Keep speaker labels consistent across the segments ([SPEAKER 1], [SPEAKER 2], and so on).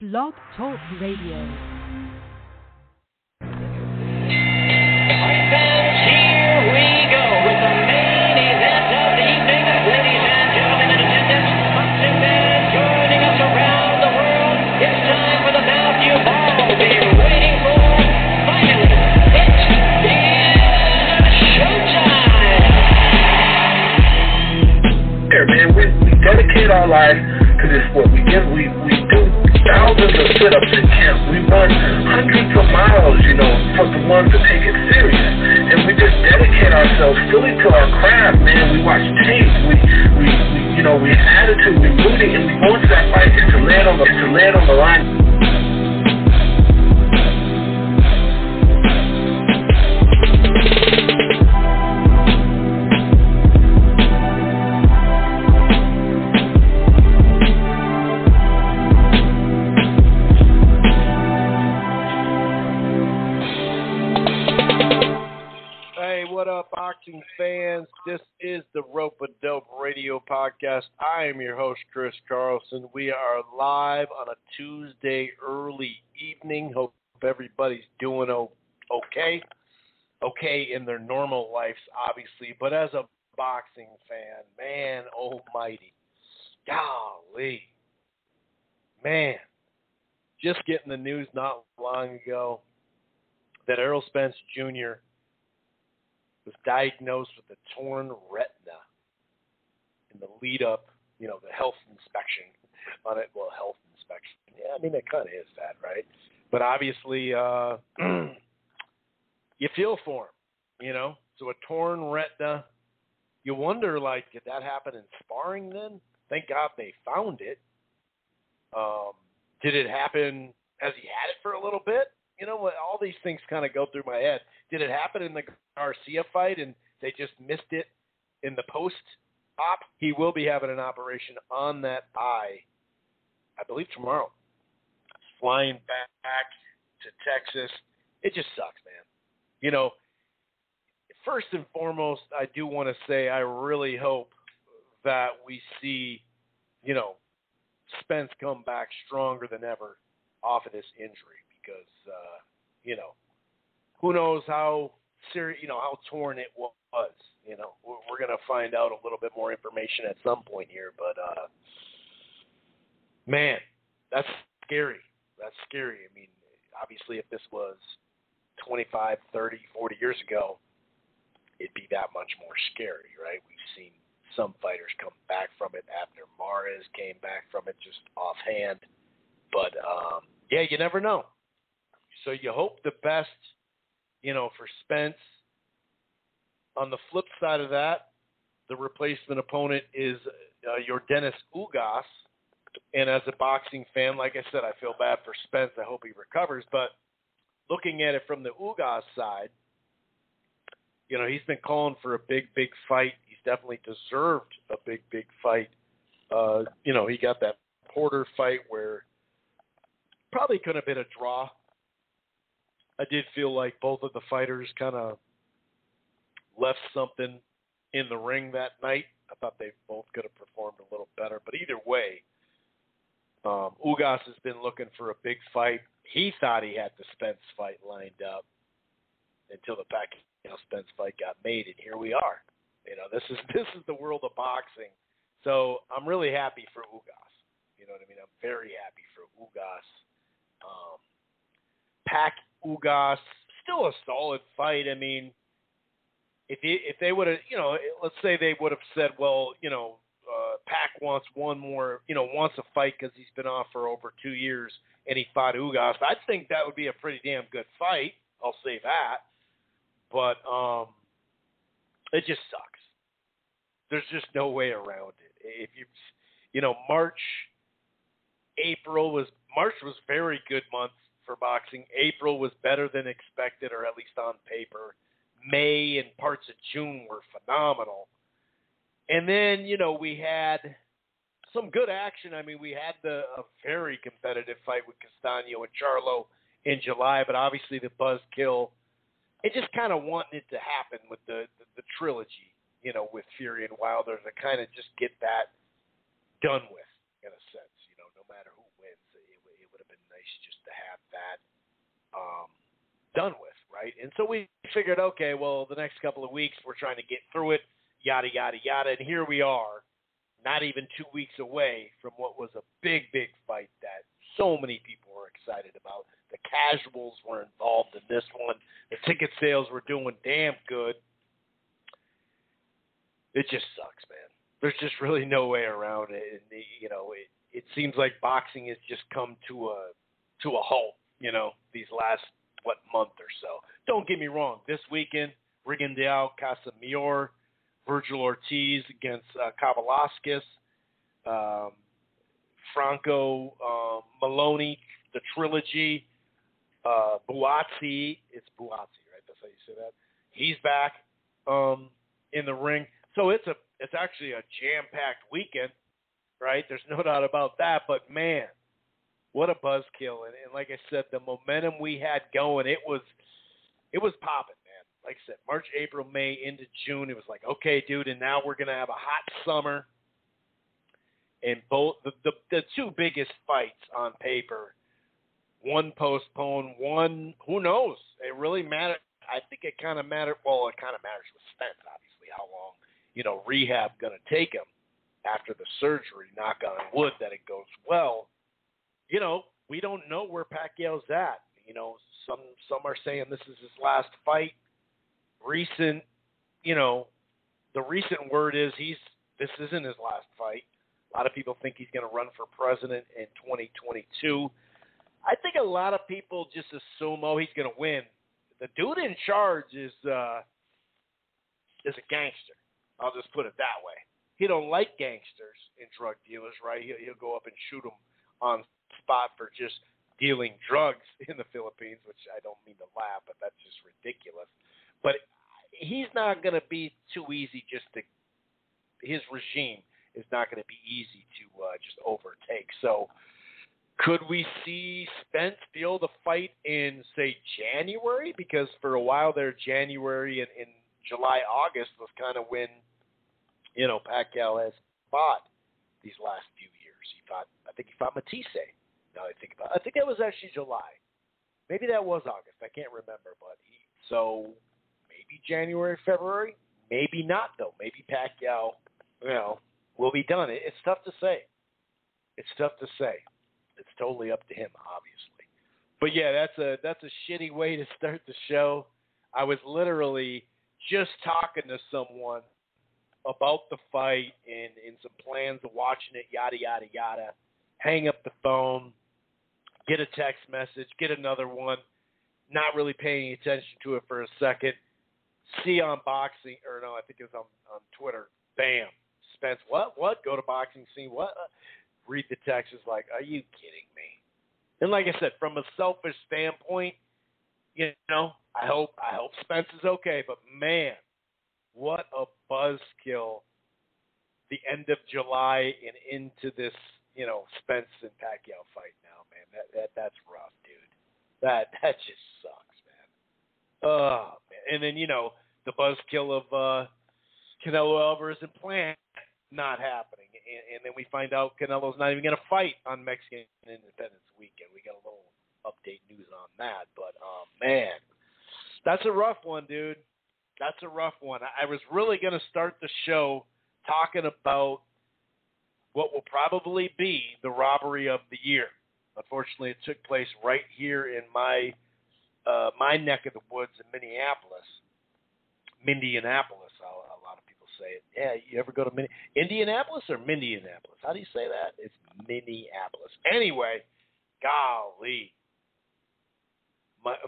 [SPEAKER 1] Blog Talk Radio.
[SPEAKER 2] Here we go with the main event of the evening. Ladies and gentlemen in attendance, boxing fans joining us around the world. It's time for the bout you've all been waiting for. Finally, it is showtime.
[SPEAKER 3] Here, man, we dedicate our life to this sport. We do thousands of sit-ups in camp. We run hundreds of miles, for the ones that take it serious. And we just dedicate ourselves fully to our craft, man. We watch tape. We attitude, we rooting, and we go into that fight just to land on the line.
[SPEAKER 4] What up, boxing fans? This is the Rope-A-Dope Radio Podcast. I am your host, Chris Carlson. We are live on a Tuesday early evening. Hope everybody's doing okay. Okay in their normal lives, obviously. But as a boxing fan, man almighty, golly, man, just getting the news not long ago that Errol Spence Jr. was diagnosed with a torn retina in the lead up, the health inspection on it. Well, health inspection. Yeah, I mean, it kind of is that, right? But obviously, you feel for him, So a torn retina, you wonder, did that happen in sparring then? Thank God they found it. Did it happen, has he had it for a little bit? All these things kind of go through my head. Did it happen in the Garcia fight and they just missed it in the post-op? He will be having an operation on that eye, I believe tomorrow. Flying back to Texas. It just sucks, man. First and foremost, I do want to say I really hope that we see, Spence come back stronger than ever off of this injury. Because, who knows how serious, how torn it was. We're going to find out a little bit more information at some point here. But, man, that's scary. That's scary. I mean, obviously, if this was 25, 30, 40 years ago, it'd be that much more scary, right? We've seen some fighters come back from it after Mares came back from it just offhand. But, yeah, you never know. So you hope the best, for Spence. On the flip side of that, the replacement opponent is your Dennis Ugas. And as a boxing fan, like I said, I feel bad for Spence. I hope he recovers. But looking at it from the Ugas side, he's been calling for a big fight. He's definitely deserved a big fight. He got that Porter fight where probably could have been a draw. I did feel like both of the fighters kind of left something in the ring that night. I thought they both could have performed a little better. But either way, Ugas has been looking for a big fight. He thought he had the Spence fight lined up until the Spence fight got made, and here we are. This is the world of boxing. So I'm really happy for Ugas. You know what I mean? I'm very happy for Ugas. Pac Ugas, still a solid fight. I mean, if they would have, let's say they would have said, well, Pac wants one more, wants a fight because he's been off for over 2 years and he fought Ugas. I think that would be a pretty damn good fight. I'll say that. But it just sucks. There's just no way around it. If March was very good month for boxing. April was better than expected, or at least on paper. May and parts of June were phenomenal. And then, we had some good action. I mean, we had a very competitive fight with Castaño and Charlo in July, but obviously the buzzkill, it just kind of wanted it to happen with the trilogy, with Fury and Wilder, to kind of just get that done with, in a sense. No matter who wins, it would have been right? And so we figured, okay, well, the next couple of weeks we're trying to get through it, yada, yada, yada. And here we are, not even 2 weeks away from what was a big, big fight that so many people were excited about. The casuals were involved in this one. The ticket sales were doing damn good. It just sucks, man. There's just really no way around it. And, it seems like boxing has just come to a halt, these last, month or so. Don't get me wrong. This weekend, Rigondeaux, Casimero, Virgil Ortiz against Kavaliauskas, Franco Maloney, the trilogy, Buatsi. It's Buatsi, right? That's how you say that. He's back in the ring. So it's actually a jam-packed weekend, right? There's no doubt about that. But man, what a buzzkill! And like I said, the momentum we had going, it was popping, man. Like I said, March, April, May into June, it was like, okay, dude, and now we're gonna have a hot summer. And both the two biggest fights on paper, one postponed, one who knows? It really mattered. I think it kind of mattered. Well, it kind of matters with Spence, obviously, how long rehab gonna take him after the surgery. Knock on wood that it goes well. We don't know where Pacquiao's at. Some are saying this is his last fight. The recent word is this isn't his last fight. A lot of people think he's going to run for president in 2022. I think a lot of people just assume, he's going to win. The dude in charge is a gangster. I'll just put it that way. He don't like gangsters and drug dealers, right? He'll go up and shoot them on spot for just dealing drugs in the Philippines, which I don't mean to laugh, but that's just ridiculous. But he's not going to be too easy his regime is not going to be easy to just overtake. So could we see Spence be able to fight in, say, January? Because for a while there, January and July, August was kind of when, Pacquiao has fought these last few years. I think he fought Matisse. Now I think about it. I think that was actually July. Maybe that was August. I can't remember. So maybe January, February. Maybe not, though. Maybe Pacquiao, will be done. It's tough to say. It's totally up to him, obviously. But yeah, that's a shitty way to start the show. I was literally just talking to someone about the fight and some plans of watching it, yada, yada, yada. Hang up the phone, get a text message, get another one, not really paying attention to it for a second. See on boxing, or no, I think it was on Twitter. Bam. Spence, what? Go to boxing scene, what? Read the text, is like, are you kidding me? And like I said, from a selfish standpoint, I hope Spence is okay, but man, what a buzzkill the end of July and into this, Spence and Pacquiao fight now, man. That's rough, dude. That just sucks, man. Oh, man. And then, the buzzkill of Canelo Alvarez and Plant not happening. And then we find out Canelo's not even going to fight on Mexican Independence Weekend. We got a little update news on that. But, man, that's a rough one, dude. That's a rough one. I was really going to start the show talking about what will probably be the robbery of the year. Unfortunately, it took place right here in my neck of the woods in Minneapolis. Mindianapolis, a lot of people say it. Yeah, you ever go to Indianapolis or Mindianapolis? How do you say that? It's Minneapolis. Anyway, golly.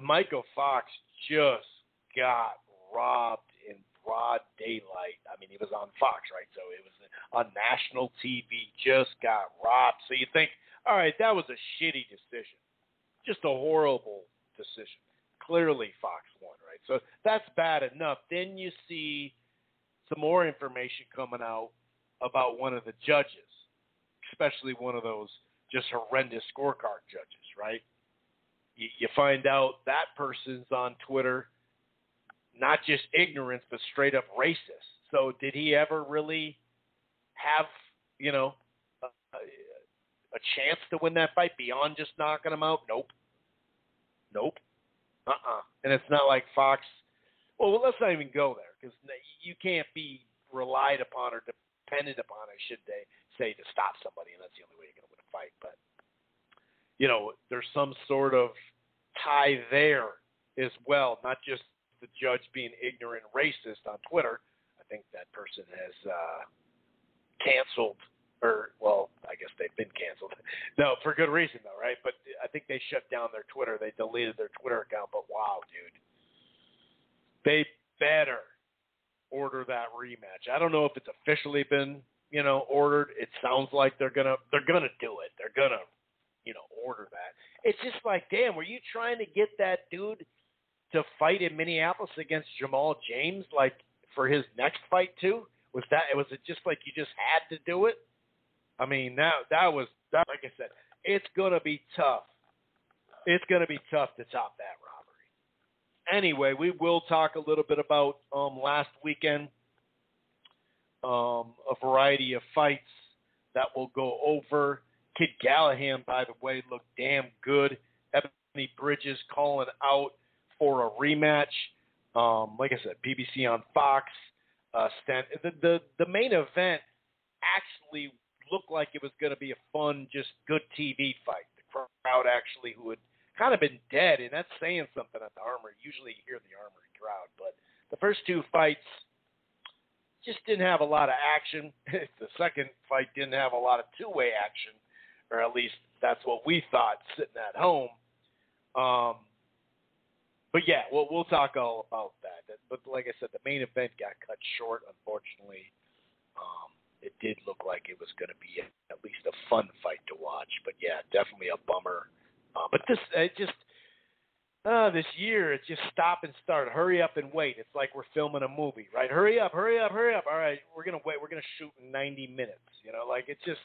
[SPEAKER 4] Michael Fox just got robbed in broad daylight. I mean, he was on Fox, right? So it was on national TV, just got robbed. So you think, all right, that was a shitty decision. Just a horrible decision. Clearly Fox won, right? So that's bad enough. Then you see some more information coming out about one of the judges, especially one of those just horrendous scorecard judges, right? You find out that person's on Twitter, not just ignorance, but straight up racist. So did he ever really have, a chance to win that fight beyond just knocking him out? Nope. And it's not like Fox. Well, let's not even go there because you can't be relied upon or depended upon, I should say, to stop somebody, and that's the only way you're going to win a fight. But, there's some sort of tie there as well, not just the judge being ignorant and racist on Twitter. I think that person has canceled, I guess they've been canceled. No, for good reason, though, right? But I think they shut down their Twitter. They deleted their Twitter account. But, wow, dude. They better order that rematch. I don't know if it's officially been, ordered. It sounds like they're gonna do it. They're gonna, order that. It's just like, damn, were you trying to get that dude to fight in Minneapolis against Jamal James, like for his next fight too? Was it just like you just had to do it? I mean, that was like I said, it's gonna be tough. It's gonna be tough to top that robbery. Anyway, we will talk a little bit about last weekend, a variety of fights that we'll go over. Kid Gallahan, by the way, looked damn good. Ebony Bridges calling out for a rematch. Like I said, BBC on Fox. The main event actually looked like it was going to be a fun, just good TV fight. The crowd actually, who had kind of been dead, and that's saying something at the Armory. Usually you hear the Armory crowd, but the first two fights just didn't have a lot of action. The second fight didn't have a lot of two-way action, or at least that's what we thought sitting at home. But yeah, we'll talk all about that. But like I said, the main event got cut short, unfortunately. It did look like it was going to be at least a fun fight to watch. But yeah, definitely a bummer. But this year, it's just stop and start. Hurry up and wait. It's like we're filming a movie, right? Hurry up, hurry up, hurry up. All right, we're going to wait. We're going to shoot in 90 minutes. Like it's just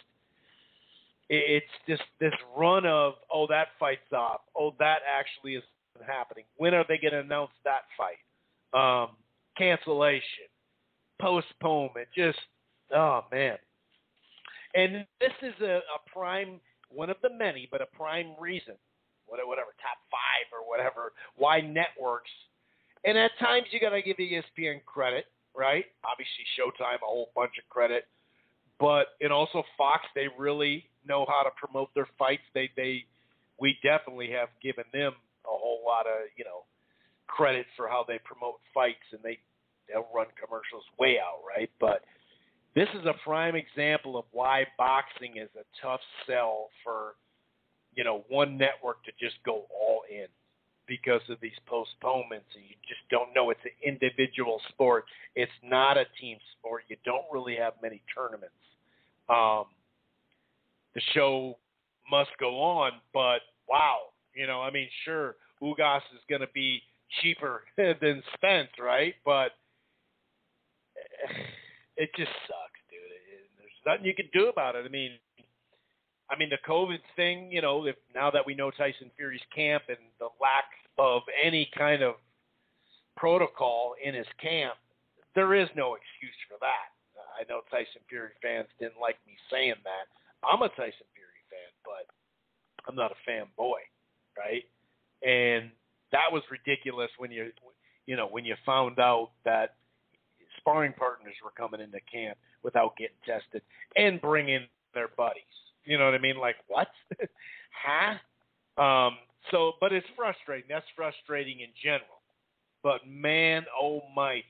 [SPEAKER 4] this run of, that fight's off. That actually is happening. When are they going to announce that fight? Cancellation, postponement, just, oh man. And this is a prime, one of the many, but a prime reason, whatever, top 5 or whatever, why networks. And at times you got to give ESPN credit, right? Obviously Showtime, a whole bunch of credit. And also Fox, they really know how to promote their fights. We definitely have given them a whole lot of, credit for how they promote fights, and they'll run commercials way out, right? But this is a prime example of why boxing is a tough sell for, one network to just go all in because of these postponements, and you just don't know. It's an individual sport. It's not a team sport. You don't really have many tournaments. The show must go on, but wow, sure, Ugas is going to be cheaper than Spence, right? But it just sucks, dude. There's nothing you can do about it. I mean, the COVID thing, if now that we know Tyson Fury's camp and the lack of any kind of protocol in his camp, there is no excuse for that. I know Tyson Fury fans didn't like me saying that. I'm a Tyson Fury fan, but I'm not a fanboy, right? And that was ridiculous when you found out that sparring partners were coming into camp without getting tested and bringing their buddies. You know what I mean? Like, what? Huh? But it's frustrating. That's frustrating in general. But man almighty,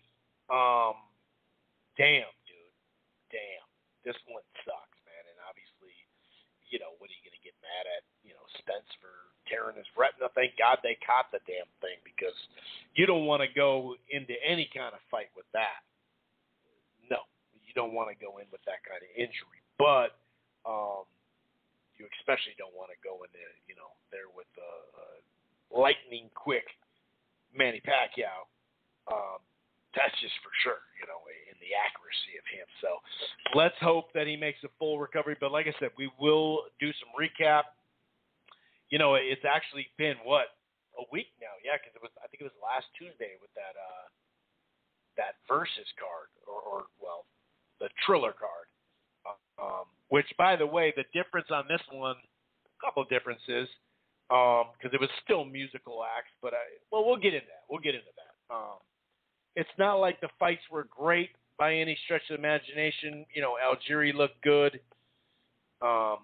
[SPEAKER 4] damn, dude. Damn. This one sucks, man. And obviously, what are you going to get mad at, Spence for tearing his retina? Thank God they caught the damn thing, because you don't want to go into any kind of fight with that. No, you don't want to go in with that kind of injury. But you especially don't want to go in there, there with lightning quick Manny Pacquiao. That's just for sure, in the accuracy of him. So let's hope that he makes a full recovery. But like I said, we will do some recap. It's actually been, a week now? Yeah, because I think it was last Tuesday with that Versus card, or the Triller card. Which, by the way, the difference on this one, a couple of differences. because it was still musical acts. But we'll get into that. It's not like the fights were great by any stretch of the imagination. Algieri looked good. The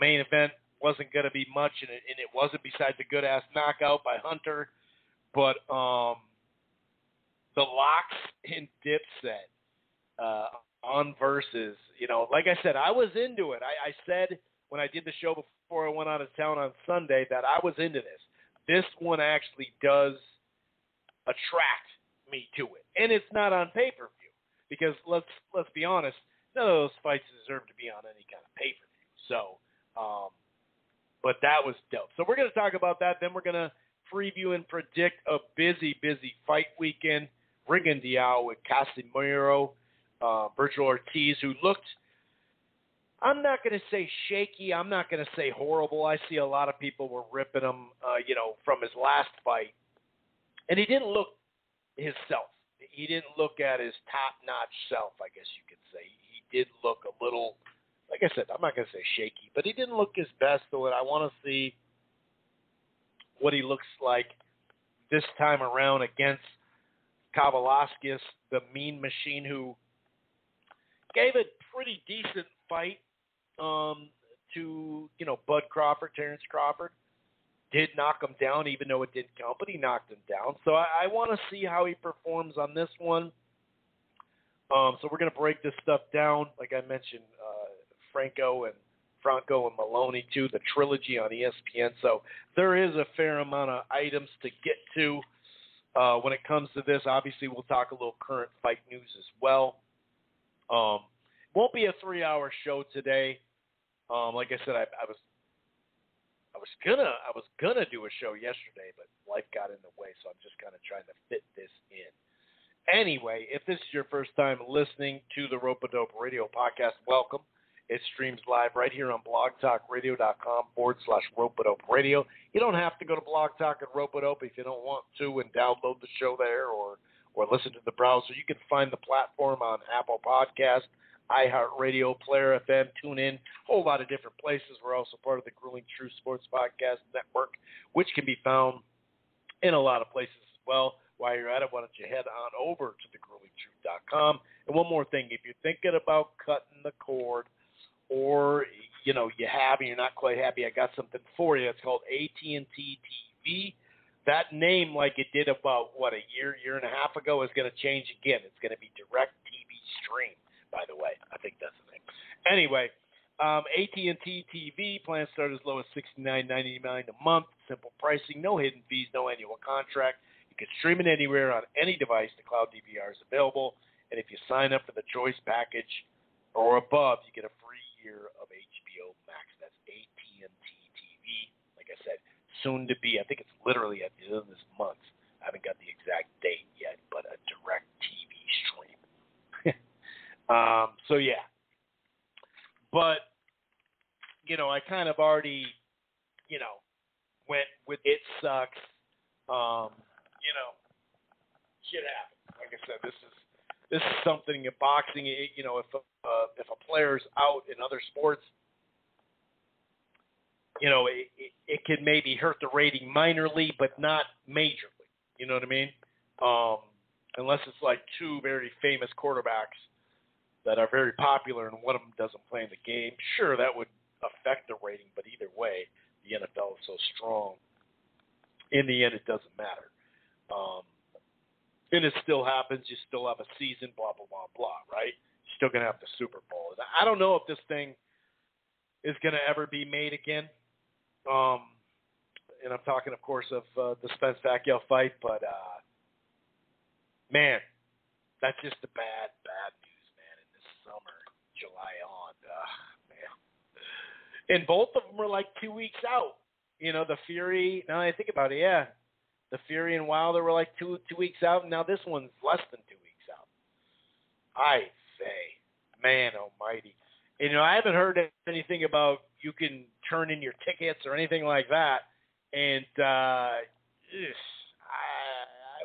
[SPEAKER 4] main event wasn't going to be much, and it wasn't besides a good-ass knockout by Hunter. But the Locks in Dipset on Versus, like I said, I was into it. I said when I did the show before I went out of town on Sunday that I was into this. This one actually does attract me to it, and it's not on pay-per-view because let's be honest, none of those fights deserve to be on any kind of pay-per-view. So, but that was dope. So we're going to talk about that. Then we're going to preview and predict a busy fight weekend. Rigo with Casimero, Virgil Ortiz, who looked, I'm not going to say shaky. I'm not going to say horrible. I see a lot of people were ripping him, from his last fight. And he didn't look his self. He didn't look at his top-notch self, I guess you could say. He did look a little, like I said, I'm not going to say shaky, but he didn't look his best. So I want to see what he looks like this time around against Kavaliauskas, the Mean Machine, who gave a pretty decent fight to, Bud Crawford, Terrence Crawford. Did knock him down, even though it didn't count, but he knocked him down. So I want to see how he performs on this one. So we're going to break this stuff down. Like I mentioned, Franco and Maloney, too, the trilogy on ESPN. So there is a fair amount of items to get to when it comes to this. Obviously, we'll talk a little current fight news as well. Won't be a 3-hour show today. Like I said, I was gonna do a show yesterday, but life got in the way, so I'm just kind of trying to fit this in. Anyway, if this is your first time listening to the Rope-A-Dope Radio Podcast, welcome. It streams live right here on blogtalkradio.com/Rope-A-Dope Radio. You don't have to go to Blog Talk and Rope-A-Dope if you don't want to and download the show there or listen to the browser. You can find the platform on Apple Podcast, iHeartRadio, Player FM, TuneIn, a whole lot of different places. We're also part of the Grueling Truth Sports Podcast Network, which can be found in a lot of places as well. While you're at it, why don't you head on over to thegruelingtruth.com. And one more thing, if you're thinking about cutting the cord or, you have and you're not quite happy, I got something for you. It's called AT&T TV. That name, like it did about, a year and a half ago, is going to change again. It's going to be Direct TV Stream. By the way, I think that's the name. Anyway, AT&T TV plans start as low as $69.99 a month. Simple pricing, no hidden fees, no annual contract. You can stream it anywhere on any device. The cloud DVR is available. And if you sign up for the Choice package or above, you get a free year of HBO Max. That's AT&T TV. Like I said, soon to be. I think it's literally at the end of this month. I haven't got the exact date yet, but a Direct TV stream. So yeah, but I kind of already, went with it sucks. Shit happens. Like I said, this is something in boxing. If a player's out in other sports, it can maybe hurt the rating minorly, but not majorly. You know what I mean? Unless it's like two very famous quarterbacks that are very popular and one of them doesn't play in the game. Sure, that would affect the rating, but either way, the NFL is so strong. In the end, it doesn't matter. And it still happens. You still have a season, blah, blah, blah, blah, right? You're still going to have the Super Bowl. And I don't know if this thing is going to ever be made again. And I'm talking, of course, of the Spence Pacquiao fight, but, man, that's just a bad news, man, in this summer, July on. Man. And both of them were like 2 weeks out. The Fury, now I think about it, yeah. The Fury and Wilder were like two weeks out, and now this one's less than 2 weeks out. I say, man almighty. And, I haven't heard anything about you can turn in your tickets or anything like that. And I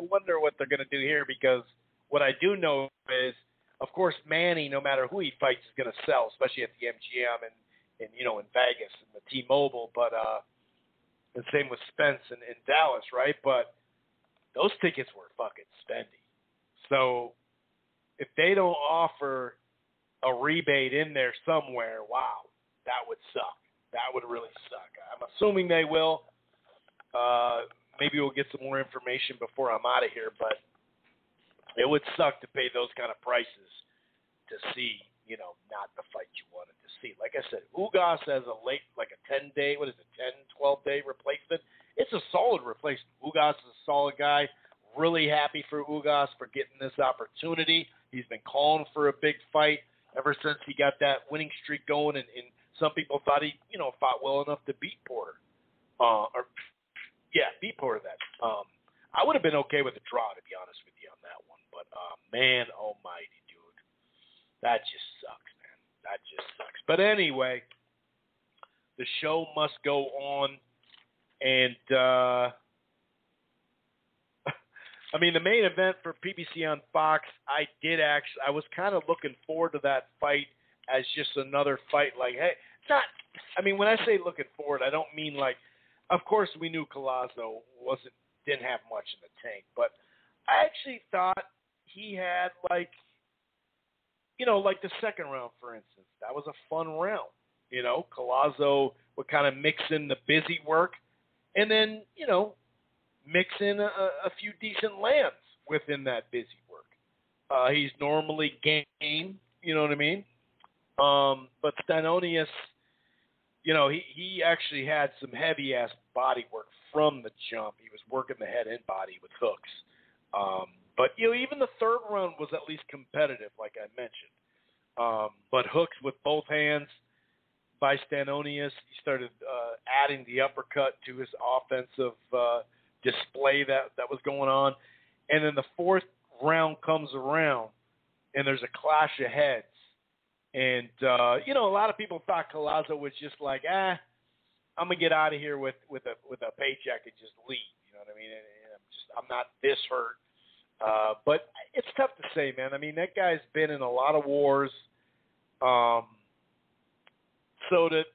[SPEAKER 4] wonder what they're going to do here, because what I do know is, of course, Manny, no matter who he fights, is going to sell, especially at the MGM and in Vegas and the T-Mobile. But And same with Spence in Dallas, right? But those tickets were fucking spendy. So if they don't offer a rebate in there somewhere, wow, that would suck. That would really suck. I'm assuming they will. Maybe we'll get some more information before I'm out of here, but it would suck to pay those kind of prices to see, not the fight you wanted to see. Like I said, Ugas has a 10-day, 12-day replacement. It's a solid replacement. Ugas is a solid guy. Really happy for Ugas for getting this opportunity. He's been calling for a big fight ever since he got that winning streak going, and some people thought he, fought well enough to beat Porter. Beat Porter then. I would have been okay with a draw, to be honest with you, on that one. But, man almighty, dude. That just sucks, man. That just sucks. But anyway, the show must go on. And, the main event for PBC on Fox, I was kind of looking forward to that fight as just another fight. Like, hey, it's not, when I say looking forward, I don't mean like, of course we knew Collazo didn't have much in the tank, but I actually thought he had like the second round, for instance. That was a fun round. Collazo would kind of mix in the busy work and then, mix in a few decent lands within that busy work. He's normally game, you know what I mean? But Stanonius, he actually had some heavy-ass body work from the jump. He was working the head and body with hooks. But, even the third round was at least competitive, like I mentioned. But hooks with both hands by Stanonius. He started adding the uppercut to his offensive display that was going on. And then the fourth round comes around, and there's a clash of heads. And, a lot of people thought Collazo was just like, I'm going to get out of here with a paycheck and just leave. You know what I mean? And I'm not this hurt. But it's tough to say, man. That guy's been in a lot of wars. So that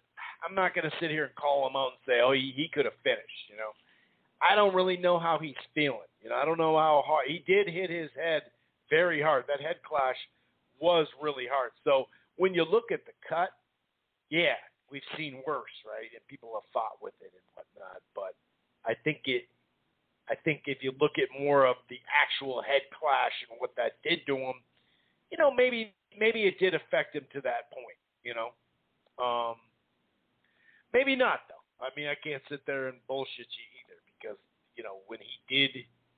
[SPEAKER 4] I'm not going to sit here and call him out and say, he could have finished, I don't really know how he's feeling. I don't know how hard. He did hit his head very hard. That head clash was really hard. So when you look at the cut, yeah, we've seen worse, right? And people have fought with it and whatnot. But I think if you look at more of the actual head clash and what that did to him, maybe it did affect him to that point, Maybe not, though. I can't sit there and bullshit you either because,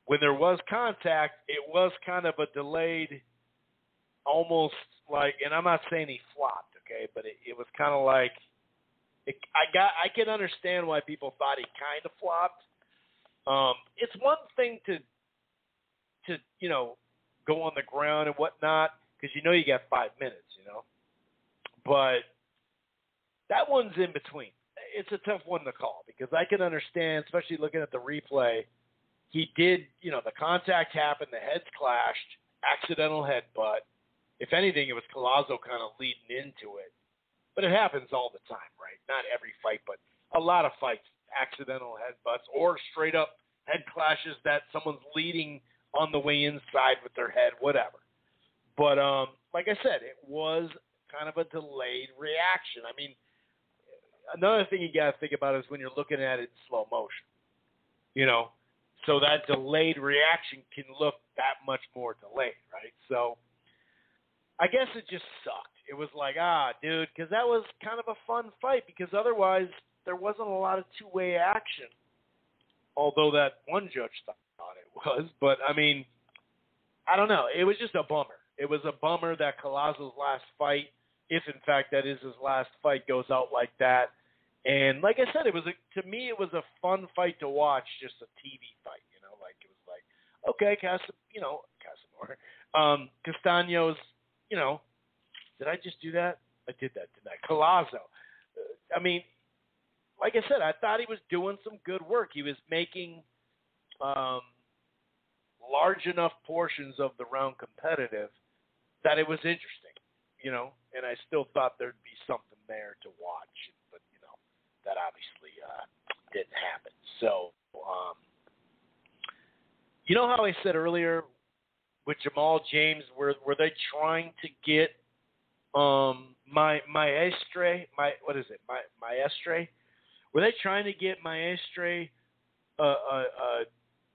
[SPEAKER 4] when there was contact, it was kind of a delayed, almost like, and I'm not saying he flopped, okay, but it was kind of like, I can understand why people thought he kind of flopped. It's one thing to go on the ground and whatnot because you got 5 minutes, but that one's in between. It's a tough one to call because I can understand, especially looking at the replay, he did, the contact happened, the heads clashed, accidental headbutt. If anything, it was Collazo kind of leading into it. But it happens all the time, right? Not every fight, but a lot of fights, accidental headbutts or straight up head clashes that someone's leading on the way inside with their head, whatever. But like I said, it was kind of a delayed reaction. Another thing you got to think about is when you're looking at it in slow motion, so that delayed reaction can look that much more delayed, right? So I guess it just sucked. It was like, dude, because that was kind of a fun fight because otherwise there wasn't a lot of two-way action, although that one judge thought it was. But, I don't know. It was just a bummer. It was a bummer that Collazo's last fight, if in fact that is his last fight, goes out like that. And like I said, to me it was a fun fight to watch, just a TV fight, it was like, okay, Casimero, Castaños, did I just do that? I did that, didn't I? Collazo. Like I said, I thought he was doing some good work. He was making large enough portions of the round competitive that it was interesting, and I still thought there'd be something there to watch, but, that obviously didn't happen. So, you know how I said earlier with Jamal James, were they trying to get Maestre? Were they trying to get Maestre a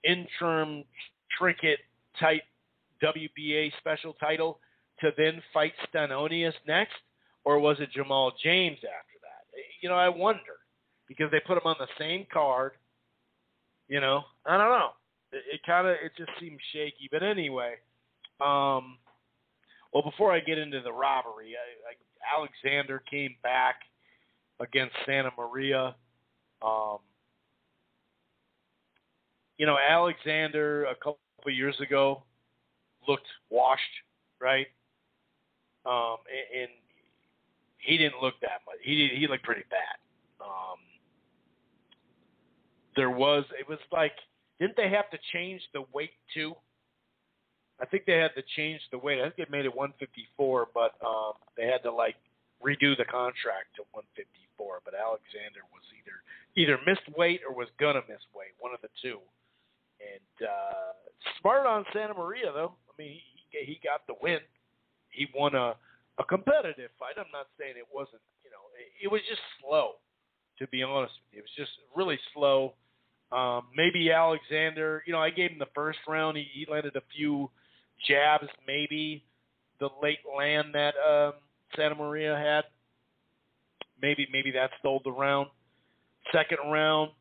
[SPEAKER 4] interim trinket type WBA special title to then fight Stanonius next, or was it Jamal James after that? You know, I wonder, because they put him on the same card. You know, I don't know. It just seems shaky. But anyway, well, before I get into the robbery, Alexander came back against Santa Maria. You know, Alexander a couple of years ago looked washed, right? And he didn't look that much. He looked pretty bad. It was like, didn't they have to change the weight too? I think they had to change the weight. I think they made it 154, but they had to like redo the contract to 154. But Alexander was either missed weight or was gonna miss weight, one of the two. And smart on Santa Maria though. I mean, he got the win. He won a competitive fight. I'm not saying it wasn't. You know, it was just slow. To be honest with you, it was just really slow. Maybe Alexander, you know, I gave him the first round. He landed a few jabs, maybe the late land that Santa Maria had. Maybe that stole the round. Second round,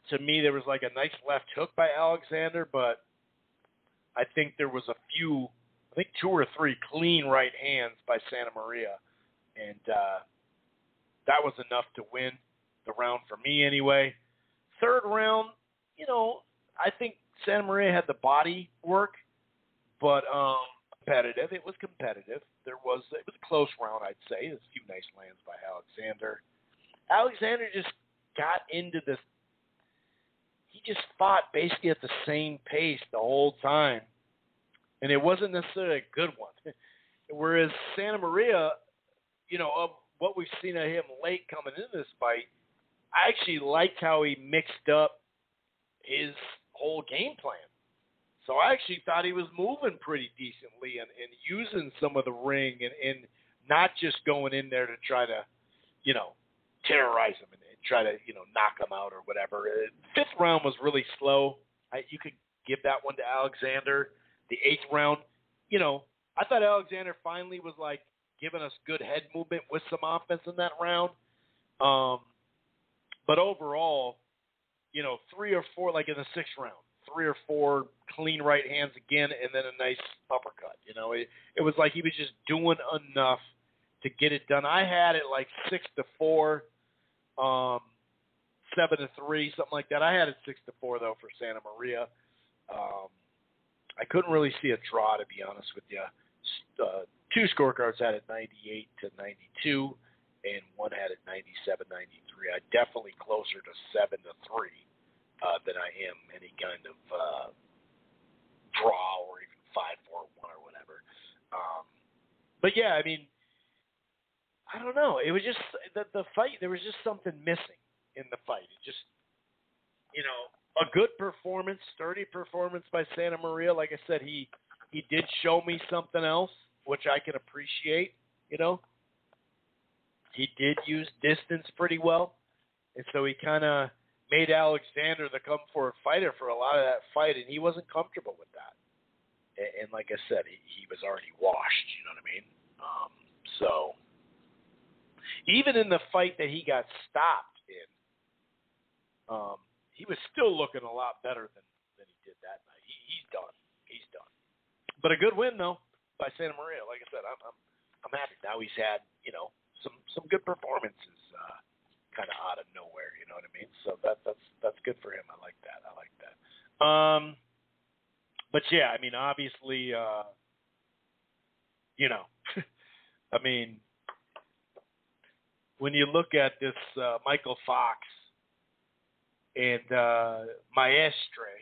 [SPEAKER 4] to me, there was like a nice left hook by Alexander, but I think there was two or three clean right hands by Santa Maria, and that was enough to win the round for me anyway. Third round, you know, I think Santa Maria had the body work, but competitive. It was competitive. It was a close round, I'd say. There's a few nice lands by Alexander. Alexander just got into this. He just fought basically at the same pace the whole time, and it wasn't necessarily a good one. Whereas Santa Maria, you know, of what we've seen of him late coming into this fight, I actually liked how he mixed up his whole game plan. So I actually thought he was moving pretty decently and using some of the ring and not just going in there to try to, you know, terrorize him and try to, you know, knock him out or whatever. Fifth round was really slow. You could give that one to Alexander. The eighth round, you know, I thought Alexander finally was like giving us good head movement with some offense in that round. But overall, you know, 3 or 4, like in the sixth round, 3 or 4 clean right hands again, and then a nice uppercut. You know, it was like he was just doing enough to get it done. I had it like 6-4, 7-3, something like that. I had it 6-4 though for Santa Maria. I couldn't really see a draw, to be honest with you. 2 scorecards had it 98-92, and one had it 97-93. I definitely closer to 7-3 than I am any kind of draw or even 5-4-1 or whatever. But yeah, I mean, I don't know. It was just the fight. There was just something missing in the fight. It just, you know, a good performance, sturdy performance by Santa Maria. Like I said, he did show me something else, which I can appreciate. You know, he did use distance pretty well, and so he kind of made Alexander the come-forward fighter for a lot of that fight, and he wasn't comfortable with that. And like I said, he was already washed. You know what I mean? So even in the fight that he got stopped in, he was still looking a lot better than he did that night. He's done. He's done. But a good win though by Santa Maria. Like I said, I'm happy now. He's had, you know, some good performances, kind of out of nowhere. You know what I mean? So that's good for him. I like that. But yeah, I mean, obviously, you know, I mean, when you look at this Michael Fox and Maestre,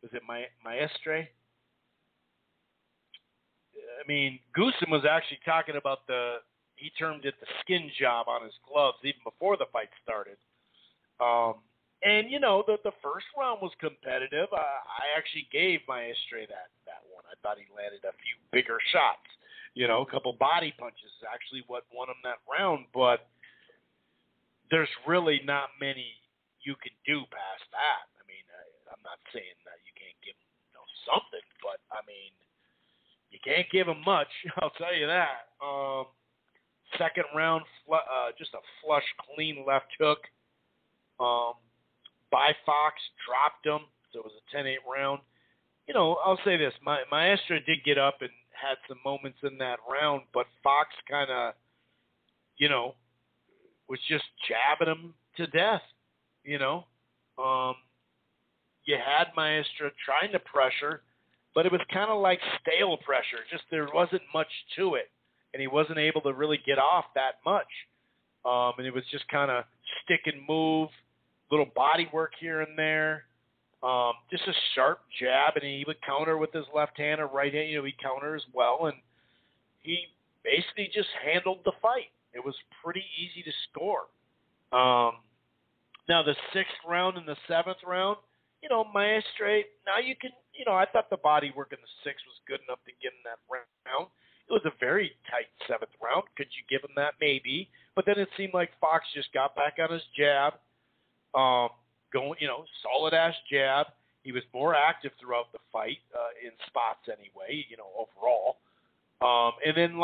[SPEAKER 4] was it Maestre? I mean, Goosen was actually talking about he termed it the skin job on his gloves even before the fight started. And, the first round was competitive. I actually gave Maestre that one. I thought he landed a few bigger shots. A couple body punches is actually what won him that round. But there's really not many you can do past that. I mean, I'm not saying that you can't give him something, but, I mean, you can't give him much. I'll tell you that. Second round, just a flush, clean left hook. By Fox, dropped him, so it was a 10-8 round. I'll say this. Maestro did get up and had some moments in that round, but Fox kind of, was just jabbing him to death, You had Maestro trying to pressure, but it was kind of like stale pressure. Just there wasn't much to it, and he wasn't able to really get off that much. And it was just kind of stick and move, little body work here and there, just a sharp jab, and he would counter with his left hand or right hand. He'd counter as well, and he basically just handled the fight. It was pretty easy to score. Now the 6th round and the 7th round, Maestre, now you can, I thought the body work in the 6th was good enough to give him that round. It was a very tight 7th round. Could you give him that? Maybe. But then it seemed like Fox just got back on his jab, going, solid-ass jab. He was more active throughout the fight, in spots anyway, overall. And then,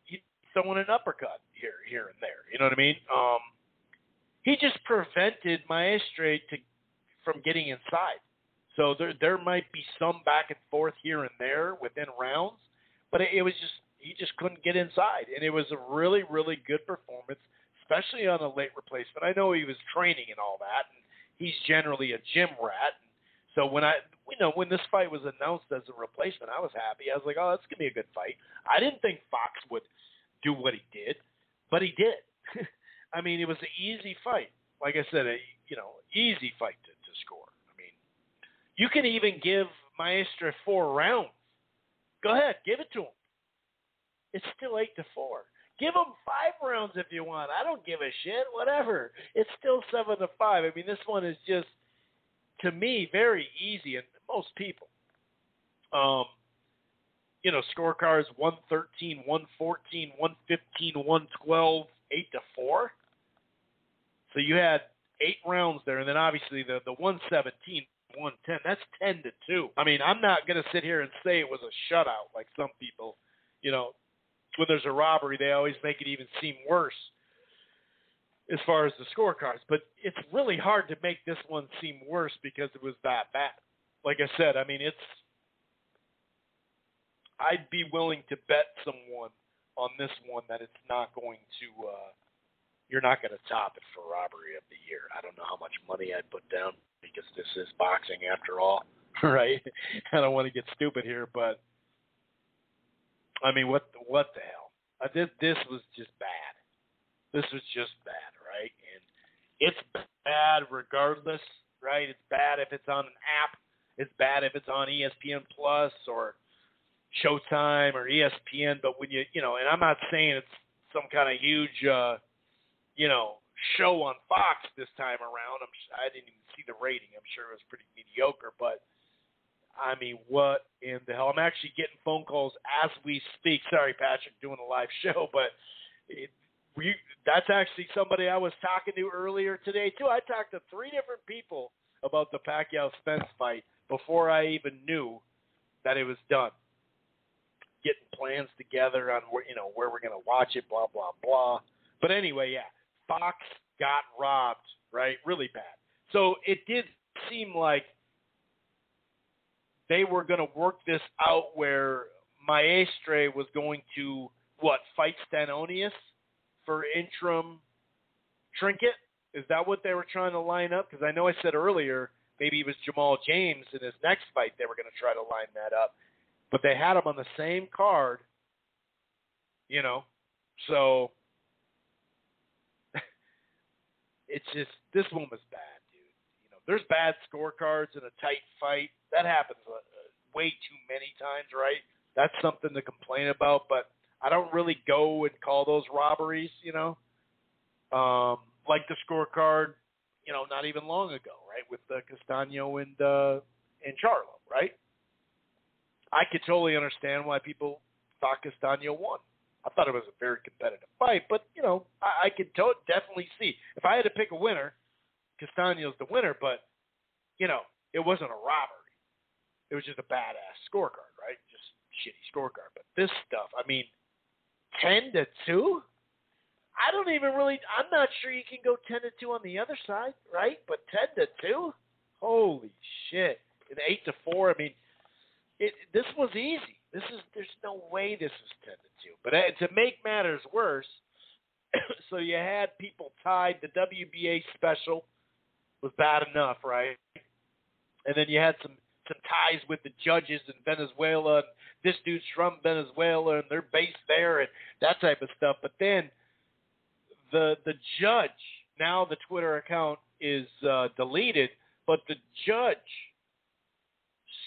[SPEAKER 4] he throwing an uppercut here and there. You know what I mean? He just prevented Maestre from getting inside. So there might be some back and forth here and there within rounds, but it was just he just couldn't get inside, and it was a really, really good performance, especially on a late replacement. I know he was training and all that, and he's generally a gym rat. So when this fight was announced as a replacement, I was happy. I was like, oh, that's gonna be a good fight. I didn't think Fox would do what he did, but he did. I mean, it was an easy fight. Like I said, easy fight to score. I mean, you can even give Maestre 4 rounds. Go ahead, give it to him. It's still 8-4. Give him 5 rounds if you want. I don't give a shit. Whatever. It's still 7-5. I mean, this one is just, to me, very easy, and most people. Scorecards 113, 114, 115, 112, 8-4. So you had 8 rounds there, and then obviously the 117, 110, that's 10-2. I mean, I'm not going to sit here and say it was a shutout like some people, when there's a robbery, they always make it even seem worse as far as the scorecards. But it's really hard to make this one seem worse because it was that bad. Like I said, I mean, I'd be willing to bet someone on this one that it's not going to, you're not going to top it for robbery of the year. I don't know how much money I'd put down because this is boxing after all, right? I don't want to get stupid here, but I mean, what the hell? This was just bad. This was just bad, right? And it's bad regardless, right? It's bad if it's on an app. It's bad if it's on ESPN Plus or Showtime or ESPN. But when and I'm not saying it's some kind of huge, show on Fox this time around. I didn't even see the rating. I'm sure it was pretty mediocre, but I mean, what in the hell? I'm actually getting phone calls as we speak. Sorry, Patrick, doing a live show, but that's actually somebody I was talking to earlier today, too. I talked to 3 different people about the Pacquiao-Spence fight before I even knew that it was done. Getting plans together on where we're going to watch it, blah, blah, blah. But anyway, yeah, Fox got robbed, right? Really bad. So it did seem like they were going to work this out where Maestre was going to, fight Stanonius for interim trinket? Is that what they were trying to line up? Because I know I said earlier maybe it was Jamal James in his next fight they were going to try to line that up. But they had him on the same card, so it's just, this one was bad, dude. There's bad scorecards in a tight fight. That happens way too many times, right? That's something to complain about, but I don't really go and call those robberies, like the scorecard not even long ago, right, with Castano and Charlo, right? I could totally understand why people thought Castano won. I thought it was a very competitive fight, but, I could definitely see. If I had to pick a winner, Castano's the winner, but, it wasn't a robbery. It was just a badass scorecard, right? Just shitty scorecard. But this stuff, 10-2? I'm not sure you can go 10-2 on the other side, right? But 10-2? Holy shit. And 8-4, this was easy. There's no way this is 10-2. But to make matters worse, so you had people tied. The WBA special was bad enough, right? And then you had some ties with the judges in Venezuela. And this dude's from Venezuela, and they're based there, and that type of stuff. But then the judge, now the Twitter account is deleted, but the judge,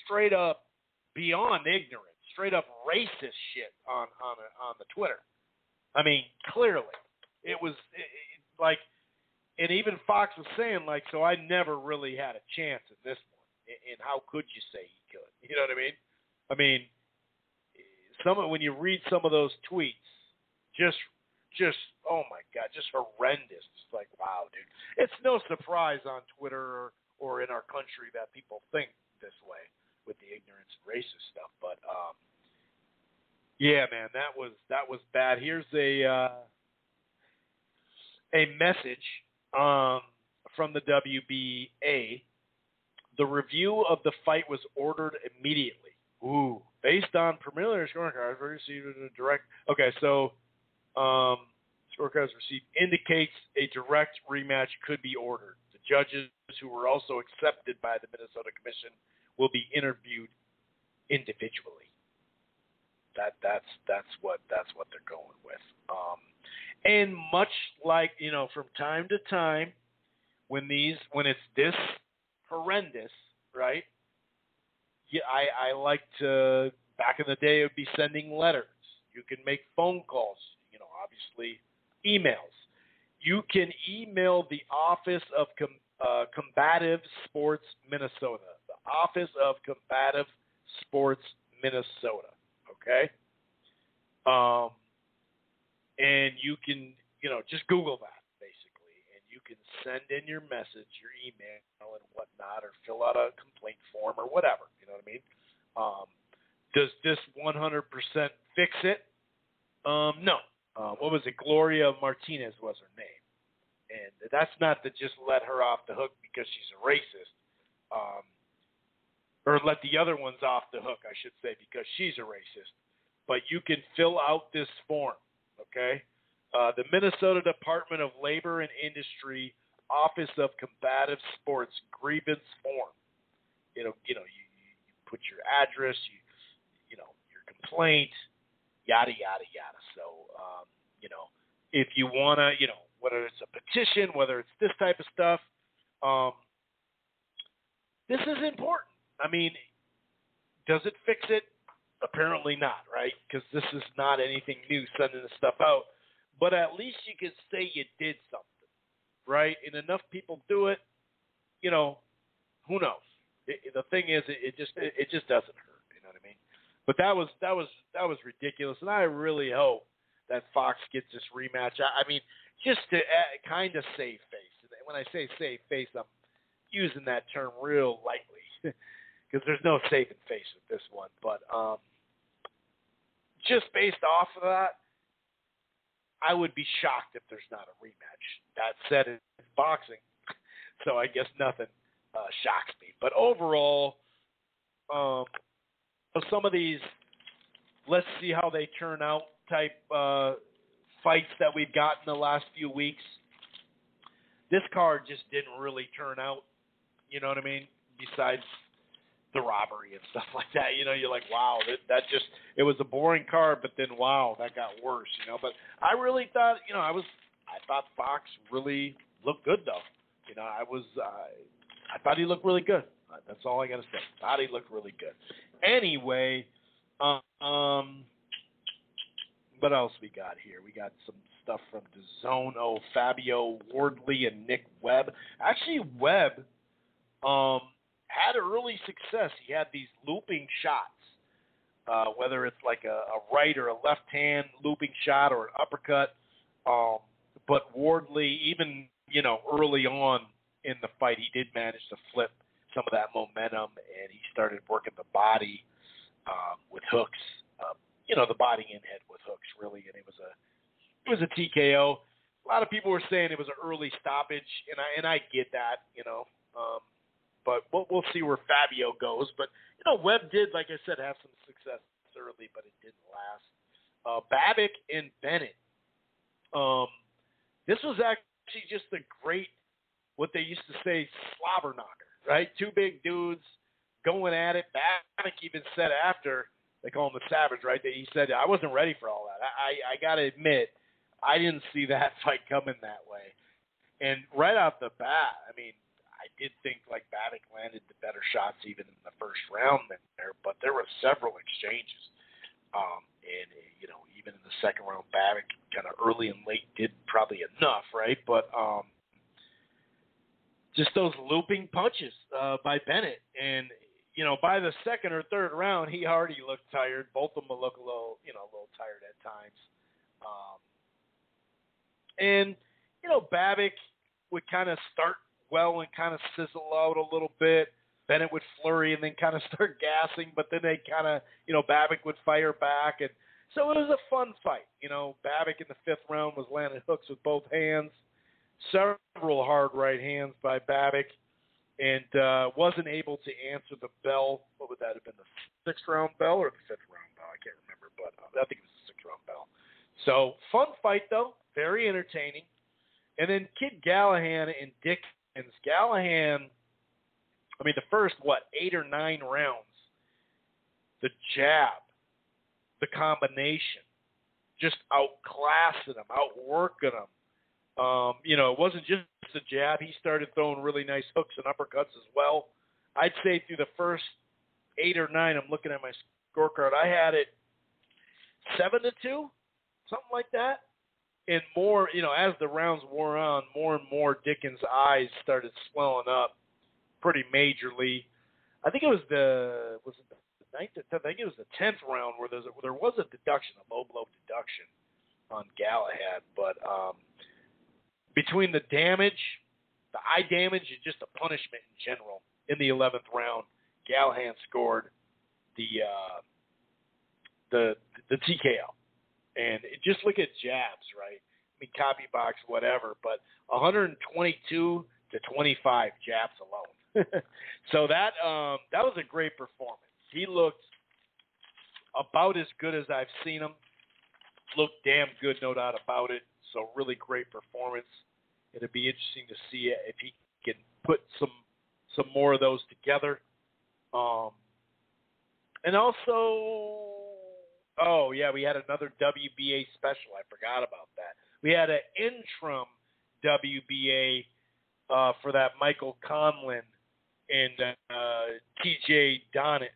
[SPEAKER 4] straight up beyond ignorant, straight up racist shit on the Twitter. Clearly, it was like, and even Fox was saying, like, so I never really had a chance in this one. And how could you say he could? You know what I mean? When you read some of those tweets, just oh my God, just horrendous. It's like, wow, dude. It's no surprise on Twitter or in our country that people think this way with the ignorance and racist stuff. But yeah, man, that was bad. Here's a message from the WBA. The review of the fight was ordered immediately. Ooh, based on preliminary scorecards received in a direct. Okay, so scorecards received indicates a direct rematch could be ordered. The judges, who were also accepted by the Minnesota Commission, will be interviewed individually. That's what they're going with. And much like, from time to time, when it's this horrendous, right? Yeah, I like to, back in the day, it would be sending letters. You can make phone calls, obviously emails. You can email the Office of Combative Sports Minnesota. The Office of Combative Sports Minnesota. Okay? And you can, just Google that, basically. And you can send in your message, your email and whatnot, or fill out a complaint form or whatever. You know what I mean? Does this 100% fix it? No. What was it? Gloria Martinez was her name. And that's not to just let her off the hook because she's a racist. Or let the other ones off the hook, I should say, because she's a racist. But you can fill out this form, okay? The Minnesota Department of Labor and Industry Office of Combative Sports grievance form. You put your address, your complaint, yada, yada, yada. So, if you want to, whether it's a petition, whether it's this type of stuff, this is important. Does it fix it? Apparently not, right? Because this is not anything new, sending this stuff out. But at least you can say you did something, right? And enough people do it, who knows? The thing is, it just doesn't hurt. You know what I mean? But that was ridiculous, and I really hope that Fox gets this rematch. Just to kind of save face. And when I say save face, I'm using that term real lightly because there's no saving face with this one. But just based off of that, I would be shocked if there's not a rematch. That said, it's boxing, so I guess nothing shocks me. But overall, some of these, let's see how they turn out type fights that we've got in the last few weeks. This card just didn't really turn out, you know what I mean? Besides the robbery and stuff like that, you're like, wow, it was a boring card, but then wow, that got worse, But I really thought, I thought Fox really looked good though. I thought he looked really good. That's all I got to say. Thought he looked really good. Anyway, what else we got here? We got some stuff from DAZN. Oh, Fabio Wardley and Nick Webb. Actually, Webb had early success. He had these looping shots, whether it's like a right or a left hand looping shot or an uppercut. But Wardley, even early on in the fight, he did manage to flip some of that momentum, and he started working the body with hooks. The body and head with hooks, really, and it was a TKO. A lot of people were saying it was an early stoppage, and I get that, but we'll see where Fabio goes. But Webb did, like I said, have some success early, but it didn't last. Babic and Bennett. This was actually just a great, what they used to say, slobber knocker, right? Two big dudes going at it. Babic even said after, they call him the Savage, right? That he said, I wasn't ready for all that. I got to admit, I didn't see that fight coming that way. And right off the bat, I mean, I did think like Babic landed the better shots even in the first round there, but there were several exchanges. And even in the second round, Babic kind of early and late did probably enough, right? But just those looping punches by Bennett. And, by the second or third round, he already looked tired. Both of them look a little tired at times. And Babic would kind of start well and kind of sizzle out a little bit. Bennett would flurry and then kind of start gassing, but then they kind of, Babic would fire back. And so it was a fun fight. Babic in the fifth round was landing hooks with both hands, several hard right hands by Babic, and wasn't able to answer the bell. What would that have been, the sixth round bell or the fifth round bell? I can't remember, but I think it was the sixth round bell. So fun fight, though, very entertaining. And then Kid Gallahan and Dickens. Gallahan, I mean, the first, 8 or 9 rounds, the jab, the combination, just outclassing him, outworking him. It wasn't just the jab. He started throwing really nice hooks and uppercuts as well. I'd say through the first 8 or 9, I'm looking at my scorecard, I had it 7-2, something like that. And more, as the rounds wore on, more and more Dickens' eyes started swelling up pretty majorly. I think it was the ninth or 10th. I think it was the 10th round where there was a deduction, a low blow deduction on Galahad. But between the damage, the eye damage, and just the punishment in general, in the 11th round, Gallahan scored the TKO. And just look at jabs, right? I mean, copy box, whatever, but 122 to 25 jabs alone. So that was a great performance. He looked about as good as I've seen him. Looked damn good, no doubt about it. So really great performance. It'll be interesting to see if he can put some more of those together. And also, we had another WBA special. I forgot about that. We had an interim WBA for that Michael Conlon and TJ Doheny.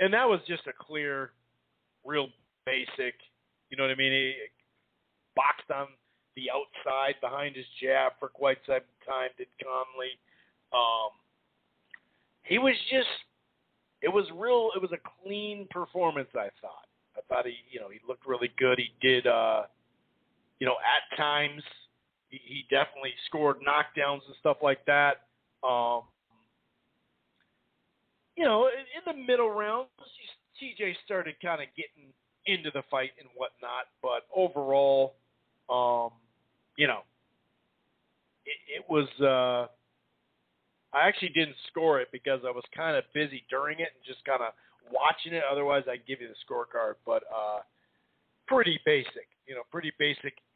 [SPEAKER 4] And that was just a clear, real basic, you know what I mean? He boxed on the outside behind his jab for quite some time, did Conley. It was a clean performance, I thought. I thought he looked really good. He did, at times, he definitely scored knockdowns and stuff like that. In the middle rounds, TJ started kind of getting into the fight and whatnot, but overall, it was. I actually didn't score it because I was kind of busy during it and just kind of watching it. Otherwise, I'd give you the scorecard. But pretty basic,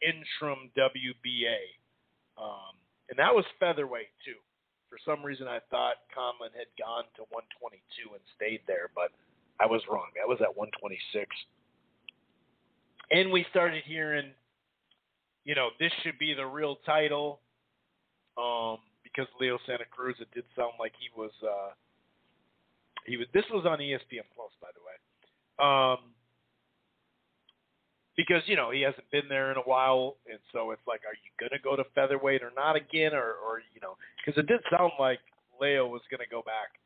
[SPEAKER 4] interim WBA. And that was featherweight, too. For some reason, I thought Conlon had gone to 122 and stayed there, but I was wrong. That was at 126. And we started hearing, this should be the real title. Because Leo Santa Cruz, it did sound like he was This was on ESPN Plus, by the way. Because, he hasn't been there in a while, and so it's like, are you going to go to featherweight or not again? Or because it did sound like Leo was going to go back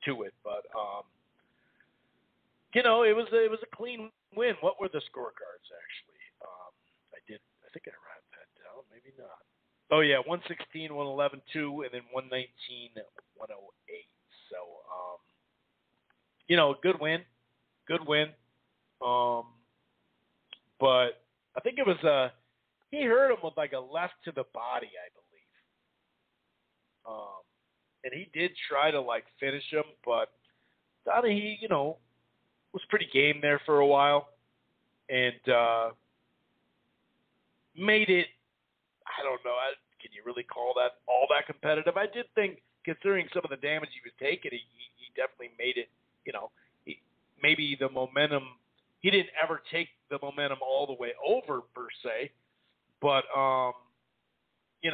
[SPEAKER 4] to it, but, it was a clean win. What were the scorecards, actually? I think I wrote that down, maybe not. Oh, yeah, 116, 111, 2, and then 119, 108. So, good win. But I think it was he hurt him with like a left to the body, I believe. And he did try to like finish him, but thought he, was pretty game there for a while, and made it. I don't know. Can you really call that all that competitive? I did think, considering some of the damage he was taking, he definitely made it. Maybe the momentum. He didn't ever take the momentum all the way over per se, but they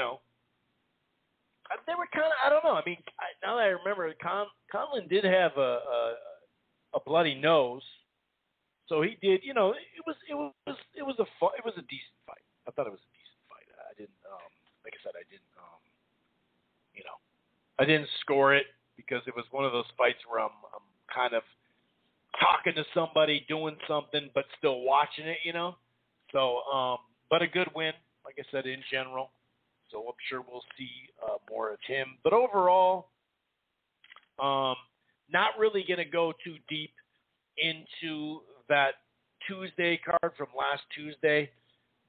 [SPEAKER 4] were kind of. I don't know. I mean, now that I remember, Conlon did have a bloody nose, so he did. It was a decent fight. I thought it was a decent fight. I didn't. Like I said, I didn't. I didn't score it because it was one of those fights where I'm kind of talking to somebody, doing something, but still watching it, So, but a good win, like I said, in general. So I'm sure we'll see more of him. But overall, not really going to go too deep into that Tuesday card from last Tuesday.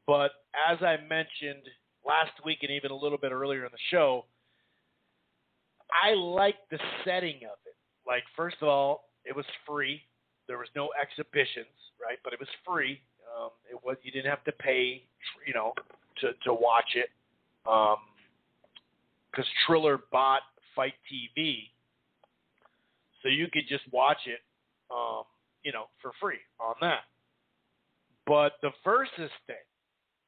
[SPEAKER 4] But as I mentioned last week and even a little bit earlier in the show, I like the setting of it. Like, first of all, it was free. There was no exhibitions, right? But it was free. You didn't have to pay, to watch it. Because Triller bought Fight TV, so you could just watch it, for free on that. But the versus thing,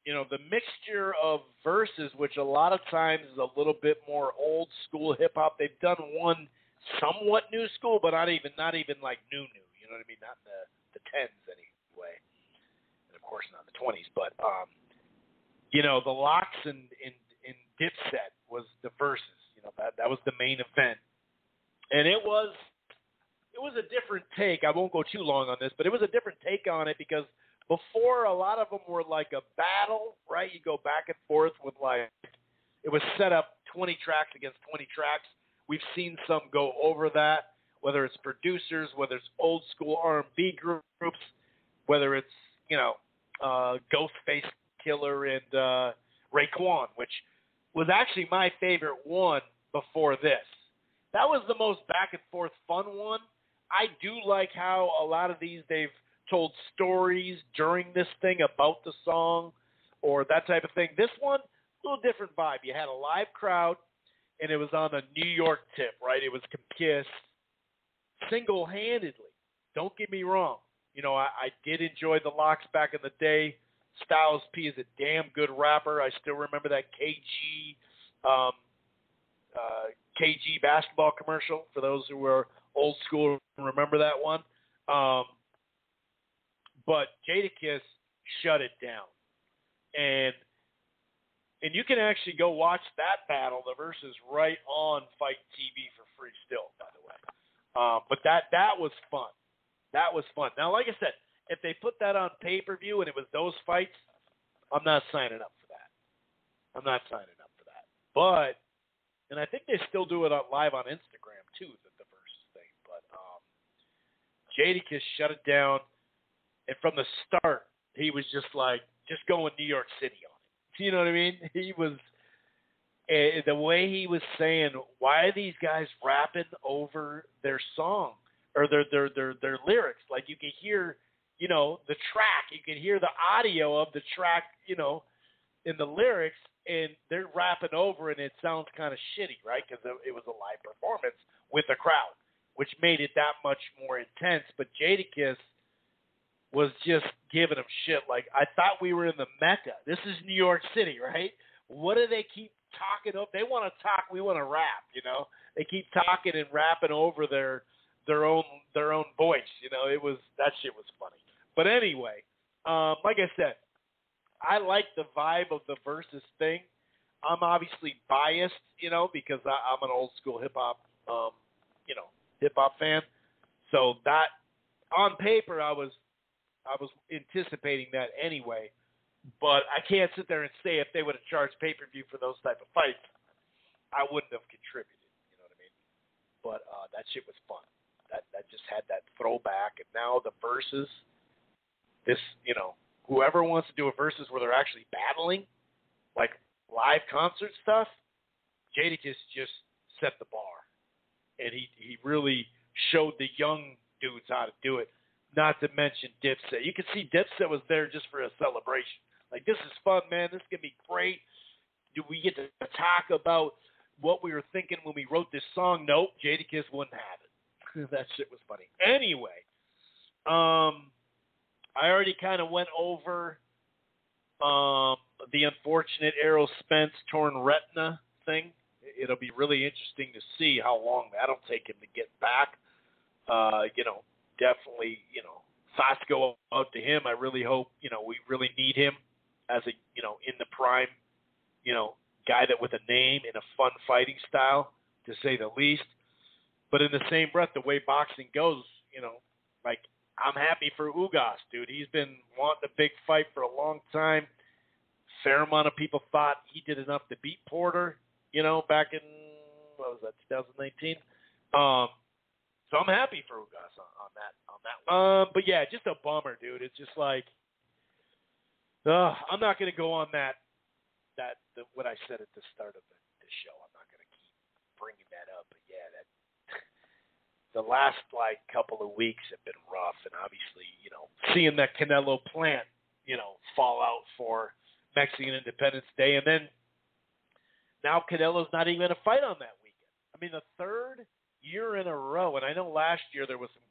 [SPEAKER 4] the mixture of verses, which a lot of times is a little bit more old school hip hop. They've done one somewhat new school, but not even like new. You know what I mean? Not in the 10s anyway, and of course not in the 20s. But the Locks and Dipset was the verses. That was the main event, and it was a different take. I won't go too long on this, but it was a different take on it because before a lot of them were like a battle, right? You go back and forth with it was set up 20 tracks against 20 tracks. We've seen some go over that. Whether it's producers, whether it's old school R&B groups, whether it's, Ghostface Killer and Raekwon, which was actually my favorite one before this. That was the most back and forth fun one. I do like how a lot of these they've told stories during this thing about the song or that type of thing. This one, a little different vibe. You had a live crowd, and it was on a New York tip, right? It was Kiss. Single-handedly. Don't get me wrong. I did enjoy the Locks back in the day. Styles P is a damn good rapper. I still remember that KG basketball commercial, for those who are old school and remember that one. But Jadakiss shut it down. And you can actually go watch that battle, the versus, right on Fight TV for free still, by the way. But that was fun. That was fun. Now, like I said, if they put that on pay-per-view and it was those fights, I'm not signing up for that. But, and I think they still do it live on Instagram too, the versus thing. But Jadakiss shut it down, and from the start, he was just going New York City on it. You know what I mean? He was. The way he was saying, why are these guys rapping over their song or their lyrics? Like, you can hear, the track. You can hear the audio of the track, in the lyrics, and they're rapping over, and it sounds kind of shitty, right? Because it was a live performance with a crowd, which made it that much more intense. But Jadakiss was just giving him shit. Like, I thought we were in the Mecca. This is New York City, right? What do they keep talking up? They want to talk. We want to rap. They keep talking and rapping over their their own voice. That shit was funny. But anyway, like I said, I like the vibe of the versus thing. I'm obviously biased, because I'm an old school hip hop, hip hop fan. So that on paper, I was anticipating that anyway. But I can't sit there and say if they would have charged pay-per-view for those type of fights, I wouldn't have contributed. You know what I mean? But that shit was fun. That just had that throwback. And now the versus, this, whoever wants to do a versus where they're actually battling, like live concert stuff, Jadakiss just set the bar. And he really showed the young dudes how to do it, not to mention Dipset. You can see Dipset was there just for a celebration. Like, this is fun, man. This is going to be great. Do we get to talk about what we were thinking when we wrote this song? Nope, Jadakiss wouldn't have it. That shit was funny. Anyway, I already kind of went over the unfortunate Errol Spence torn retina thing. It'll be really interesting to see how long that'll take him to get back. Definitely, thoughts go out to him. I really hope, we really need him as a, in the prime, guy that with a name and a fun fighting style, to say the least. But in the same breath, the way boxing goes, like, I'm happy for Ugas, dude. He's been wanting a big fight for a long time. Fair amount of people thought he did enough to beat Porter, back in, 2019? So I'm happy for Ugas on that. But yeah, just a bummer, dude. It's just like, I'm not going to go on what I said at the start of the show. I'm not going to keep bringing that up. But yeah, the last couple of weeks have been rough, and obviously, seeing that Canelo plant, fall out for Mexican Independence Day, and then now Canelo's not even going to fight on that weekend. I mean, the third year in a row, and I know last year there was some,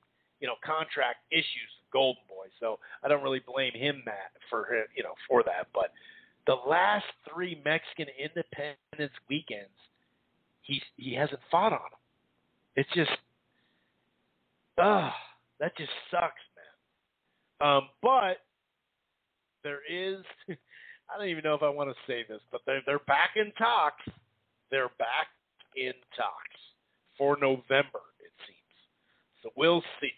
[SPEAKER 4] contract issues with Golden Boy, so I don't really blame him for that. But the last three Mexican Independence weekends, he hasn't fought on them. It's just, that just sucks, man. But there is, I don't even know if I want to say this, but they're back in talks. They're back in talks for November, it seems. So we'll see.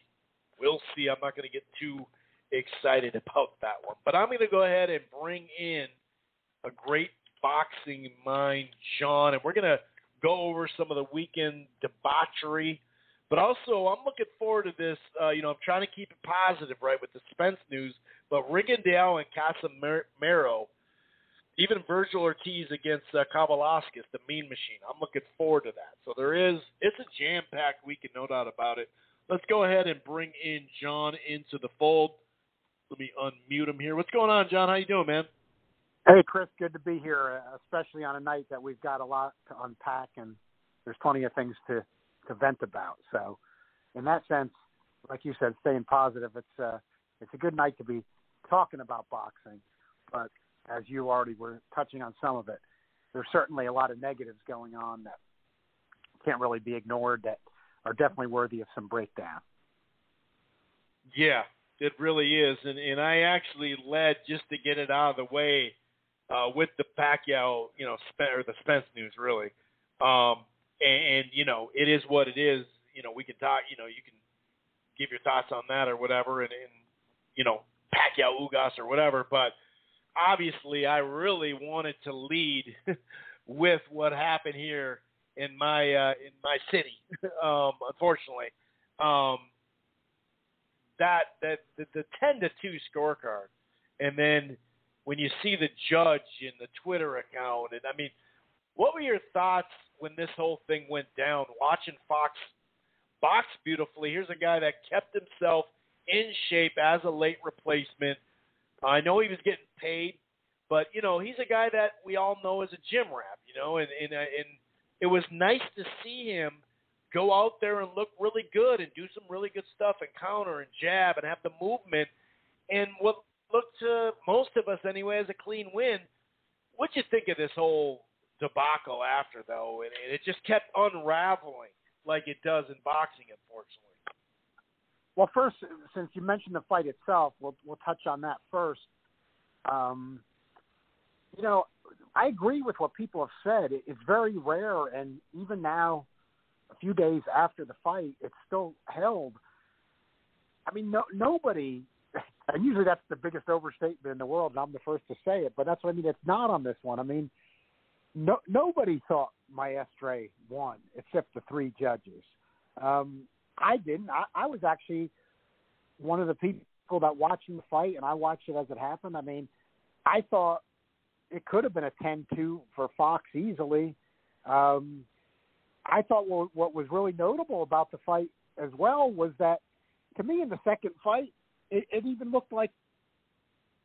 [SPEAKER 4] We'll see. I'm not going to get too excited about that one. But I'm going to go ahead and bring in a great boxing mind, John, and we're going to go over some of the weekend debauchery. But also, I'm looking forward to this. I'm trying to keep it positive, right, with the Spence news. But Rigondeaux and Casimero, even Virgil Ortiz against Kavaliauskas, the Mean Machine. I'm looking forward to that. So it's a jam-packed weekend, no doubt about it. Let's go ahead and bring in John into the fold. Let me unmute him here. What's going on, John? How you doing, man?
[SPEAKER 1] Hey, Chris, good to be here, especially on a night that we've got a lot to unpack, and there's plenty of things to vent about. So in that sense, like you said, staying positive, it's a good night to be talking about boxing. But as you already were touching on some of it, there's certainly a lot of negatives going on that can't really be ignored, that are definitely worthy of some breakdown.
[SPEAKER 4] Yeah, it really is. And I actually led, just to get it out of the way, with the Pacquiao, or the Spence news, really. And it is what it is. We can talk, you can give your thoughts on that or whatever, and Pacquiao, Ugas or whatever. But obviously, I really wanted to lead with what happened here in my city. Unfortunately, that the 10-2 scorecard, and then when you see the judge in the Twitter account, and I mean, what were your thoughts when this whole thing went down? Watching Fox box beautifully. Here's a guy that kept himself in shape as a late replacement. I know he was getting paid, but he's a guy that we all know as a gym rat. And it was nice to see him go out there and look really good and do some really good stuff and counter and jab and have the movement. And what looked to most of us anyway as a clean win. What'd you think of this whole debacle after, though? And it just kept unraveling like it does in boxing, unfortunately.
[SPEAKER 1] Well, first, since you mentioned the fight itself, we'll touch on that first. You know, I agree with what people have said. It's very rare, and even now, a few days after the fight, it's still held. I mean, nobody, and usually that's the biggest overstatement in the world, and I'm the first to say it, but that's what I mean. It's not on this one. I mean, nobody thought Maestre won except the three judges. I didn't. I was actually one of the people that watching the fight, and I watched it as it happened. I mean, I thought it could have been a 10-2 for Fox easily. I thought what was really notable about the fight as well was that, to me, in the second fight, it even looked like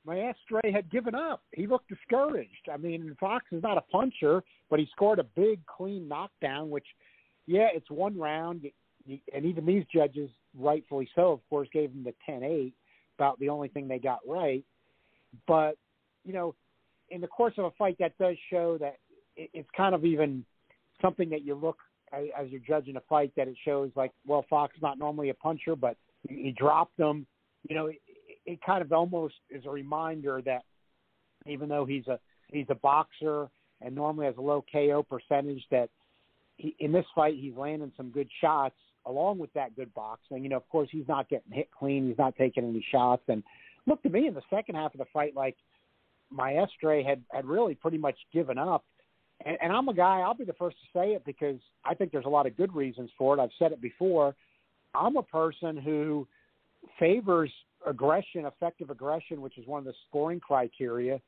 [SPEAKER 1] Maestre had given up. He looked discouraged. I mean, Fox is not a puncher, but he scored a big, clean knockdown, which, yeah, it's one round. And even these judges, rightfully so, of course, gave him the 10-8, about the only thing they got right. But, you know, in the course of a fight, that does show that it's kind of even something that you look as you're judging a fight, that it shows like, well, Fox is not normally a puncher, but he dropped him. You know, it kind of almost is a reminder that even though he's a boxer and normally has a low KO percentage, that in this fight he's landing some good shots along with that good boxing. You know, of course, he's not getting hit clean. He's not taking any shots. And looked to me in the second half of the fight like Maestre had really pretty much given up. And I'm a guy, I'll be the first to say it because I think there's a lot of good reasons for it. I've said it before. I'm a person who favors aggression, effective aggression, which is one of the scoring criteria,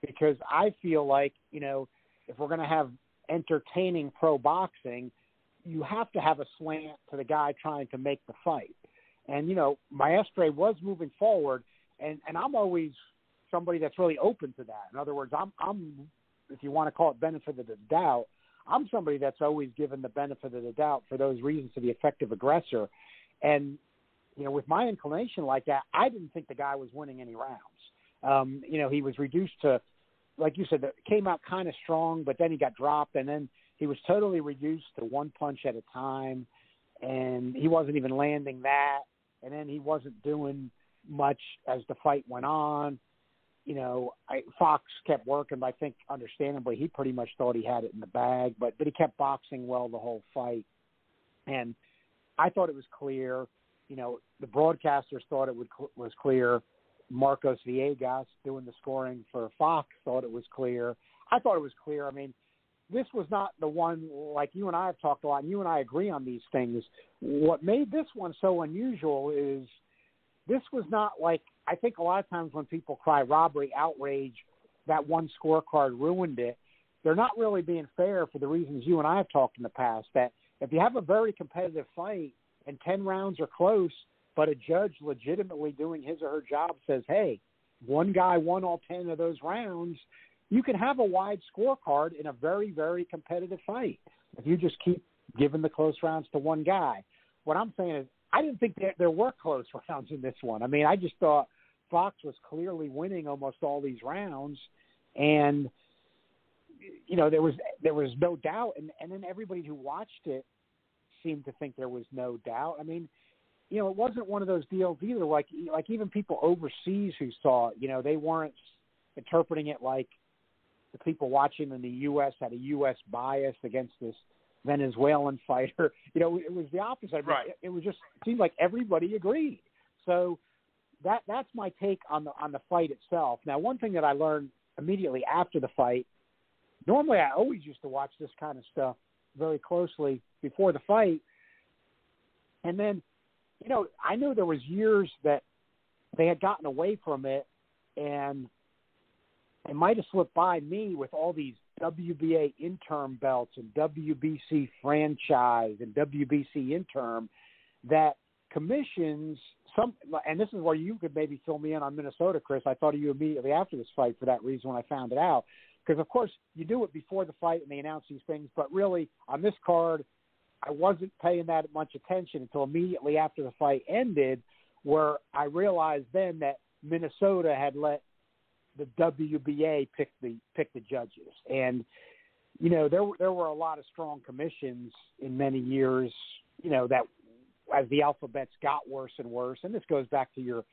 [SPEAKER 1] because I feel like, you know, if we're going to have entertaining pro boxing, you have to have a slant to the guy trying to make the fight. And, you know, Maestre was moving forward, and I'm always somebody that's really open to that. In other words, I'm if you want to call it benefit of the doubt, I'm somebody that's always given the benefit of the doubt for those reasons to the effective aggressor. And, you know, with my inclination like that, I didn't think the guy was winning any rounds. You know, he was reduced to, like you said, came out kind of strong, but then he got dropped, and then he was totally reduced to one punch at a time, and he wasn't even landing that, and then he wasn't doing much as the fight went on. You know, Fox kept working, but I think understandably he pretty much thought he had it in the bag, but he kept boxing well the whole fight. And I thought it was clear. You know, the broadcasters thought it was clear. Marcos Villegas, doing the scoring for Fox, thought it was clear. I thought it was clear. I mean, this was not the one, like you and I have talked a lot, and you and I agree on these things. What made this one so unusual is this was not like, I think a lot of times when people cry robbery, outrage, that one scorecard ruined it, they're not really being fair for the reasons you and I have talked in the past, that if you have a very competitive fight and 10 rounds are close, but a judge legitimately doing his or her job says, hey, one guy won all 10 of those rounds, you can have a wide scorecard in a very, very competitive fight if you just keep giving the close rounds to one guy. What I'm saying is, I didn't think there were close rounds in this one. I mean, I just thought Fox was clearly winning almost all these rounds, and you know there was no doubt, and then everybody who watched it seemed to think there was no doubt. I mean, you know, it wasn't one of those deals either. Like even people overseas who saw it, you know, they weren't interpreting it like the people watching in the U.S. had a U.S. bias against this Venezuelan fighter. You know, it was the opposite.
[SPEAKER 4] Right.
[SPEAKER 1] It was just, it seemed like everybody agreed. So that's my take on the fight itself. Now, one thing that I learned immediately after the fight, normally I always used to watch this kind of stuff very closely before the fight. And then, you know, I knew there was years that they had gotten away from it, and it might have slipped by me with all these WBA interim belts and WBC franchise and WBC interim, that commissions, and this is where you could maybe fill me in on Minnesota, Chris. I thought of you immediately after this fight for that reason when I found it out. Because, of course, you do it before the fight and they announce these things, but really on this card, I wasn't paying that much attention until immediately after the fight ended, where I realized then that Minnesota had let the WBA pick the judges. And, you know, there were a lot of strong commissions in many years, you know, that as the alphabets got worse and worse, and this goes back to your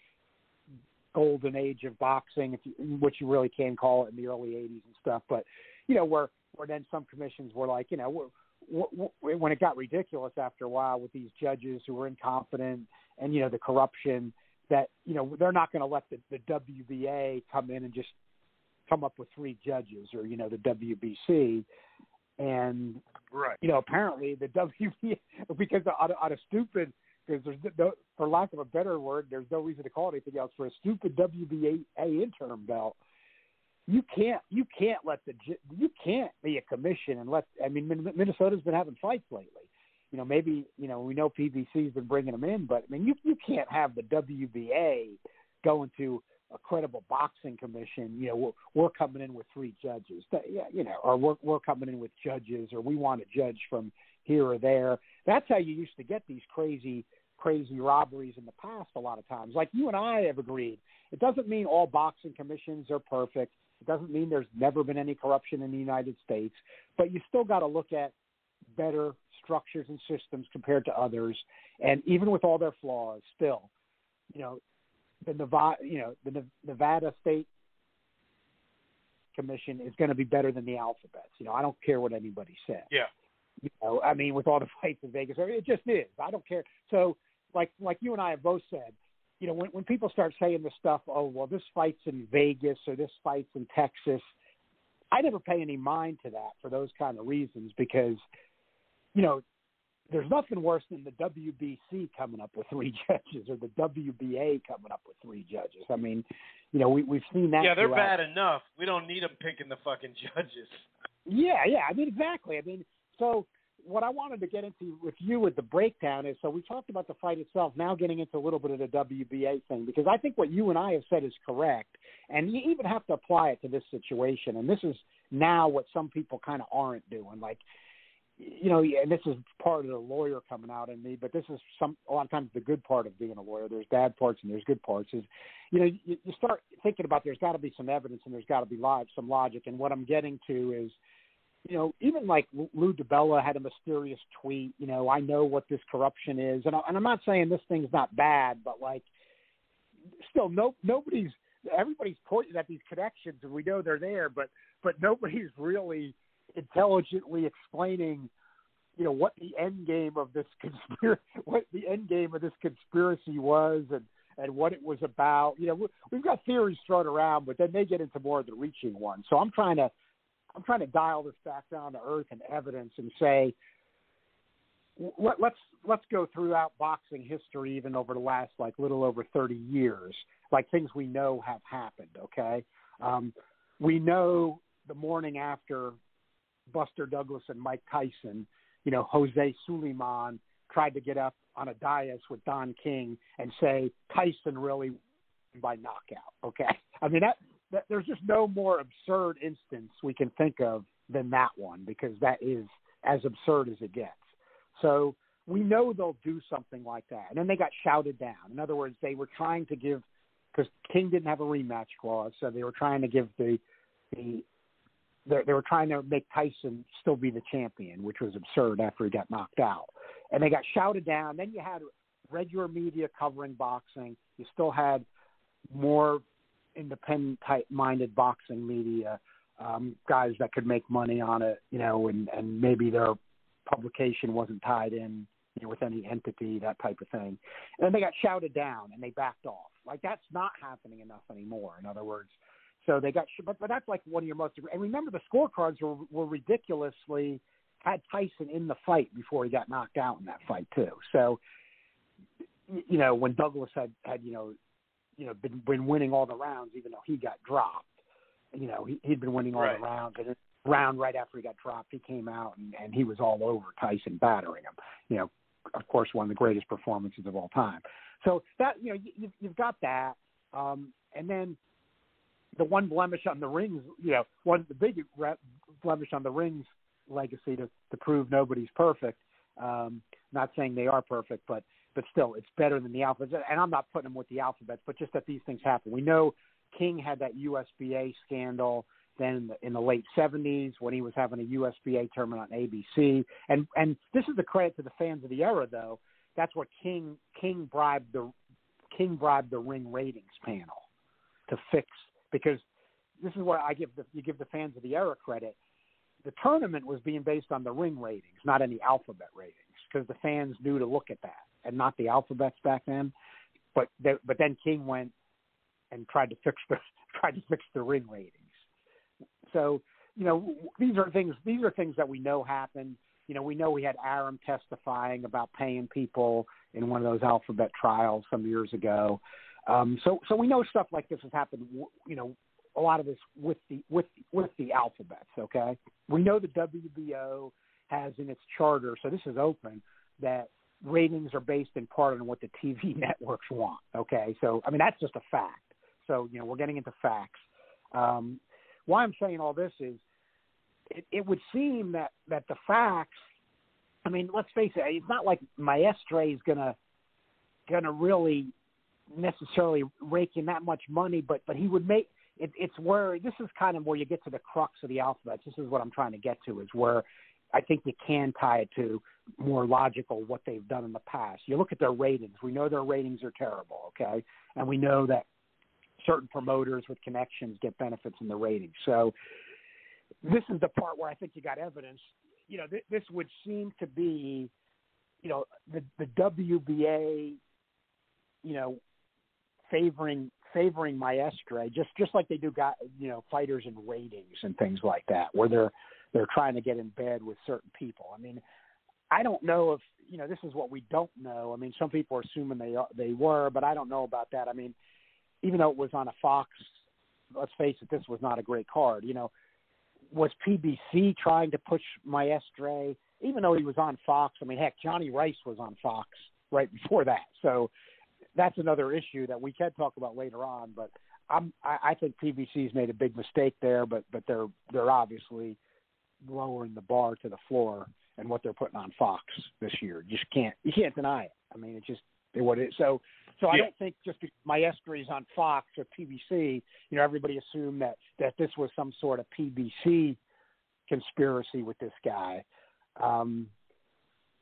[SPEAKER 1] golden age of boxing, which you really can call it in the early 80s and stuff, but, where then some commissions were like, when it got ridiculous after a while with these judges who were incompetent and, the corruption, that, they're not going to let the WBA come in and just come up with 3 judges or, the WBC. And,
[SPEAKER 4] right.
[SPEAKER 1] Apparently the WBA, because on a stupid, because there's no, for lack of a better word, there's no reason to call it anything else, for a stupid WBA interim belt, you can't be a commission and Minnesota's been having fights lately. Maybe, we know PBC's been bringing them in, but you can't have the WBA going to a credible boxing commission. We're coming in with 3 judges, or we're coming in with judges, or we want a judge from here or there. That's how you used to get these crazy robberies in the past a lot of times. Like you and I have agreed, it doesn't mean all boxing commissions are perfect. It doesn't mean there's never been any corruption in the United States, but you still got to look at better structures and systems compared to others. And even with all their flaws, still, the Nevada State Commission is going to be better than the Alphabets. I don't care what anybody says.
[SPEAKER 4] Yeah.
[SPEAKER 1] With all the fights in Vegas, it just is. I don't care. So, like you and I have both said, when people start saying this stuff, oh, well, this fight's in Vegas or this fight's in Texas, I never pay any mind to that for those kind of reasons because, there's nothing worse than the WBC coming up with 3 judges or the WBA coming up with 3 judges. We've seen that.
[SPEAKER 4] Yeah, they're bad enough. We don't need them picking the fucking judges.
[SPEAKER 1] Yeah, exactly. So what I wanted to get into with you with the breakdown is, so we talked about the fight itself, now getting into a little bit of the WBA thing, because I think what you and I have said is correct, and you even have to apply it to this situation, and this is now what some people kind of aren't doing. Like, and this is part of the lawyer coming out in me, but this is a lot of times the good part of being a lawyer. There's bad parts and there's good parts. Is, you start thinking about there's got to be some evidence and there's got to be some logic, and what I'm getting to is, even like Lou DiBella had a mysterious tweet, I know what this corruption is. And I'm not saying this thing's not bad, but like, still everybody's pointing at these connections and we know they're there, but nobody's really intelligently explaining, what the end game of this conspiracy was and what it was about. We've got theories thrown around, but then they get into more of the reaching ones. So I'm trying to dial this back down to earth and evidence and say, let's go throughout boxing history, even over the last little over 30 years, things we know have happened. Okay. We know the morning after Buster Douglas and Mike Tyson, Jose Suleiman tried to get up on a dais with Don King and say Tyson really won by knockout. Okay. That there's just no more absurd instance we can think of than that one, because that is as absurd as it gets. So we know they'll do something like that. And then they got shouted down. In other words, they were trying to give, because King didn't have a rematch clause, so they were trying to give they were trying to make Tyson still be the champion, which was absurd after he got knocked out. And they got shouted down. Then you had regular media covering boxing. You still had more independent type-minded boxing media, guys that could make money on it, and maybe their publication wasn't tied in with any entity, that type of thing. And then they got shouted down and they backed off. That's not happening enough anymore, in other words. So they got, but that's one of your most, and remember the scorecards were ridiculously, had Tyson in the fight before he got knocked out in that fight too. So, when Douglas had been winning all the rounds, even though he got dropped, he'd been winning all the rounds, and round right after he got dropped, he came out and he was all over Tyson, battering him. Of course, one of the greatest performances of all time. So that, you've got that. And then the one blemish on the rings, the big blemish on the rings legacy to prove nobody's perfect. Not saying they are perfect, but still, it's better than the Alphabets. And I'm not putting them with the Alphabets, but just that these things happen. We know King had that USBA scandal then in the late 70s when he was having a USBA tournament on ABC. And this is the credit to the fans of the era, though. that's what King bribed the Ring ratings panel to fix, because this is what you give the fans of the era credit. The tournament was being based on the Ring ratings, not any Alphabet ratings, because the fans knew to look at that and not the Alphabets back then. But then King went and tried to fix the Ring ratings. So, these are things that we know happened. We know we had Aram testifying about paying people in one of those Alphabet trials some years ago. So we know stuff like this has happened. A lot of this with the Alphabets. Okay, we know the WBO has in its charter, so this is open, that ratings are based in part on what the TV networks want. Okay, so that's just a fact. So we're getting into facts. Why I'm saying all this is, it would seem that the facts. Let's face it. It's not like Maestre is gonna really necessarily rake in that much money, but he would make. It's where this is kind of where you get to the crux of the Alphabets. This is what I'm trying to get to, is where I think you can tie it to more logical what they've done in the past. You look at their ratings. We know their ratings are terrible, okay? And we know that certain promoters with connections get benefits in the ratings. So this is the part where I think you got evidence. This would seem to be, the WBA, favoring Maestre, just like they do fighters in ratings and things like that, where they're trying to get in bed with certain people. I don't know if this is what we don't know. Some people are assuming they were, but I don't know about that. Even though it was on a Fox, let's face it, this was not a great card. Was PBC trying to push Maestre, even though he was on Fox? Heck, Johnny Rice was on Fox right before that. So that's another issue that we can talk about later on. But I think PBC's made a big mistake there, but they're obviously lowering the bar to the floor and what they're putting on Fox this year. You can't deny it. It's just what it is. So yeah. I don't think just because Maestre is on Fox or PBC, everybody assumed that this was some sort of PBC conspiracy with this guy.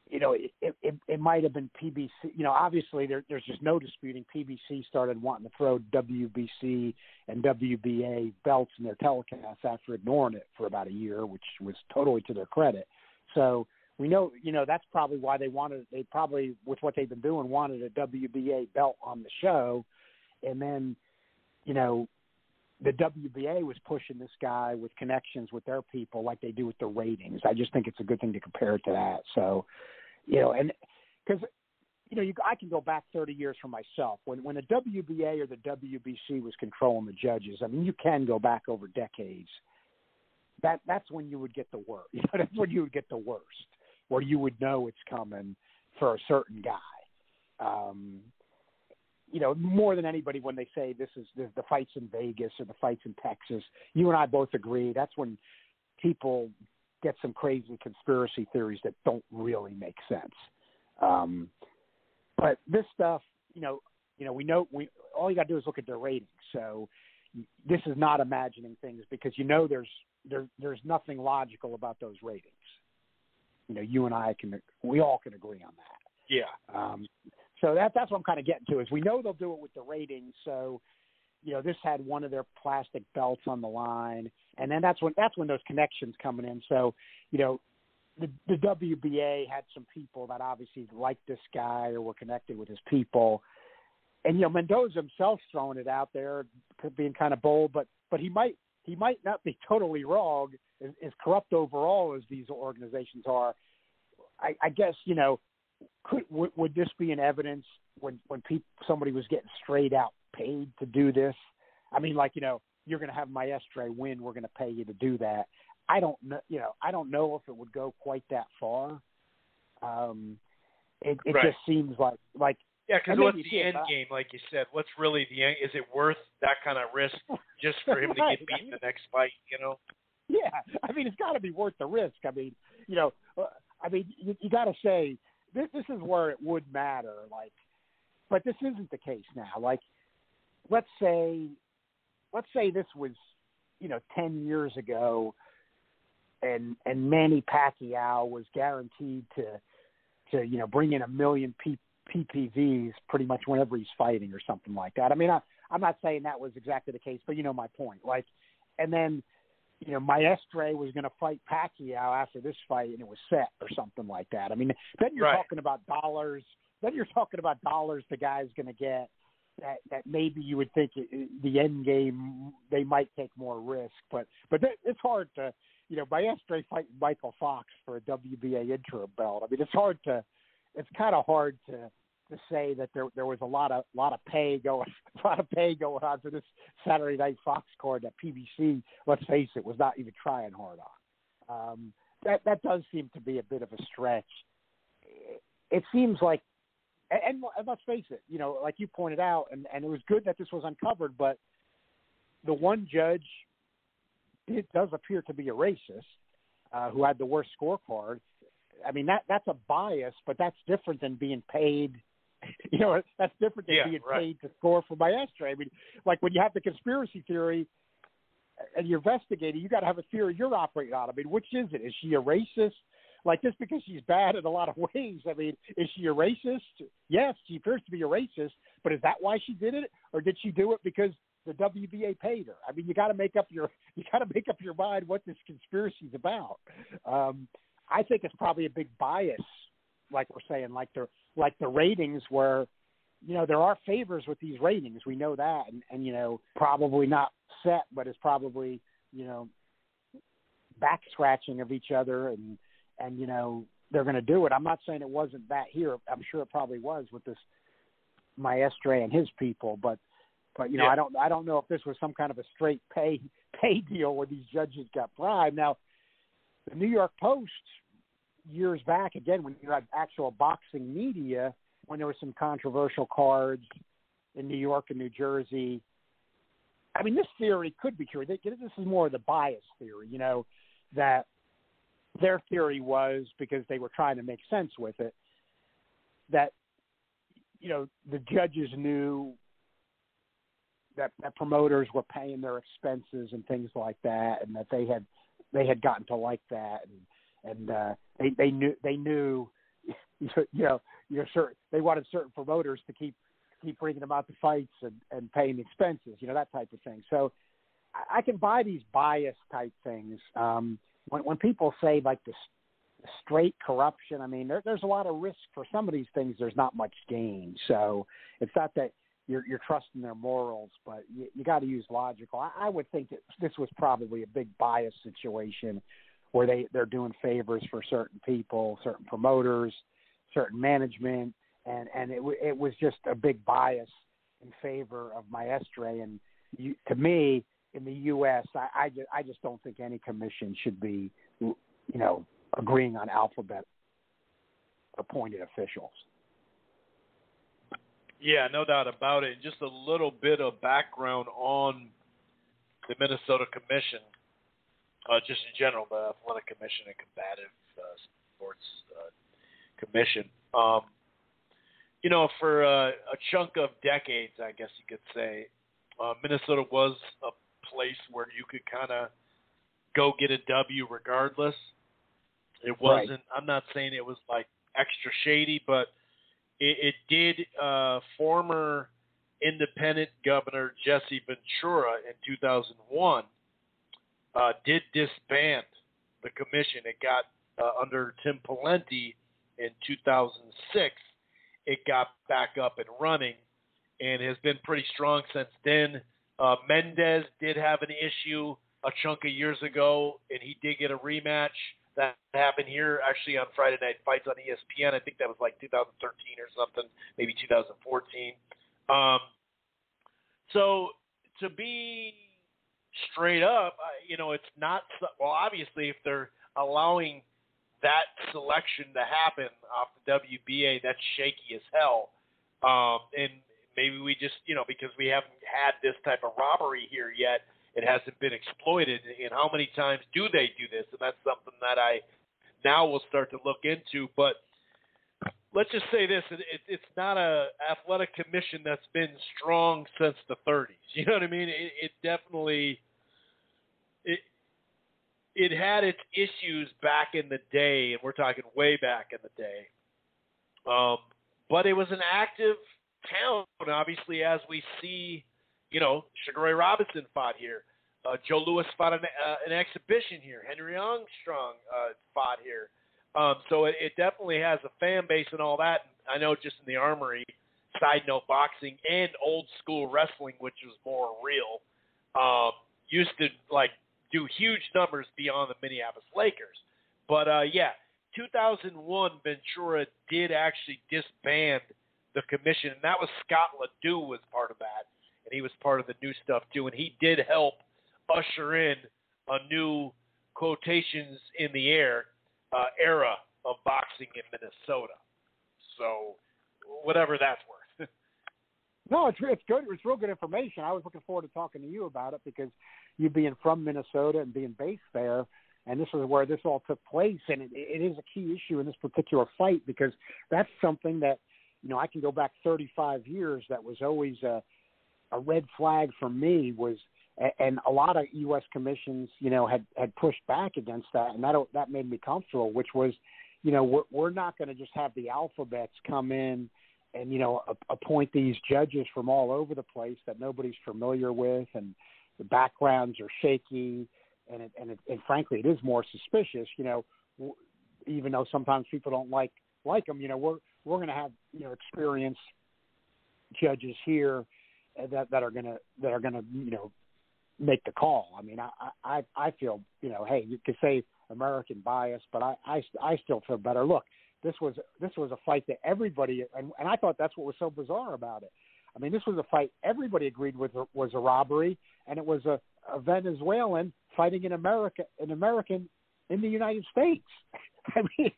[SPEAKER 1] It might have been PBC. Obviously there's just no disputing PBC started wanting to throw WBC and WBA belts in their telecasts after ignoring it for about a year, which was totally to their credit. So we know, that's probably why they probably, with what they've been doing, wanted a WBA belt on the show. And then, the WBA was pushing this guy with connections with their people like they do with the ratings. I just think it's a good thing to compare it to that. So, and because, I can go back 30 years for myself. When the WBA or the WBC was controlling the judges, you can go back over decades. That's when you would get the worst. That's when you would get the worst, where you would know it's coming for a certain guy. More than anybody, when they say this is the fights in Vegas or the fights in Texas, you and I both agree that's when people get some crazy conspiracy theories that don't really make sense. But this stuff, we know all you got to do is look at their ratings. So this is not imagining things, because there's nothing logical about those ratings. You and I we all can agree on that.
[SPEAKER 4] Yeah.
[SPEAKER 1] So that's what I'm kind of getting to, is we know they'll do it with the ratings. So, this had one of their plastic belts on the line, and then that's when those connections coming in. So, the WBA had some people that obviously liked this guy or were connected with his people, and Mendoza himself throwing it out there, being kind of bold, but he might not be totally wrong. As corrupt overall as these organizations are, I guess would this be an evidence when somebody was getting straight out paid to do this? You're going to have Maestre win, we're going to pay you to do that. I don't know. I don't know if it would go quite that far. It right. Just seems like.
[SPEAKER 4] Yeah, because what's the end game, like you said? What's really the end? Is it worth that kind of risk just for him to get beat in the next fight?
[SPEAKER 1] Yeah, it's got to be worth the risk. You got to say this is where it would matter. But this isn't the case now. Let's say this was 10 years ago, and Manny Pacquiao was guaranteed to to bring in 1 million PPVs pretty much whenever he's fighting or something like that. I mean, I'm not saying that was exactly the case, but my point. Like, and then Maestre was going to fight Pacquiao after this fight, and it was set or something like that. I mean, then you're talking about dollars. Then you're talking about dollars the guy's going to get. That maybe you would think the end game they might take more risk, but it's hard to Maestre fighting Michael Fox for a WBA interim belt. I mean, it's kind of hard to say that there was a lot of pay going on for this Saturday Night Fox card that PBC, let's face it, was not even trying hard on. That does seem to be a bit of a stretch. It seems like. And let's face it, like you pointed out, and it was good that this was uncovered, but the one judge does appear to be a racist who had the worst scorecard. I mean, that's a bias, but that's different than being paid. That's different than being paid to score for Maestre. I mean, like when you have the conspiracy theory and you're investigating, you got to have a theory you're operating on. I mean, which is it? Is she a racist? Like, just because she's bad in a lot of ways, I mean, is she a racist? Yes, she appears to be a racist, but is that why she did it, or did she do it because the WBA paid her? I mean, you got to make up your mind what this conspiracy is about. I think it's probably a big bias, like we're saying, like the ratings where, there are favors with these ratings. We know that, and probably not set, but it's probably back scratching of each other and they're going to do it. I'm not saying it wasn't that here. I'm sure it probably was with this Maestre and his people, but I don't know if this was some kind of a straight pay deal where these judges got bribed. Now, the New York Post years back, again, when you had actual boxing media, when there were some controversial cards in New York and New Jersey, I mean, this theory could be true. This is more of the bias theory, that their theory was, because they were trying to make sense with it, that, the judges knew that promoters were paying their expenses and things like that, and that they had gotten to like that, and they knew, they wanted certain promoters to keep bringing them out to fights and paying the expenses, that type of thing. So I can buy these bias type things. When people say like the straight corruption, I mean, there's a lot of risk for some of these things. There's not much gain. So it's not that you're trusting their morals, but you got to use logical. I would think that this was probably a big bias situation where they're doing favors for certain people, certain promoters, certain management, and it was just a big bias in favor of Maestre. And to me, in the U.S., I just don't think any commission should be, agreeing on alphabet appointed officials.
[SPEAKER 5] Yeah, no doubt about it. And just a little bit of background on the Minnesota Commission, just in general, the Athletic Commission and Combative Sports Commission. For a chunk of decades, I guess you could say, Minnesota was a place where you could kind of go get a W regardless. It wasn't, right. I'm not saying it was like extra shady, but it did. Former independent governor Jesse Ventura in 2001 did disband the commission. It got under Tim Pawlenty in 2006. It got back up and running and has been pretty strong since then. Mendez did have an issue a chunk of years ago, and he did get a rematch. That happened here actually on Friday Night Fights on ESPN. I think that was like 2013 or something, maybe 2014. So to be straight up, it's not – well, obviously if they're allowing that selection to happen off the WBA, that's shaky as hell. And maybe we just, because we haven't had this type of robbery here yet, it hasn't been exploited. And how many times do they do this? And that's something that I now will start to look into. But let's just say this. It's not a athletic commission that's been strong since the 30s. You know what I mean? It definitely it had its issues back in the day, and we're talking way back in the day. But it was an active town, obviously, as we see, Sugar Ray Robinson fought here. Joe Louis fought an exhibition here. Henry Armstrong fought here. So it definitely has a fan base and all that. I know just in the Armory, side note, boxing and old school wrestling, which was more real, used to do huge numbers beyond the Minneapolis Lakers. But 2001, Ventura did actually disband the commission, and that was Scott Ledoux was part of that, and he was part of the new stuff too, and he did help usher in a new quotations in the air era of boxing in Minnesota. So whatever that's worth.
[SPEAKER 1] No, it's good. It's real good information. I was looking forward to talking to you about it because you being from Minnesota and being based there, and this is where this all took place, and it is a key issue in this particular fight because that's something that, I can go back 35 years. That was always a red flag for me was, and a lot of U.S. commissions, had pushed back against that, and that made me comfortable, which was, we're not going to just have the alphabets come in and, appoint these judges from all over the place that nobody's familiar with, and the backgrounds are shaky, and frankly, it is more suspicious, even though sometimes people don't like them, we're going to have, experienced judges here that are going to, make the call. I mean, I feel, hey, you could say American bias, but I still feel better. Look, this was a fight that everybody, and I thought that's what was so bizarre about it. I mean, this was a fight everybody agreed with was a robbery, and it was a Venezuelan fighting an American in the United States. I mean,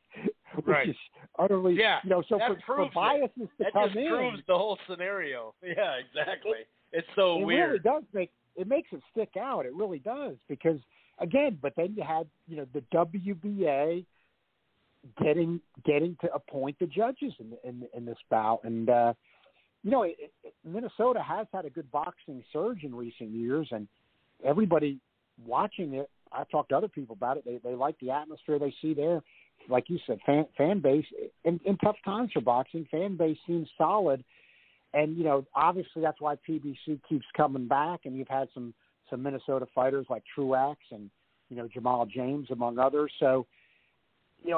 [SPEAKER 1] which is utterly, so for biases to come in. That just
[SPEAKER 5] proves the whole scenario. Yeah, exactly. It's so weird.
[SPEAKER 1] It really does makes it stick out. It really does because, again, but then you had, the WBA getting to appoint the judges in this bout. And, Minnesota has had a good boxing surge in recent years, and everybody watching it, I've talked to other people about it. They like the atmosphere they see there. Like you said, fan base in tough times for boxing. Fan base seems solid, and obviously that's why PBC keeps coming back. And you've had some Minnesota fighters like Truax and Jamal James among others. So they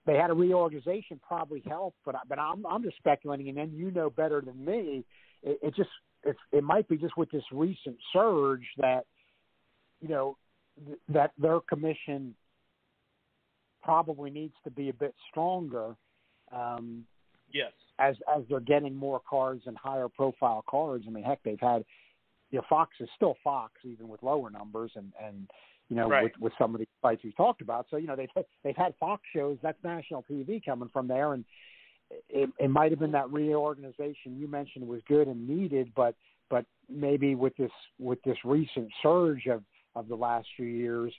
[SPEAKER 1] had a reorganization probably helped, but I'm just speculating, and then better than me. It might be just with this recent surge that. That their commission probably needs to be a bit stronger.
[SPEAKER 5] Yes.
[SPEAKER 1] As they're getting more cards and higher profile cards. I mean, heck, they've had, Fox is still Fox even with lower numbers and
[SPEAKER 5] right.
[SPEAKER 1] with some of the fights we talked about. So, they've had Fox shows, that's national TV coming from there. And it might have been that reorganization you mentioned was good and needed, but maybe with this recent surge of the last few years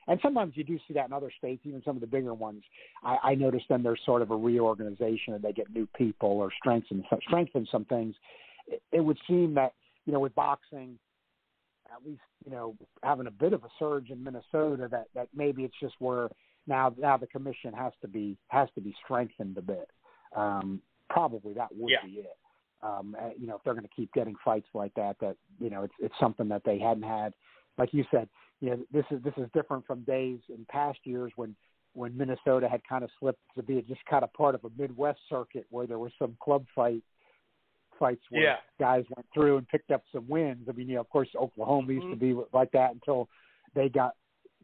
[SPEAKER 1] and sometimes you do see that in other states, even some of the bigger ones. I noticed then there's sort of a reorganization and they get new people or strengthen some things. It would seem that, with boxing, at least, having a bit of a surge in Minnesota that maybe it's just where now the commission has to be strengthened a bit. Probably that would be it. If they're going to keep getting fights like that, it's something that they hadn't had. Like you said, this is different from days in past years when Minnesota had kind of slipped to be just kind of part of a Midwest circuit where there were some club fights where guys went through and picked up some wins. I mean, of course, Oklahoma used to be like that until they got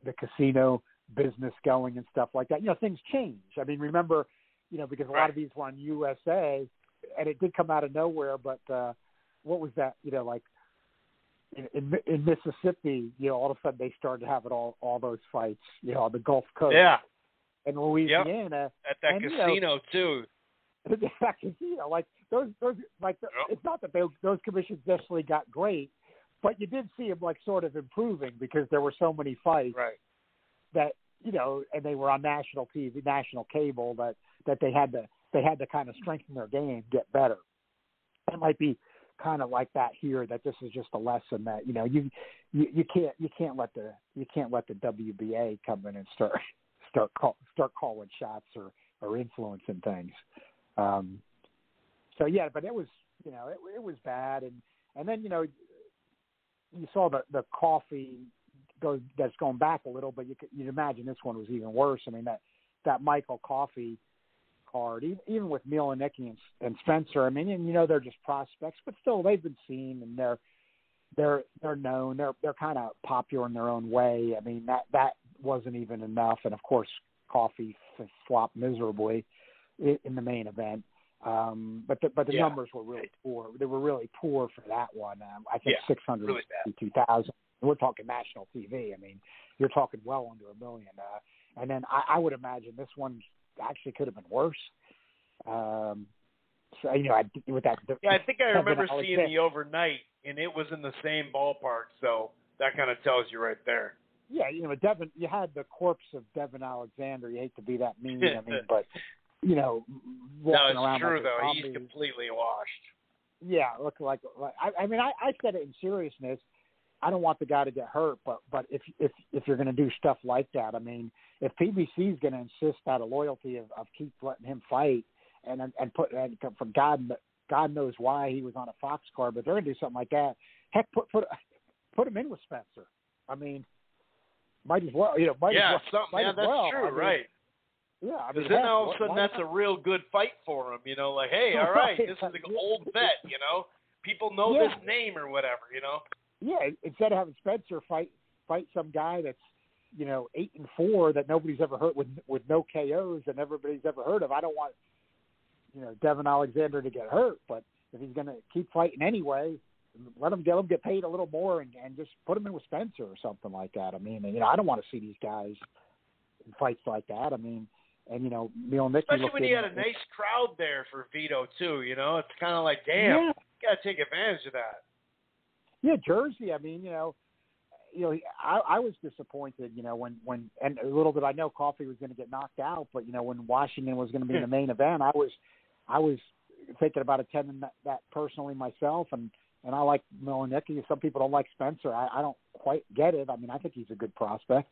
[SPEAKER 1] the casino business going and stuff like that. Things change. I mean, remember, because a lot of these were on USA, and it did come out of nowhere. But what was that? Like in Mississippi, all of a sudden they started having all those fights, on the Gulf Coast.
[SPEAKER 5] Yeah.
[SPEAKER 1] And Louisiana.
[SPEAKER 5] At that casino too.
[SPEAKER 1] That casino, like those it's not that those commissions necessarily got great, but you did see them like sort of improving because there were so many fights that and they were on national TV, national cable that they had to kind of strengthen their game, get better. It might be kind of like that here. That this is just a lesson that you can't let the WBA come in and start calling shots or are influencing things. So yeah, but it was, you know, it was bad, and then, you know, you saw the coffee that's going back a little, but you'd imagine this one was even worse. I mean, that Michael Coffey card, even with Mielnicki and Spencer, I mean, and you know, they're just prospects, but still they've been seen and they're known. They're kind of popular in their own way. I mean, that wasn't even enough, and of course, Coffey flopped miserably in the main event. But the numbers were really poor. They were really poor for that one. I think 652,000. We're talking national TV. I mean, you're talking well under $1 million. And then I would imagine this one actually could have been worse. So, you know, with that.
[SPEAKER 5] Yeah, I think I remember seeing the overnight, and it was in the same ballpark. So that kind of tells you right there.
[SPEAKER 1] Yeah, you know, Devin. You had the corpse of Devin Alexander. You hate to be that mean. I mean, but you know, walking around.
[SPEAKER 5] No, it's true
[SPEAKER 1] like
[SPEAKER 5] though. He's completely washed.
[SPEAKER 1] Yeah, look like. I mean, I said it in seriousness. I don't want the guy to get hurt, but if you're going to do stuff like that, I mean, if PBC is going to insist out of loyalty of keep letting him fight and from God knows why he was on a Fox card, but they're going to do something like that. Heck, put him in with Spencer. I mean, might as well, you know.
[SPEAKER 5] That's true, right?
[SPEAKER 1] Yeah, I
[SPEAKER 5] because
[SPEAKER 1] mean,
[SPEAKER 5] then all of a sudden that's a real good fight for him, you know. Like, hey, all right, this is an old vet, you know. People know this name or whatever, you know.
[SPEAKER 1] Yeah, instead of having Spencer fight some guy that's, you know, 8-4 that nobody's ever heard with no KOs and everybody's ever heard of. I don't want, you know, Devin Alexander to get hurt, but if he's going to keep fighting anyway, let him get paid a little more and just put him in with Spencer or something like that. I mean, you know, I don't want to see these guys in fights like that. I mean, and you know, Mielnicki,
[SPEAKER 5] especially when you had a nice crowd there for Vito too. You know, it's kind of like, damn, you got to take advantage of that.
[SPEAKER 1] Yeah, Jersey. I mean, you know, I was disappointed. You know, when and a little bit I know Coffey was going to get knocked out, but you know, when Washington was going to be in the main event, I was thinking about attending that personally myself, and I like Mielnicki. Some people don't like Spencer. I don't quite get it. I mean, I think he's a good prospect.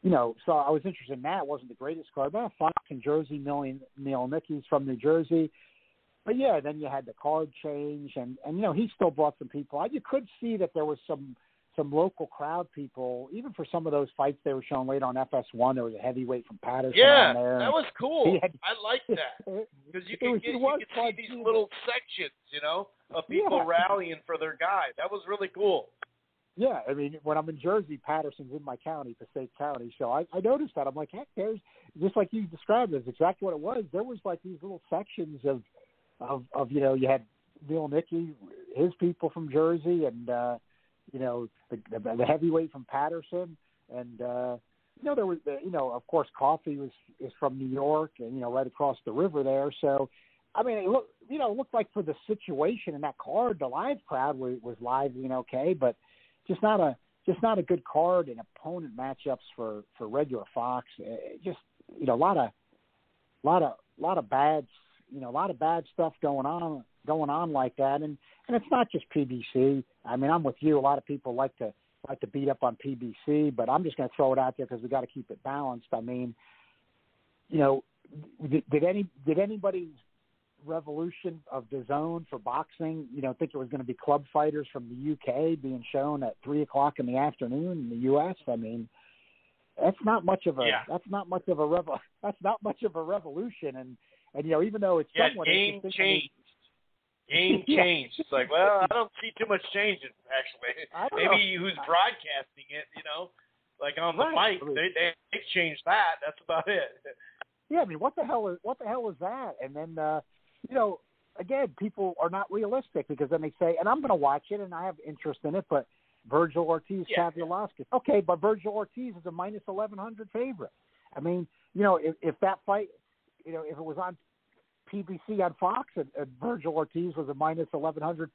[SPEAKER 1] You know, so I was interested in that. It wasn't the greatest card, but Fox and Jersey, Mielnicki's from New Jersey. But yeah, then you had the card change, and you know, he still brought some people out. You could see that there was some local crowd people, even for some of those fights they were showing later on FS1. There was a heavyweight from Patterson on there.
[SPEAKER 5] That was cool. I liked that because you could see these little sections, you know, of people rallying for their guy. That was really cool.
[SPEAKER 1] Yeah, I mean, when I'm in Jersey, Patterson's in my county, Passaic County, so I noticed that. I'm like, heck, there's, just like you described it, exactly what it was. There was like these little sections of you know, you had Mielnicki, his people from Jersey, and you know, the heavyweight from Patterson, and you know, there was you know, of course, Coffey is from New York, and you know, right across the river there. So, I mean, it looked like for the situation in that card, the live crowd was lively and okay, but just not a good card and opponent matchups for regular Fox. Just, you know, a lot of bad. You know, a lot of bad stuff going on like that, and it's not just PBC. I mean, I'm with you. A lot of people like to beat up on PBC, but I'm just going to throw it out there because we got to keep it balanced. I mean, you know, did anybody's revolution of the zone for boxing, you know, think it was going to be club fighters from the UK being shown at 3:00 in the afternoon in the US? I mean, that's not much of a revolution, and you know, even though it's somewhat
[SPEAKER 5] game changed. It's like, well, I don't see too much changing actually. Maybe who's broadcasting it, you know, like on the mic, they changed that. That's about it.
[SPEAKER 1] Yeah, I mean, what the hell is that? And then you know, again, people are not realistic because then they say, and I'm going to watch it and I have interest in it, but Virgil Ortiz, Kavyalovsky. Okay, but Virgil Ortiz is a minus 1,100 favorite. I mean, you know, if that fight, you know, if it was on PBC on Fox and Virgil Ortiz was a minus 1,100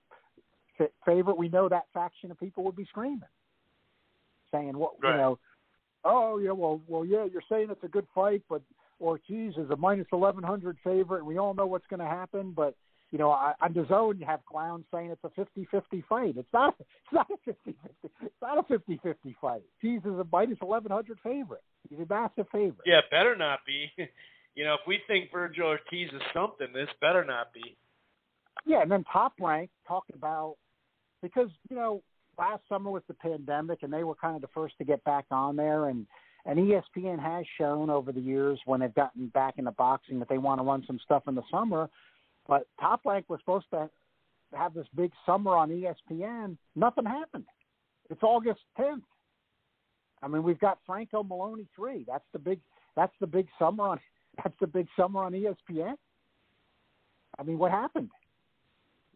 [SPEAKER 1] favorite, we know that faction of people would be screaming, saying, "What, you know? Oh, yeah, well, yeah, you're saying it's a good fight, but Ortiz is a minus 1,100 favorite, and we all know what's going to happen." But you know, on the zone, you have clowns saying it's a 50-50 fight. It's not a 50-50. It's not a 50-50 fight. Ortiz is a minus 1,100 favorite. He's a massive favorite.
[SPEAKER 5] Yeah, better not be. if we think Virgil Ortiz is something, this better not be.
[SPEAKER 1] Yeah, and then Top Rank talked about, because, last summer was the pandemic, and they were kind of the first to get back on there, and ESPN has shown over the years when they've gotten back into boxing that they want to run some stuff in the summer. But Top Rank was supposed to have this big summer on ESPN. Nothing happened. It's August 10th. I mean, we've got Franco Maloney 3. That's the big summer on ESPN. I mean, what happened?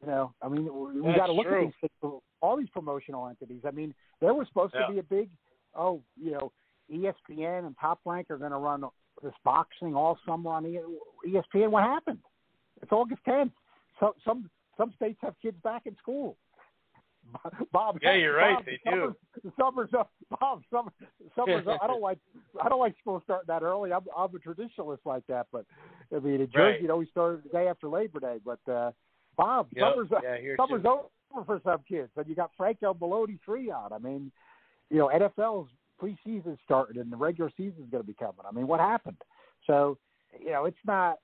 [SPEAKER 1] We got to look at these things, all these promotional entities. I mean, there was supposed to be a big, ESPN and Top Rank are going to run this boxing all summer on ESPN. What happened? It's August 10th. So some states have kids back in school. Bob.
[SPEAKER 5] Yeah, you're right.
[SPEAKER 1] Bob,
[SPEAKER 5] they do.
[SPEAKER 1] Summer's up. Bob. Summer's up. I don't like school starting that early. I'm a traditionalist like that. But I mean, in Jersey, we started the day after Labor Day. But Bob, summer's over for some kids. And you got Franco Maloney 3 on. I mean, NFL's preseason started and the regular season's going to be coming. I mean, what happened? So, it's not.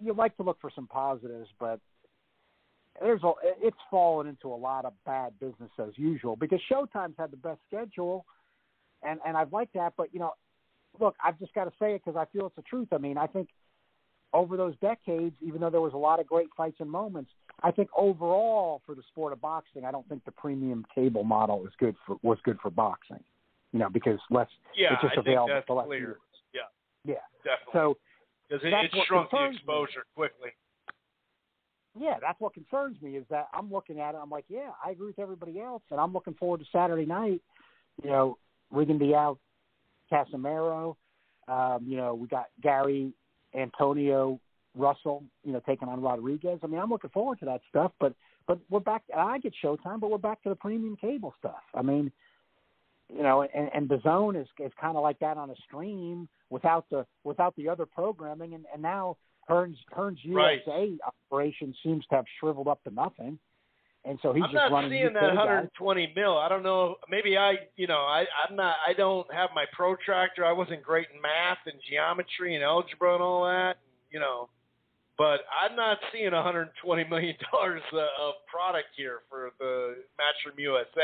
[SPEAKER 1] You like to look for some positives, but it's fallen into a lot of bad business as usual, because Showtime's had the best schedule, and I've liked that. But look, I've just got to say it because I feel it's the truth. I mean, I think over those decades, even though there was a lot of great fights and moments, I think overall for the sport of boxing, I don't think the premium cable model was good for boxing. Because it's just available to less viewers. Yeah,
[SPEAKER 5] definitely.
[SPEAKER 1] So
[SPEAKER 5] because it shrunk the exposure quickly.
[SPEAKER 1] Yeah, that's what concerns me, is that I'm looking at it. I'm like, yeah, I agree with everybody else, and I'm looking forward to Saturday night. Rigo Diaz, Casimero. We got Gary Antonio Russell, taking on Rodriguez. I mean, I'm looking forward to that stuff. But we're back. I get Showtime, but we're back to the premium cable stuff. I mean, and the Zone is kind of like that on a stream without the other programming, and now Hearn's USA operation seems to have shriveled up to nothing, and so he's just running.
[SPEAKER 5] I'm not seeing that 120 mil. I don't know. Maybe I'm not. I don't have my protractor. I wasn't great in math and geometry and algebra and all that. But I'm not seeing $120 million of product here for the Matchroom USA.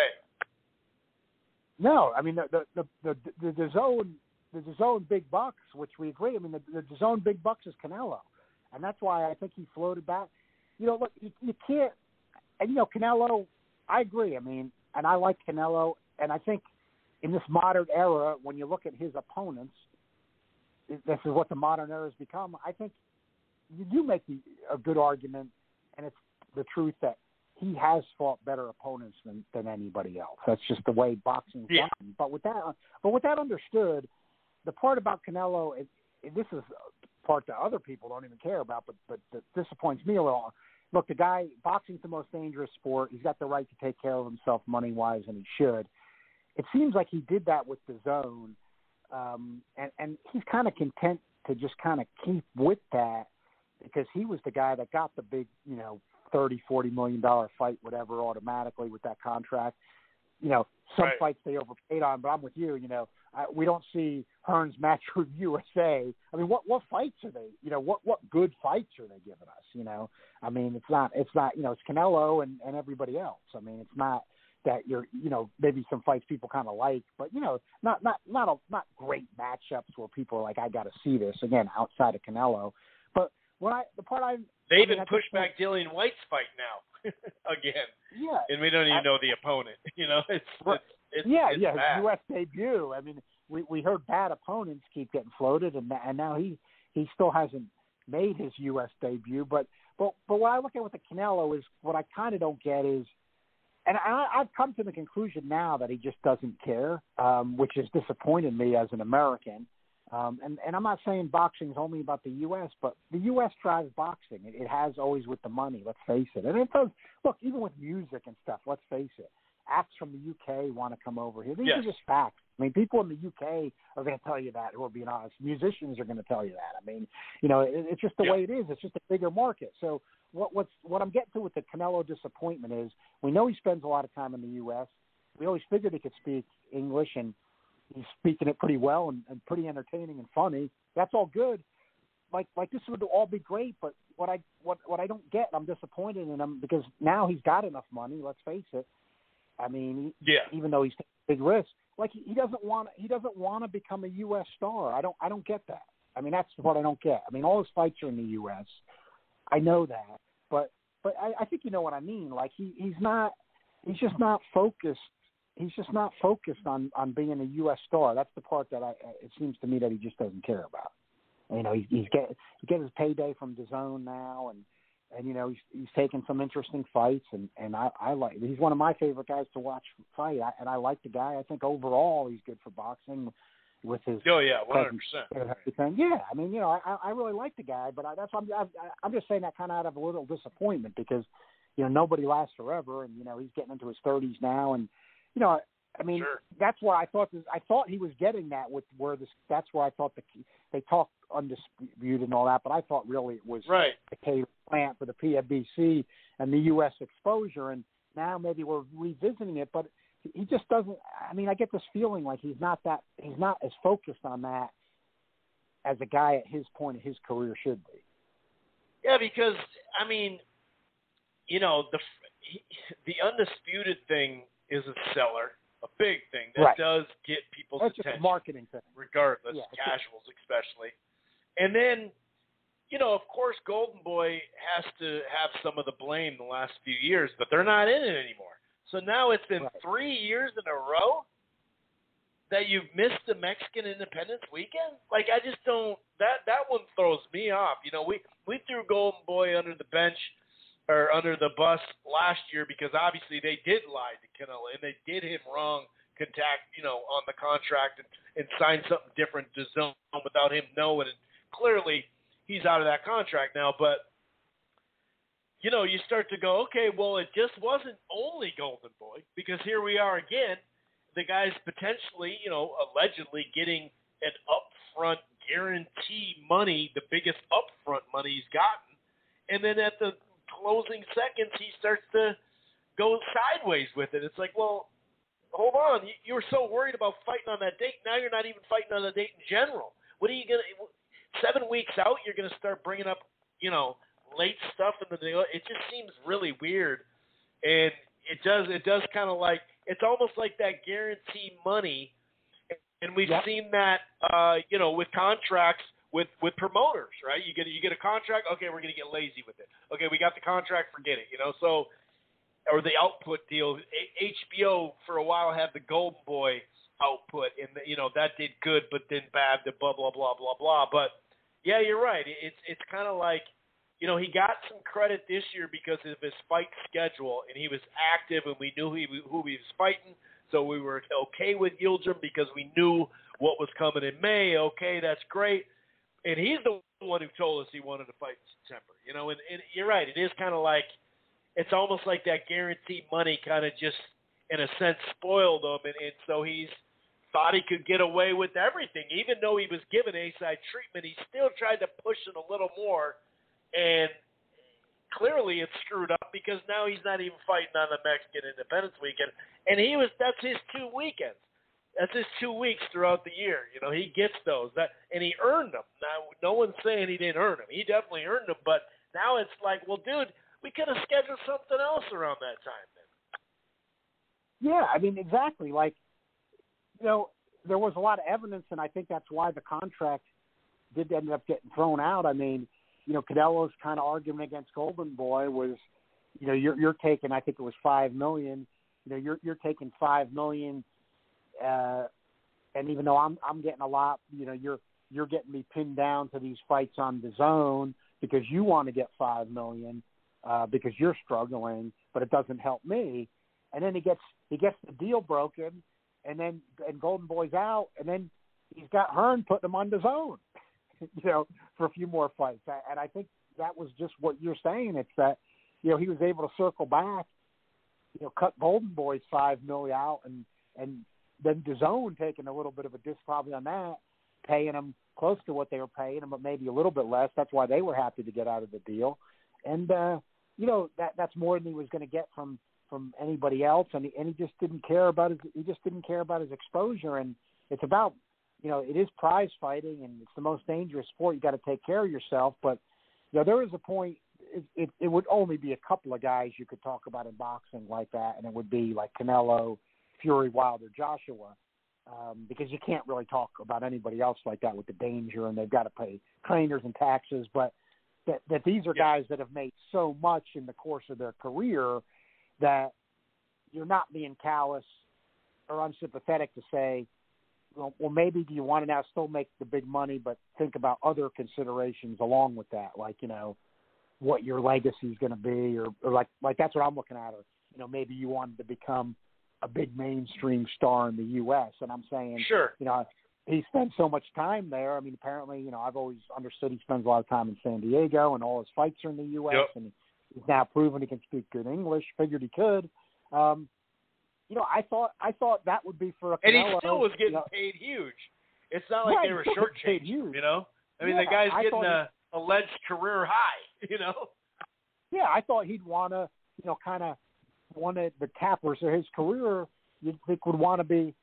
[SPEAKER 1] No, I mean the Zone big bucks, which we agree. I mean the Zone big bucks is Canelo, and that's why I think he floated back. Look, you can't. And Canelo, I agree. I mean, and I like Canelo, and I think in this modern era, when you look at his opponents, this is what the modern era has become. I think you do make a good argument, and it's the truth that he has fought better opponents than anybody else. That's just the way boxing's done. But with that understood, the part about Canelo, this is the part that other people don't even care about, but that disappoints me a little. Look, the guy, boxing's the most dangerous sport. He's got the right to take care of himself money-wise, and he should. It seems like he did that with the Zone, and he's kind of content to just kind of keep with that, because he was the guy that got the big, $30-40 million fight, whatever, automatically with that contract. Some fights they overpaid on, but I'm with you. We don't see Hearns Matchroom USA. I mean, what fights are they? What good fights are they giving us? I mean, it's not. It's Canelo and everybody else. I mean, it's not that you're. Maybe some fights people kind of like, but not great matchups where people are like, I got to see this again outside of Canelo. But
[SPEAKER 5] they even pushed back Dillian White's fight now again. Yeah, and we don't even know the opponent. It's bad.
[SPEAKER 1] U.S. debut. I mean, we heard bad opponents keep getting floated, and now he still hasn't made his U.S. debut. But what I look at with the Canelo is what I kind of don't get is, and I've come to the conclusion now that he just doesn't care, which has disappointed me as an American. And I'm not saying boxing is only about the U.S., but the U.S. drives boxing. It has always with the money, let's face it. And it does, look, even with music and stuff, let's face it. Acts from the U.K. want to come over here. These are just facts. I mean, people in the U.K. are going to tell you that, who are being honest. Musicians are going to tell you that. I mean, it's just the way it is. It's just a bigger market. So what I'm getting to with the Canelo disappointment is, we know he spends a lot of time in the U.S. We always figured he could speak English, and he's speaking it pretty well and pretty entertaining and funny. That's all good. like this would all be great, but what I don't get, I'm disappointed in him because now he's got enough money. Let's face it. I mean, even though he's taking big risks, like he doesn't want to become a U.S. star. I don't get that. I mean, that's what I don't get. I mean, all his fights are in the U.S. I know that, but I think you know what I mean. Like he's just not focused. He's just not focused on being a U.S. star. That's the part that it seems to me that he just doesn't care about. You know, he gets his payday from DAZN now, and you know he's taking some interesting fights, and I like. He's one of my favorite guys to watch fight, and I like the guy. I think overall he's good for boxing with his.
[SPEAKER 5] Oh yeah, 100%.
[SPEAKER 1] Yeah, I mean, you know, I really like the guy, but I'm just saying that kind of out of a little disappointment because you know nobody lasts forever, and you know he's getting into his 30s now, and you know. I mean, that's where I thought he was getting that with where this. That's where I thought they talked undisputed and all that, but I thought really it was the K plant for the PFBC and the U.S. exposure, and now maybe we're revisiting it, but he just doesn't. I mean, I get this feeling like he's not as focused on that as a guy at his point of his career should be.
[SPEAKER 5] Yeah, because I mean, you know, the undisputed thing is a seller. A big thing that does get people's attention.
[SPEAKER 1] Just a marketing thing.
[SPEAKER 5] Regardless, casuals especially. And then, you know, of course, Golden Boy has to have some of the blame the last few years, but they're not in it anymore. So now it's been 3 years in a row that you've missed the Mexican Independence weekend. Like, I just don't – that one throws me off. You know, we threw Golden Boy under the bench or under the bus last year because obviously they did lie to Canelo and they did him wrong, you know, on the contract and sign something different to DAZN without him knowing. And clearly he's out of that contract now. But, you know, you start to go, okay, well, it just wasn't only Golden Boy because here we are again. The guy's potentially, you know, allegedly getting an upfront guarantee money, the biggest upfront money he's gotten. And then at the closing seconds, he starts to go sideways with it. It's like, well, hold on. You were so worried about fighting on that date. Now you're not even fighting on the date in general. What are you going to – 7 weeks out, you're going to start bringing up, you know, late stuff in the deal. It just seems really weird. And it does kind of like – it's almost like that guarantee money. And we've seen that, you know, with contracts – with promoters, right? You get a contract, okay, we're going to get lazy with it. Okay, we got the contract, forget it, you know. So, or the output deal. HBO for a while had the Golden Boy output, and you know that did good, but then bad, the blah blah blah blah blah. But yeah, you're right. It's kind of like, you know, he got some credit this year because of his fight schedule, and he was active, and we knew who he was fighting, so we were okay with Yildirim because we knew what was coming in May. Okay, that's great. And he's the one who told us he wanted to fight in September, you know. And you're right; it is kind of like it's almost like that guaranteed money kind of just, in a sense, spoiled him, and so he's thought he could get away with everything, even though he was given A-side treatment. He still tried to push it a little more, and clearly it's screwed up because now he's not even fighting on the Mexican Independence weekend, and that's his 2 weekends. That's his 2 weeks throughout the year. You know, he gets those. And he earned them. Now, no one's saying he didn't earn them. He definitely earned them. But now it's like, well, dude, we could have scheduled something else around that time then.
[SPEAKER 1] Yeah, I mean, exactly. Like, you know, there was a lot of evidence, and I think that's why the contract did end up getting thrown out. I mean, you know, Canelo's kind of argument against Golden Boy was, you know, you're taking, I think it was $5 million. You know, you're taking $5 million. And even though I'm getting a lot, you know, you're getting me pinned down to these fights on DAZN because you want to get $5 million because you're struggling, but it doesn't help me. And then he gets the deal broken, and Golden Boy's out, and then he's got Hearn putting him on DAZN, you know, for a few more fights. And I think that was just what you're saying. It's that, you know, he was able to circle back, you know, cut Golden Boy's $5 million out, and then DAZN taking a little bit of a disc probably on that, paying him close to what they were paying him, but maybe a little bit less. That's why they were happy to get out of the deal. And, you know, that's more than he was going to get from anybody else. And he just didn't care about his exposure. And it's about it is prize fighting, and it's the most dangerous sport. You got to take care of yourself. But, there is a point, it would only be a couple of guys you could talk about in boxing like that, and it would be like Canelo, Fury, Wilder, Joshua, because you can't really talk about anybody else like that with the danger, and they've got to pay trainers and taxes. But that these are guys that have made so much in the course of their career that you're not being callous or unsympathetic to say, well, maybe do you want to now still make the big money, but think about other considerations along with that, like, what your legacy is going to be, or like that's what I'm looking at, or, maybe you wanted to become a big mainstream star in the U.S. And I'm saying,
[SPEAKER 5] sure,
[SPEAKER 1] he spends so much time there. I mean, apparently, I've always understood he spends a lot of time in San Diego, and all his fights are in the U.S., and he's now proven he can speak good English, figured he could. I thought that would be for a Canelo.
[SPEAKER 5] And he still was getting paid huge. It's not like they were shortchanged, I mean, the guy's getting a alleged career high,
[SPEAKER 1] Yeah, I thought he'd want to, kind of one of the cappers of his career, you'd think would want to be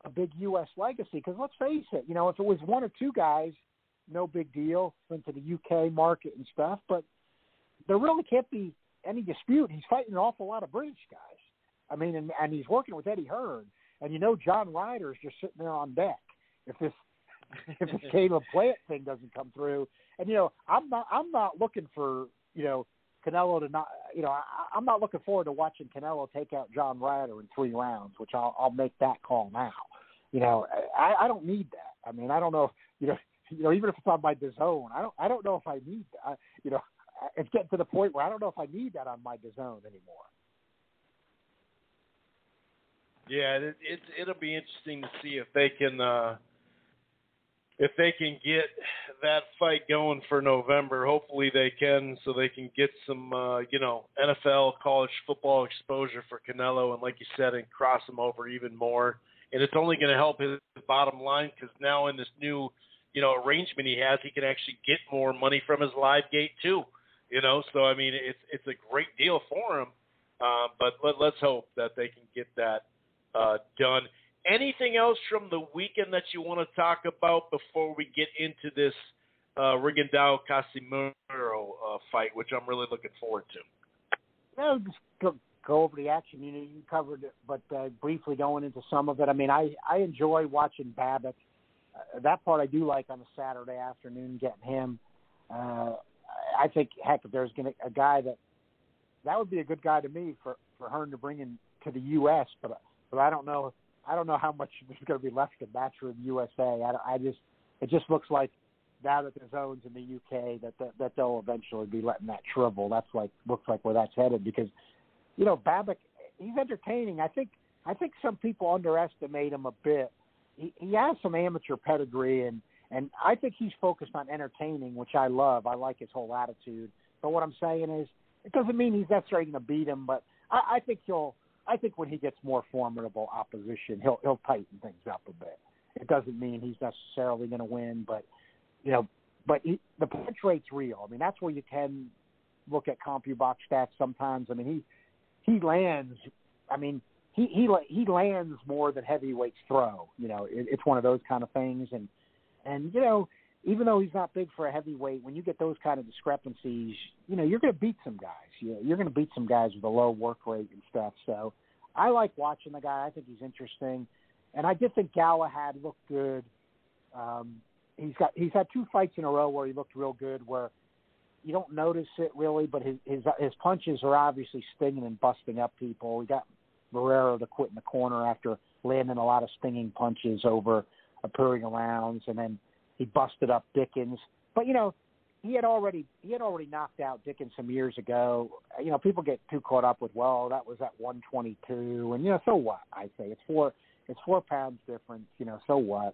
[SPEAKER 1] a big U.S. legacy. Because let's face it, if it was one or two guys, no big deal, went to the U.K. market and stuff. But there really can't be any dispute. He's fighting an awful lot of British guys. I mean, and he's working with Eddie Hearn. And John Ryder's just sitting there on deck if this Caleb Plant thing doesn't come through. And I'm not looking for Canelo to not I'm not looking forward to watching Canelo take out John Ryder in 3 rounds, which I'll make that call now. I don't need that. I mean, I don't know. Even if it's on my DAZN, I don't know if I need that. It's getting to the point where I don't know if I need that on my DAZN anymore.
[SPEAKER 5] Yeah, it'll be interesting to see if they can get that fight going for November. Hopefully they can, so they can get some NFL college football exposure for Canelo, and like you said, and cross him over even more. And it's only going to help his bottom line, because now in this new arrangement he has, he can actually get more money from his live gate too. So I mean, it's a great deal for him. But let's hope that they can get that done. Anything else from the weekend that you want to talk about before we get into this Rigondeaux Casimero fight, which I'm really looking forward to?
[SPEAKER 1] Just go over the action. You covered it, but briefly going into some of it. I mean, I enjoy watching Babbitt. That part I do like on a Saturday afternoon, getting him. I think, heck, if there's a guy that would be a good guy to me for Hearn to bring in to the U.S., but I don't know how much there's going to be left in Matchroom USA. It just looks like now that the zone's in the UK that they'll eventually be letting that shrivel. Looks like where that's headed, because Babbitt, he's entertaining. I think some people underestimate him a bit. He has some amateur pedigree, and I think he's focused on entertaining, which I love. I like his whole attitude. But what I'm saying is, it doesn't mean he's necessarily going to beat him, but I think when he gets more formidable opposition, he'll tighten things up a bit. It doesn't mean he's necessarily going to win, but the punch rate's real. I mean, that's where you can look at CompuBox stats sometimes. I mean, he lands. I mean, he lands more than heavyweights throw. It's one of those kind of things, and even though he's not big for a heavyweight, when you get those kind of discrepancies, you're going to beat some guys. You're going to beat some guys with a low work rate and stuff. So I like watching the guy. I think he's interesting. And I did think Galahad looked good. He's had 2 fights in a row where he looked real good, where you don't notice it really, but his punches are obviously stinging and busting up people. We got Barrero to quit in the corner after landing a lot of stinging punches over a period of rounds, and then he busted up Dickens. But he had already knocked out Dickens some years ago. People get too caught up with, well, that was at 122, and so what? I say it's 4 pounds difference. So what?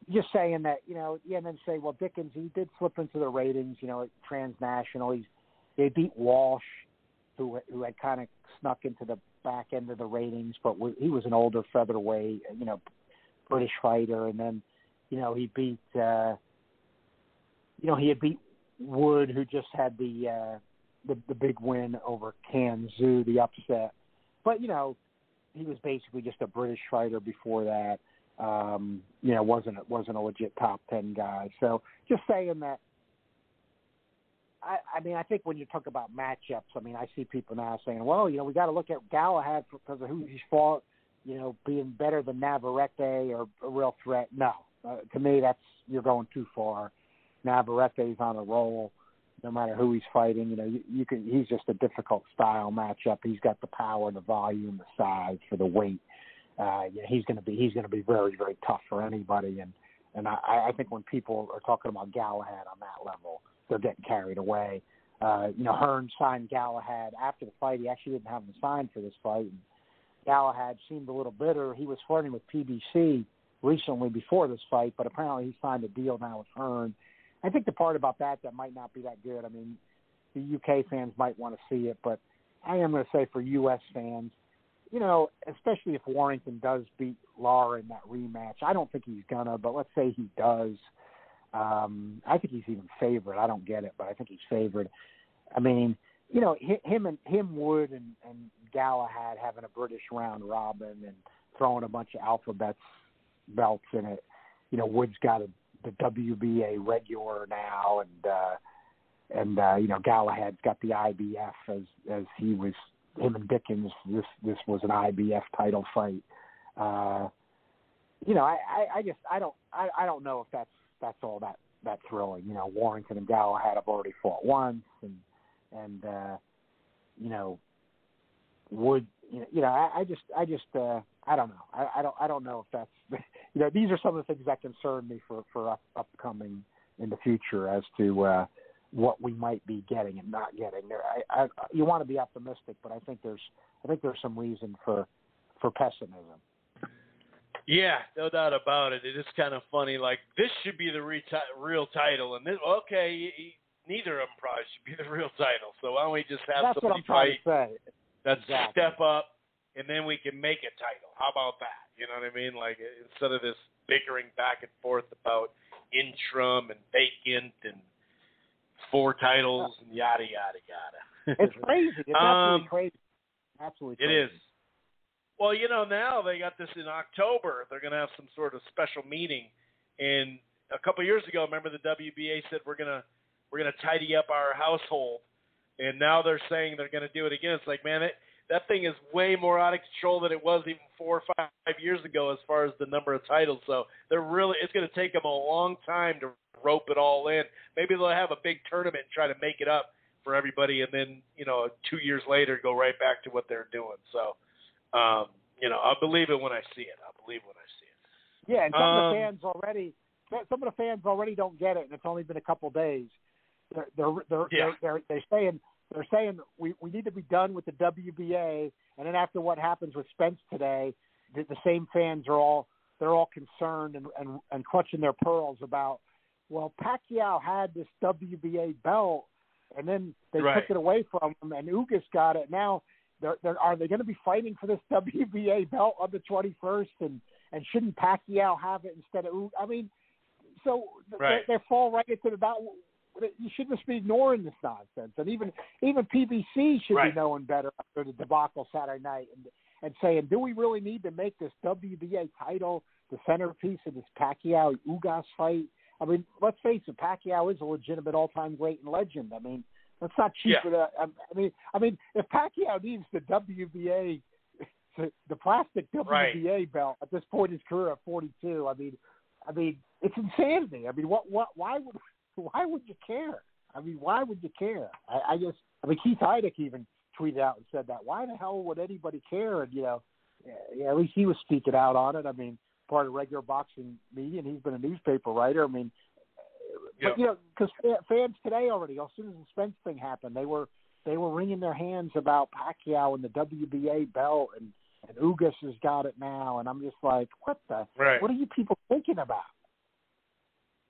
[SPEAKER 1] Just saying that, and then say, well, Dickens, he did slip into the ratings. Transnational. They beat Walsh, who had kind of snuck into the back end of the ratings, but he was an older featherweight, British fighter, and then he beat he had beat Wood, who just had the big win over Can Zhu, the upset. But he was basically just a British fighter before that. wasn't a legit top 10 guy. So just saying that. I think when you talk about matchups, I see people now saying, well, we got to look at Galahad because of who he's fought, being better than Navarrete or a real threat. No, to me, you're going too far. Navarrete's on a roll, no matter who he's fighting. He's just a difficult style matchup. He's got the power, the volume, the size for the weight. He's going to be very, very tough for anybody. And I think when people are talking about Galahad on that level, they're getting carried away. Hearn signed Galahad after the fight. He actually didn't have him signed for this fight. And Galahad seemed a little bitter. He was flirting with PBC recently before this fight, but apparently he signed a deal now with Hearn. I think the part about that might not be that good. The UK fans might want to see it, but I am going to say for US fans, especially if Warrington does beat Lara in that rematch, I don't think he's gonna, but let's say he does. I think he's even favored. I don't get it, but I think he's favored. Him Wood and Galahad having a British round robin and throwing a bunch of alphabet belts in it. Wood's got the WBA regular now, and Galahad's got the IBF as he was. Him and Dickens. This was an IBF title fight. I don't know if that's all that thrilling. Warrington and Galahad have already fought once, and Wood. I don't know. I don't know if that's. These are some of the things that concern me for upcoming in the future as to what we might be getting and not getting. You want to be optimistic, but I think there's some reason for pessimism.
[SPEAKER 5] Yeah, no doubt about it. It is kind of funny. Like, this should be the real title, and this, neither of them probably should be the real title. So why don't we just have somebody fight that's step up, and then we can make a title. How about that? You know what I mean? Like, instead of this bickering back and forth about interim and vacant and 4 titles and yada yada yada.
[SPEAKER 1] It's crazy. It's absolutely crazy. Absolutely crazy.
[SPEAKER 5] It is. Well, now they got this in October. They're going to have some sort of special meeting. And a couple of years ago, remember the WBA said we're going to tidy up our household. And now they're saying they're going to do it again. It's like, man, that thing is way more out of control than it was even 4 or 5 years ago as far as the number of titles. So it's going to take them a long time to rope it all in. Maybe they'll have a big tournament and try to make it up for everybody, and then 2 years later go right back to what they're doing. So I'll believe it when I see it.
[SPEAKER 1] Yeah, and some of the fans already don't get it, and it's only been a couple of days. They're saying we need to be done with the WBA, and then after what happens with Spence today, the same fans are all concerned and clutching their pearls about, well, Pacquiao had this WBA belt, and then they took it away from him, and Ugas got it. Now, are they going to be fighting for this WBA belt on the 21st, and shouldn't Pacquiao have it instead of Ugas? They fall right into you shouldn't just be ignoring this nonsense. And even PBC should be knowing better after the debacle Saturday night and saying, do we really need to make this WBA title the centerpiece of this Pacquiao-Ugas fight? Let's face it, Pacquiao is a legitimate all-time great and legend. Let's not cheap it up. If Pacquiao needs the WBA, the plastic WBA belt at this point in his career at 42, it's insanity. Why would you care? Why would you care? Keith Heidick even tweeted out and said that. Why the hell would anybody care? And at least he was speaking out on it. Part of regular boxing media, and he's been a newspaper writer. Because fans today already, as soon as the Spence thing happened, they were wringing their hands about Pacquiao and the WBA belt, and Ugas has got it now, and I'm just like, what are you people thinking about?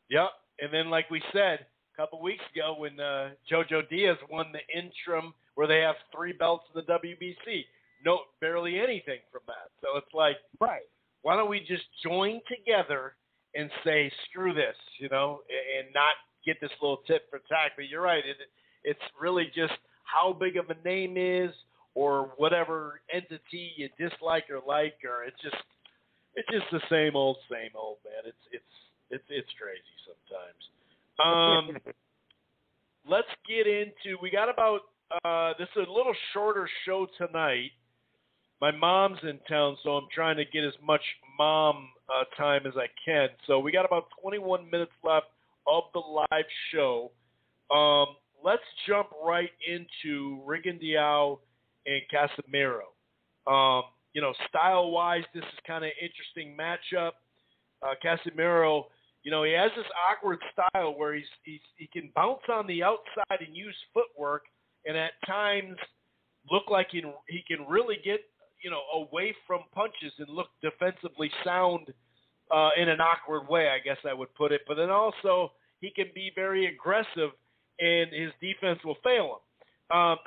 [SPEAKER 5] Yep. And then, like we said a couple weeks ago, when Jojo Diaz won the interim, where they have 3 belts in the WBC, barely anything from that. So it's like, why don't we just join together and say, screw this, and not get this little tit for tat? But you're right. It's really just how big of a name is, or whatever entity you dislike or like, or it's It's just the same old, man. It's crazy sometimes. Let's get into. We got about. This is a little shorter show tonight. My mom's in town, so I'm trying to get as much mom time as I can. So we got about 21 minutes left of the live show. Let's jump right into Rigondeaux and Casimero. Style-wise, this is kind of an interesting matchup. Casimero, he has this awkward style where he can bounce on the outside and use footwork, and at times look like he can really get away from punches and look defensively sound in an awkward way, I guess I would put it. But then also he can be very aggressive, and his defense will fail him.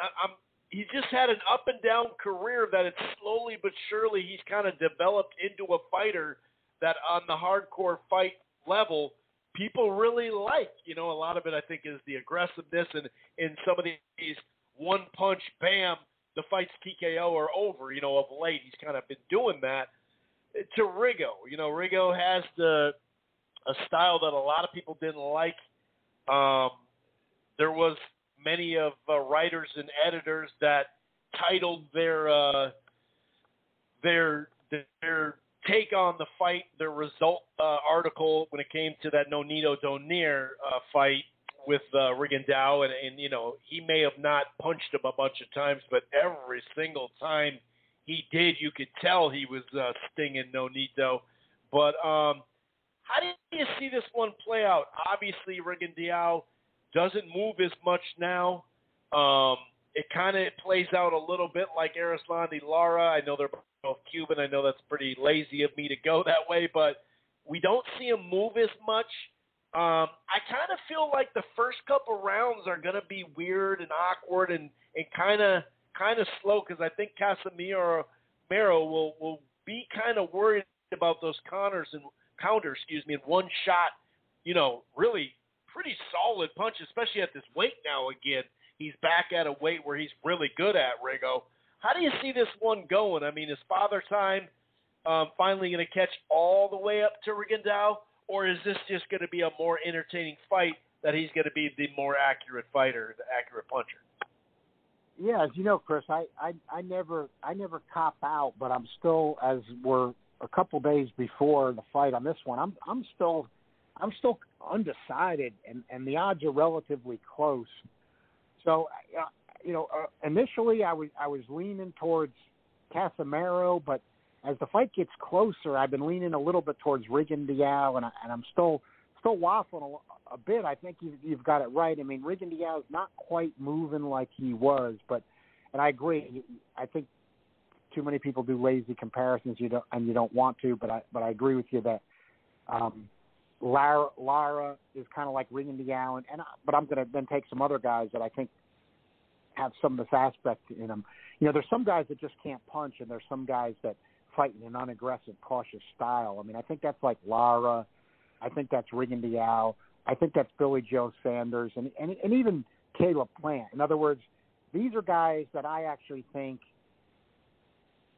[SPEAKER 5] He just had an up and down career that it's slowly but surely he's kind of developed into a fighter that on the hardcore fight level people really like. A lot of it I think is the aggressiveness, and in some of these one punch, bam, the fight's TKO or over. Of late he's kind of been doing that. To Rigo, Rigo has a style that a lot of people didn't like. There was many of writers and editors that titled their take on the fight, their result article when it came to that Nonito Donaire fight with Rigondeaux, and he may have not punched him a bunch of times, but every single time he did, you could tell he was stinging Nonito. But how do you see this one play out? Obviously, Rigondeaux doesn't move as much now. It kind of plays out a little bit like Erislandy Lara. I know they're both Cuban. I know that's pretty lazy of me to go that way, but we don't see him move as much. I kind of feel like the first couple rounds are going to be weird and awkward and kind of slow, because I think Casimero will be kind of worried about those counters, and one shot, really pretty solid punch, especially at this weight now again. He's back at a weight where he's really good at, Rigo. How do you see this one going? I mean, is Father Time finally going to catch all the way up to Rigondeaux, or is this just going to be a more entertaining fight that he's going to be the more accurate fighter, the accurate puncher?
[SPEAKER 1] Yeah, as you know, Chris, I never cop out, but I'm still, as we're a couple days before the fight on this one, I'm still undecided, and the odds are relatively close. So, initially I was leaning towards Casimero, but as the fight gets closer, I've been leaning a little bit towards Rigondeaux, and I'm still waffling a bit. I think you've got it right. I mean, Rigondeaux is not quite moving like he was, and I agree. I think too many people do lazy comparisons. You don't want to, but I agree with you that Lara is kind of like Rigondeaux, but I'm going to then take some other guys that I think have some of this aspect in them. There's some guys that just can't punch, and there's some guys that fight in an unaggressive, cautious style. I mean, I think that's like Lara. I think that's Rigondeaux. I think that's Billy Joe Sanders, and even Caleb Plant. In other words, these are guys that I actually think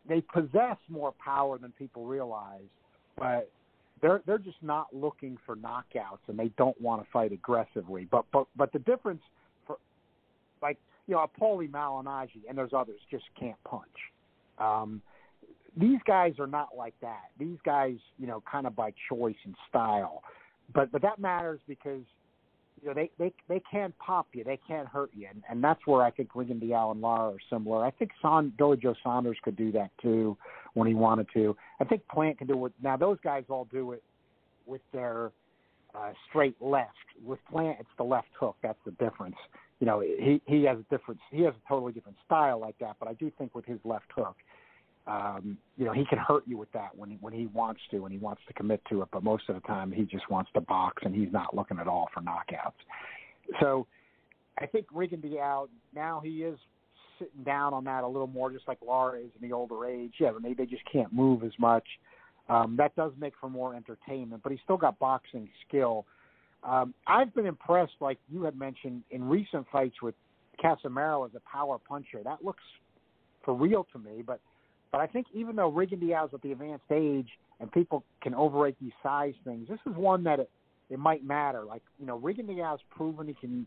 [SPEAKER 1] they possess more power than people realize, but they're just not looking for knockouts, and they don't want to fight aggressively. But the difference, for like a Paulie Malignaggi, and there's others, just can't punch. These guys are not like that. These guys, kind of by choice and style. But that matters because they can't pop you, they can't hurt you, and that's where I think Rigondeaux and Lara are similar. I think Billy Joe Saunders could do that too when he wanted to. I think Plant can do it. Now those guys all do it with their straight left. With Plant, it's the left hook. That's the difference. He has a different. He has a totally different style like that. But I do think with his left hook, he can hurt you with that when he wants to, and he wants to commit to it. But most of the time, he just wants to box, and he's not looking at all for knockouts. So I think Rigondeaux, now he is sitting down on that a little more, just like Lara is in the older age. Yeah, maybe they just can't move as much. That does make for more entertainment, but he's still got boxing skill. I've been impressed, like you had mentioned, in recent fights with Casimero as a power puncher. That looks for real to me, but I think even though Rigondeaux's at the advanced age, and people can overrate these size things. This is one that it might matter. Like, Rigondeaux's proven he can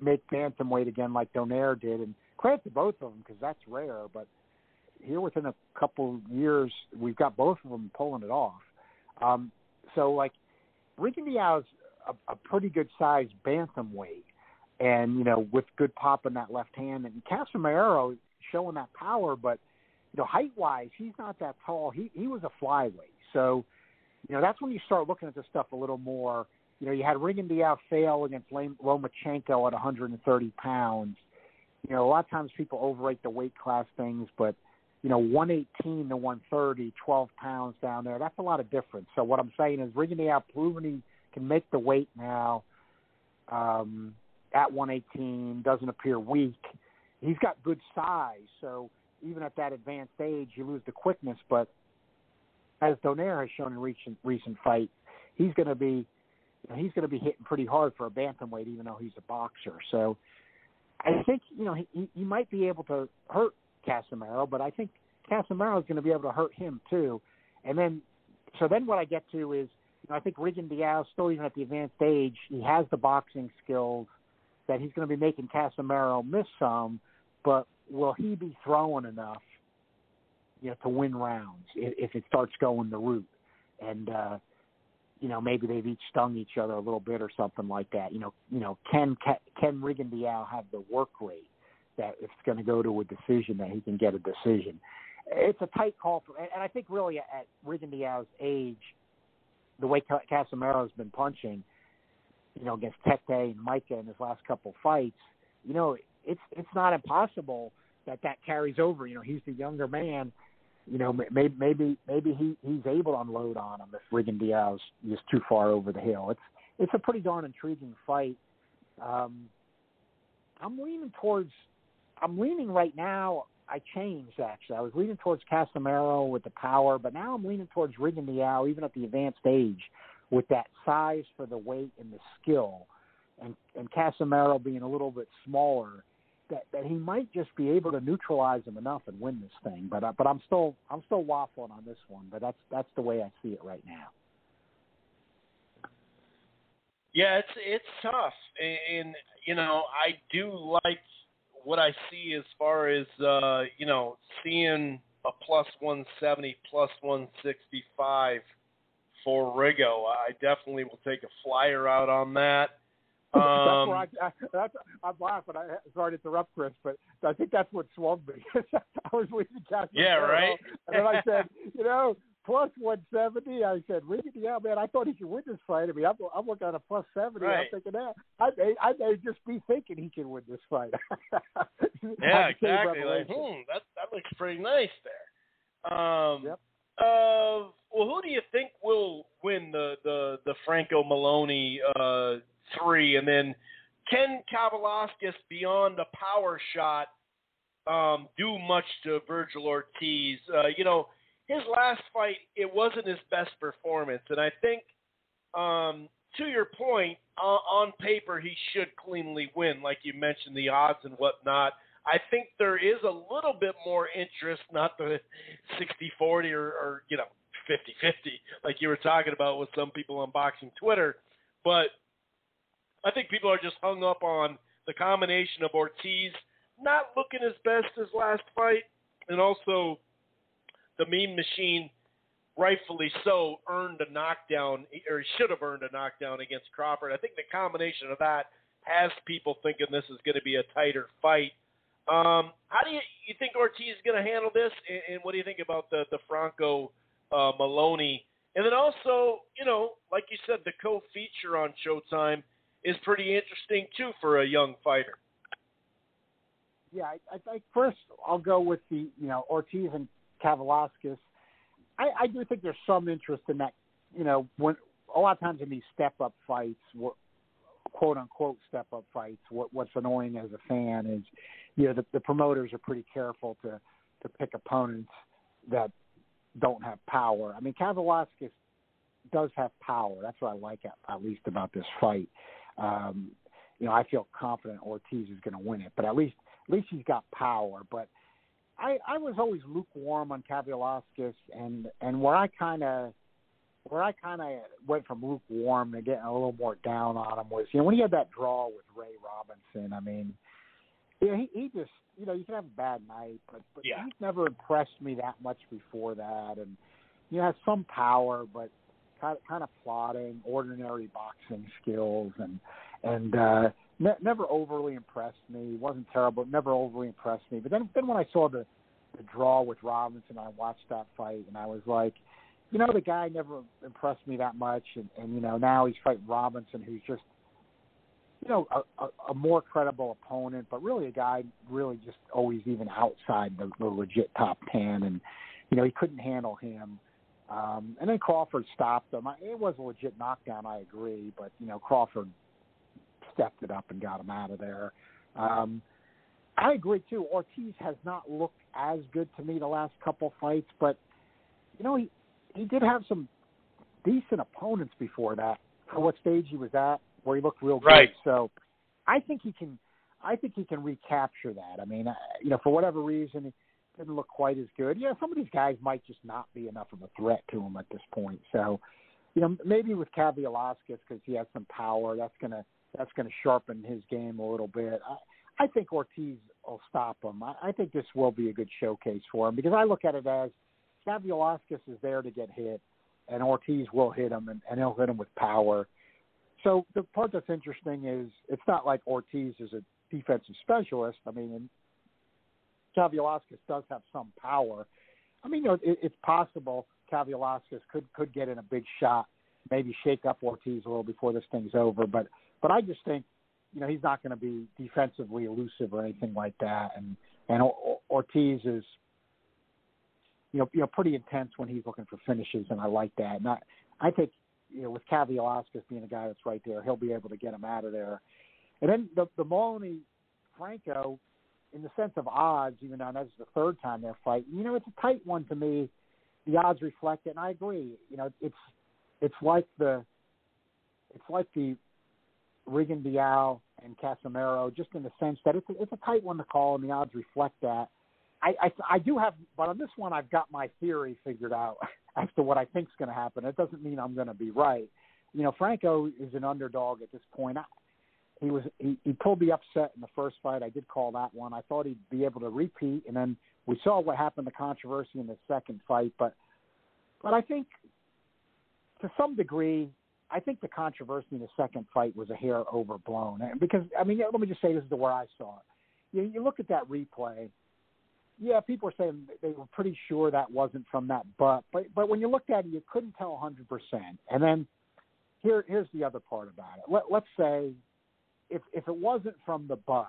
[SPEAKER 1] make bantamweight again like Donaire did, and credit to both of them because that's rare, but here within a couple years, we've got both of them pulling it off. So, Rigondeaux's a pretty good-sized bantamweight, and, with good pop in that left hand. And Casimero showing that power, but, height-wise, he's not that tall. He was a flyweight. So, that's when you start looking at this stuff a little more. You had Rigondeaux fail against Lomachenko at 130 pounds. A lot of times people overrate the weight class things, but, 118 to 130, 12 pounds down there, that's a lot of difference. So what I'm saying is Rigondeaux proven he can make the weight now at 118, doesn't appear weak. He's got good size, so even at that advanced age, you lose the quickness, but as Donaire has shown in recent fights, he's going to be hitting pretty hard for a bantamweight, even though he's a boxer. So I think, he might be able to hurt Casimero, but I think Casimero is going to be able to hurt him too. And then what I get to is, I think Rigondeaux, still even at the advanced age, he has the boxing skills that he's going to be making Casimero miss some, but will he be throwing enough, to win rounds if it starts going the route? And, maybe they've each stung each other a little bit or something like that. Can Rigondeaux have the work rate that if it's going to go to a decision, that he can get a decision? It's a tight call, and I think really at Rigondeaux's age, the way Casimero's been punching, against Tete and Micah in his last couple fights, it's not impossible that carries over. He's the younger man. Maybe he's able to unload on him if Rigondeaux's just too far over the hill. It's a pretty darn intriguing fight. I'm leaning right now. I changed, actually. I was leaning towards Casimero with the power, but now I'm leaning towards Rigondeaux, even at the advanced age, with that size for the weight and the skill, and Casimero being a little bit smaller, that he might just be able to neutralize him enough and win this thing. But I'm still waffling on this one. But that's the way I see it right now.
[SPEAKER 5] Yeah, it's tough, and I do like what I see as far as seeing a plus 170, plus 165 for Rigo. I definitely will take a flyer out on that.
[SPEAKER 1] I'm laughing. Sorry to interrupt, Chris, but I think that's what swung me. I was leaving Casimero.
[SPEAKER 5] Yeah, right.
[SPEAKER 1] And then I said, plus 170. I said, Rigondeaux, man, I thought he could win this fight. I mean, I'm looking at a plus 70.
[SPEAKER 5] Right.
[SPEAKER 1] I'm thinking that. I may just be thinking he can win this fight.
[SPEAKER 5] Yeah, exactly. Like, that looks pretty nice there.
[SPEAKER 1] Yep.
[SPEAKER 5] Well, who do you think will win the Franco Maloney 3, and then can Kavaliauskas, beyond a power shot, do much to Virgil Ortiz? His last fight, it wasn't his best performance, and I think, to your point, on paper he should cleanly win, like you mentioned, the odds and whatnot. I think there is a little bit more interest, not the 60-40 or 50-50, like you were talking about with some people on Boxing Twitter, but I think people are just hung up on the combination of Ortiz not looking his best his last fight, and also the Mean Machine, rightfully so, earned a knockdown, or he should have earned a knockdown against Crawford. I think the combination of that has people thinking this is going to be a tighter fight. How do you think Ortiz is going to handle this, and what do you think about the Franco Maloney? And then also, like you said, the co-feature on Showtime is pretty interesting too for a young fighter.
[SPEAKER 1] Yeah, I first I'll go with the Ortiz and Kavaliauskas. I do think there's some interest in that. When a lot of times in these step-up fights, quote unquote step-up fights, what's annoying as a fan is, the promoters are pretty careful to pick opponents that don't have power. I mean, Kavaliauskas does have power. That's what I like at least about this fight. I feel confident Ortiz is going to win it, but at least he's got power. But I was always lukewarm on Kavaliauskas, and where I kind of where I kind of went from lukewarm to getting a little more down on him was, when he had that draw with Ray Robinson. I mean, he just, you can have a bad night, but
[SPEAKER 4] yeah.
[SPEAKER 1] he's never impressed me that much before that. And, has some power, but kind of plodding, ordinary boxing skills, and never overly impressed me. Wasn't terrible, never overly impressed me. But then when I saw the draw with Robinson, I watched that fight, and I was like, the guy never impressed me that much, and now he's fighting Robinson, who's just, a more credible opponent, but really a guy really just always even outside the legit top 10, and, he couldn't handle him. And then Crawford stopped him. It was a legit knockdown, I agree, but, Crawford stepped it up and got him out of there. I agree, too. Ortiz has not looked as good to me the last couple fights, but, he did have some decent opponents before that for what stage he was at, where he looked real good.
[SPEAKER 4] Right.
[SPEAKER 1] So I think he can recapture that. I mean, for whatever reason, he didn't look quite as good. Some of these guys might just not be enough of a threat to him at this point. So, maybe with Cavialasquez, because he has some power, that's gonna sharpen his game a little bit. I think Ortiz will stop him. I think this will be a good showcase for him, because I look at it as Cavialasquez is there to get hit, and Ortiz will hit him, and he'll hit him with power. So the part that's interesting is it's not like Ortiz is a defensive specialist. I mean, and Cavialasquez does have some power. I mean, it's possible Cavialasquez could get in a big shot, maybe shake up Ortiz a little before this thing's over. But I just think, he's not going to be defensively elusive or anything like that. And Ortiz is, pretty intense when he's looking for finishes, and I like that. And I think, with Cavialasquez being a guy that's right there, he'll be able to get him out of there. And then the Maloney-Franco, in the sense of odds, even though that's the third time they're fighting, it's a tight one to me. The odds reflect it, and I agree. It's like the Rigondeaux and Casimero, just in the sense that it's a tight one to call, and the odds reflect that. I do have, but on this one, I've got my theory figured out as to what I think is going to happen. It doesn't mean I'm going to be right. Franco is an underdog at this point. He pulled the upset in the first fight. I did call that one. I thought he'd be able to repeat, and then we saw what happened, the controversy in the second fight. But I think, to some degree, I think the controversy in the second fight was a hair overblown. Because, let me just say this is where I saw it. You look at that replay. Yeah, people were saying they were pretty sure that wasn't from that butt. But when you looked at it, you couldn't tell 100%. And then here's the other part about it. Let's say if it wasn't from the butt,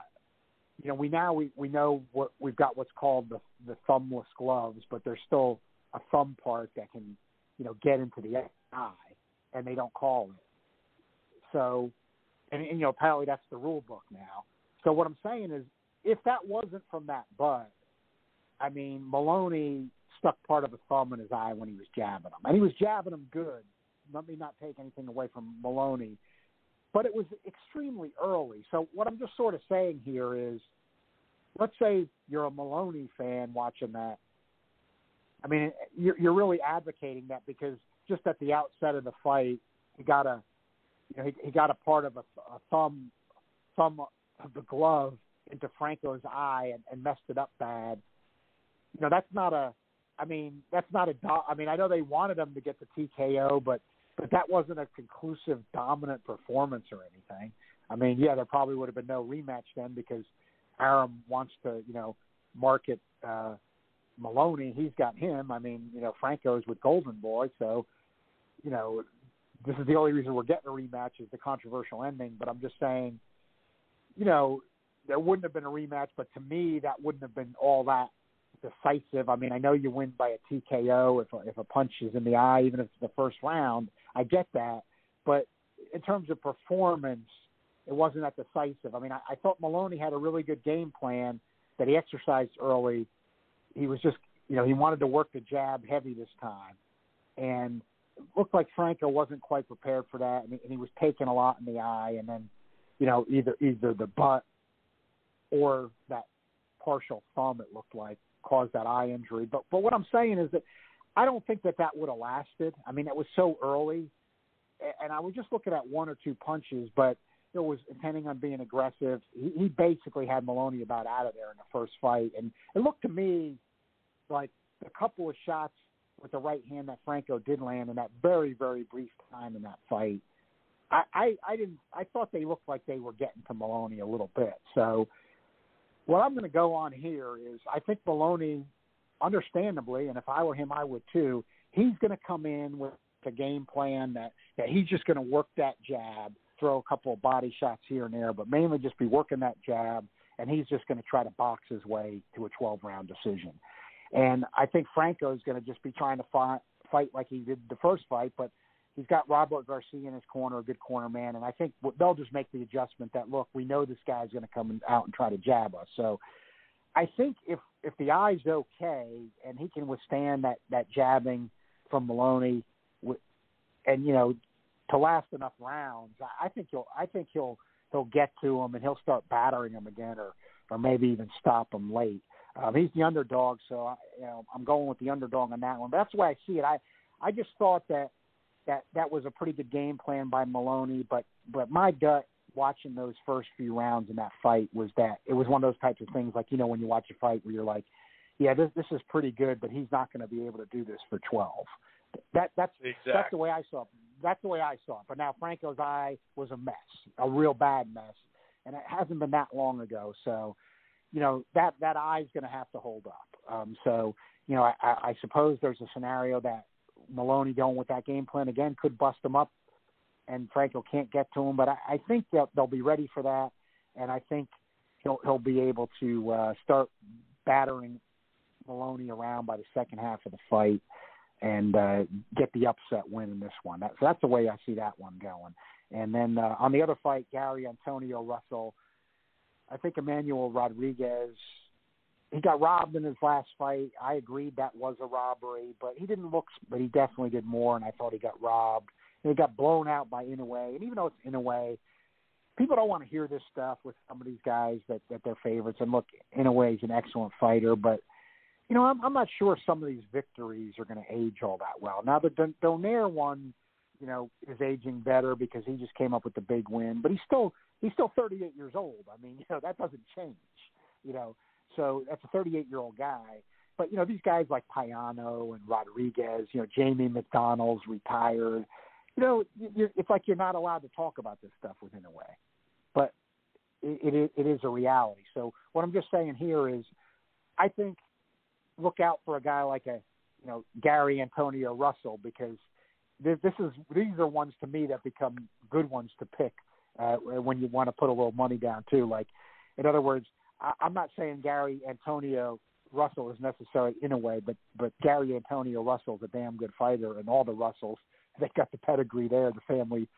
[SPEAKER 1] we know what we've got, what's called the thumbless gloves, but there's still a thumb part that can, get into the eye, and they don't call it. So, and apparently that's the rule book now. So what I'm saying is, if that wasn't from that butt, Maloney stuck part of a thumb in his eye when he was jabbing him. And he was jabbing him good. Let me not take anything away from Maloney. But it was extremely early. So what I'm just sort of saying here is, let's say you're a Maloney fan watching that. You're really advocating that because just at the outset of the fight, he got a part of a thumb of the glove into Franco's eye and messed it up bad. That's not a I know they wanted him to get the TKO, but that wasn't a conclusive dominant performance or anything. There probably would have been no rematch then because Arum wants to, market Maloney. He's got him. Franco's with Golden Boy, so, this is the only reason we're getting a rematch is the controversial ending. But I'm just saying, there wouldn't have been a rematch, but to me, that wouldn't have been all that decisive. I know you win by a TKO if a punch is in the eye, even if it's the first round. I get that. But in terms of performance, it wasn't that decisive. I thought Maloney had a really good game plan that he exercised early. He was just, he wanted to work the jab heavy this time. And it looked like Franco wasn't quite prepared for that. And he was taking a lot in the eye. And then, either the butt or that partial thumb, it looked like, caused that eye injury. But what I'm saying is that I don't think that would have lasted. I mean, it was so early, and I was just looking at one or two punches, but it was intending on being aggressive. He basically had Maloney about out of there in the first fight, and it looked to me like a couple of shots with the right hand that Franco did land in that very, very brief time in that fight. I thought they looked like they were getting to Maloney a little bit. So what I'm going to go on here is I think Maloney, understandably, and if I were him, I would too, he's going to come in with a game plan that he's just going to work that jab, throw a couple of body shots here and there, but mainly just be working that jab, and he's just going to try to box his way to a 12-round decision. And I think Franco is going to just be trying to fight like he did the first fight, but he's got Robert Garcia in his corner, a good corner man, and I think they'll just make the adjustment that, look, we know this guy's going to come out and try to jab us. So I think if the eye's okay and he can withstand that jabbing from Maloney, and to last enough rounds, I think he'll get to him and he'll start battering him again, or maybe even stop him late. He's the underdog, so I'm going with the underdog on that one. But that's the way I see it. I just thought that was a pretty good game plan by Maloney, but my gut watching those first few rounds in that fight was that it was one of those types of things like, when you watch a fight where you're like, yeah, this is pretty good, but he's not going to be able to do this for 12. That's the way I saw it. That's the way I saw it. But now Franco's eye was a mess, a real bad mess, and it hasn't been that long ago. So, that eye's going to have to hold up. I suppose there's a scenario that Maloney going with that game plan again could bust him up, and Franco can't get to him. But I think they'll be ready for that, and I think he'll be able to start battering Maloney around by the second half of the fight and get the upset win in this one. So that's the way I see that one going. And then on the other fight, Gary Antonio Russell, I think Emmanuel Rodriguez, he got robbed in his last fight. I agreed that was a robbery, but he didn't look, but he definitely did more, and I thought he got robbed. And he got blown out by Inoue. And even though it's Inoue, people don't want to hear this stuff with some of these guys that they're favorites. And look, Inoue's an excellent fighter, but I'm not sure some of these victories are going to age all that well. Now, the Donaire one, is aging better because he just came up with the big win, but he's still 38 years old. I mean, that doesn't change, so that's a 38-year-old guy. But, these guys like Payano and Rodriguez, Jamie McDonald's retired, it's like you're not allowed to talk about this stuff with Inoue, but it is a reality. So what I'm just saying here is I think look out for a guy like Gary Antonio Russell, because these are ones to me that become good ones to pick when you want to put a little money down too. Like, in other words, I'm not saying Gary Antonio Russell is necessarily Inoue, but Gary Antonio Russell is a damn good fighter, and all the Russells, they got the pedigree there, the family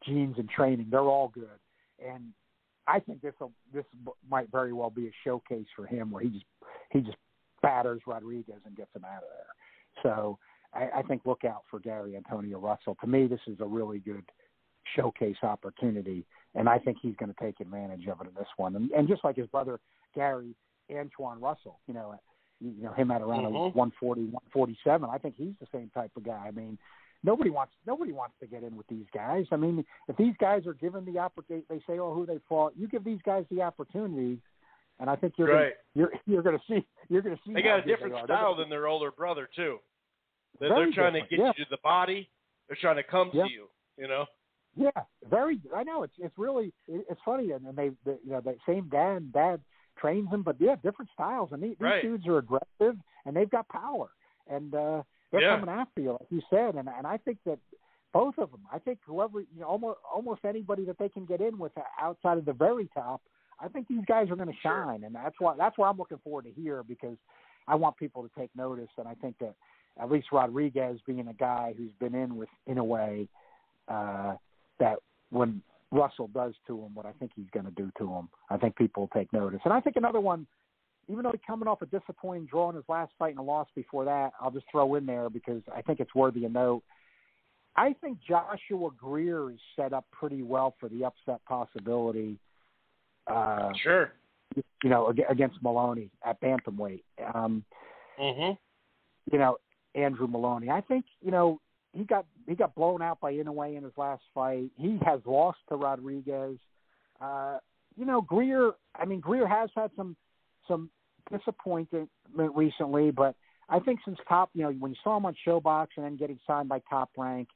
[SPEAKER 1] genes and training, they're all good. And I think this might very well be a showcase for him where he just batters Rodriguez and gets him out of there. So I think look out for Gary Antonio Russell. To me, this is a really good showcase opportunity, and I think he's going to take advantage of it in this one. And just like his brother Gary, Antoine Russell, him at around 140, 147, I think he's the same type of guy. I mean, nobody wants to get in with these guys. I mean, if these guys are given the opportunity, they say, "Oh, who they fought." You give these guys the opportunity, and I think you're going to see.
[SPEAKER 5] They got a different style than their older brother too. They're trying to get you to the body. They're trying to come to you.
[SPEAKER 1] Yeah, very. I know it's really funny, and they the same dad trains them, but different styles. And these dudes are aggressive, and they've got power, and they're coming after you, like you said. And I think that both of them. I think whoever, almost anybody that they can get in with outside of the very top, I think these guys are going to shine, and that's why I'm looking forward to hear, because I want people to take notice, and I think that at least Rodriguez being a guy who's been in a way that when Russell does to him what I think he's going to do to him, I think people will take notice. And I think another one, even though he's coming off a disappointing draw in his last fight and a loss before that, I'll just throw in there because I think it's worthy of note. I think Joshua Greer is set up pretty well for the upset possibility.
[SPEAKER 5] Sure.
[SPEAKER 1] Against Maloney at bantamweight. Andrew Maloney. I think, he got blown out by Inoue in his last fight. He has lost to Rodriguez. Greer has had some disappointment recently, but I think since Top, when you saw him on Showbox and then getting signed by Top Rank,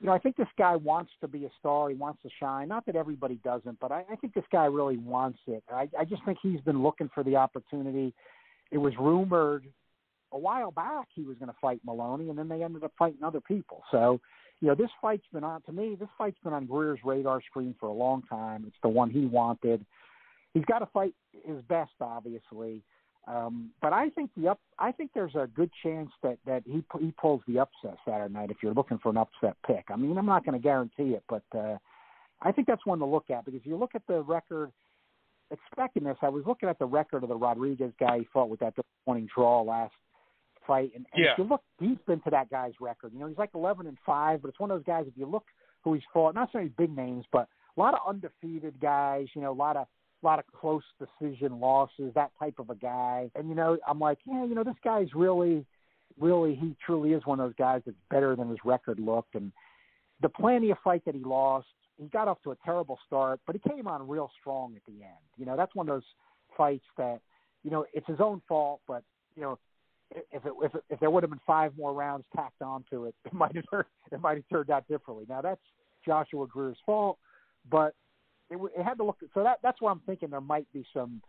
[SPEAKER 1] I think this guy wants to be a star. He wants to shine. Not that everybody doesn't, but I think this guy really wants it. I just think he's been looking for the opportunity. It was rumored a while back he was going to fight Maloney, and then they ended up fighting other people. So, this fight's been on Greer's radar screen for a long time. It's the one he wanted. He's got to fight his best, obviously. But I think there's a good chance that he pulls the upset Saturday night if you're looking for an upset pick. I mean, I'm not going to guarantee it, but I think that's one to look at, because you look at the record, expecting this, I was looking at the record of the Rodriguez guy he fought with that disappointing draw last fight. And if you look deep into that guy's record, he's like 11-5, but it's one of those guys, if you look who he's fought, not so many big names, but a lot of undefeated guys, a lot of close decision losses, that type of a guy. And, I'm like, this guy's really, he truly is one of those guys that's better than his record looked. And the Plania fight that he lost, he got off to a terrible start, but he came on real strong at the end. That's one of those fights that, it's his own fault, but, if there would have been 5 more rounds tacked onto it, it might have turned out differently. Now, that's Joshua Greer's fault, but it had to look. So that's why I'm thinking there might be some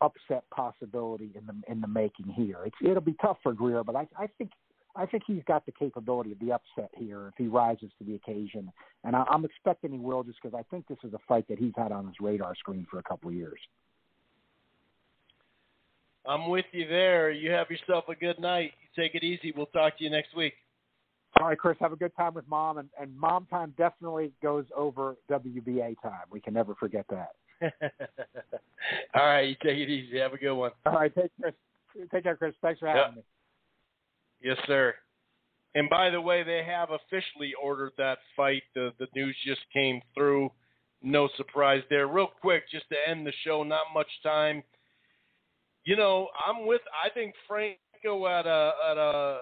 [SPEAKER 1] upset possibility in the making here. It'll be tough for Greer, but I think he's got the capability of the upset here if he rises to the occasion, and I'm expecting he will, just because I think this is a fight that he's had on his radar screen for a couple of years.
[SPEAKER 5] I'm with you there. You have yourself a good night. You take it easy. We'll talk to you next week.
[SPEAKER 1] All right, Chris, have a good time with Mom, and Mom time definitely goes over WBA time. We can never forget that.
[SPEAKER 5] All right, you take it easy. Have a good one.
[SPEAKER 1] All right, take care, Chris. Thanks for having me.
[SPEAKER 5] Yes, sir. And by the way, they have officially ordered that fight. The news just came through. No surprise there. Real quick, just to end the show, not much time. I think Franco at a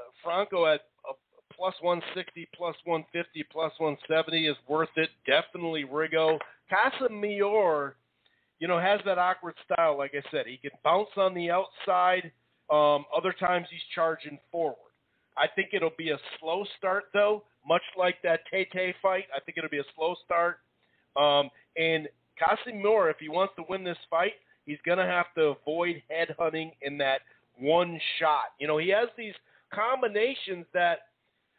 [SPEAKER 5] plus 160, plus 150, plus 170 is worth it. Definitely Rigo. Casimero, has that awkward style. Like I said, he can bounce on the outside. Other times he's charging forward. I think it'll be a slow start, though, much like that Tay fight. I think it'll be a slow start. And Casimero, if he wants to win this fight, he's going to have to avoid headhunting in that one shot. He has these combinations that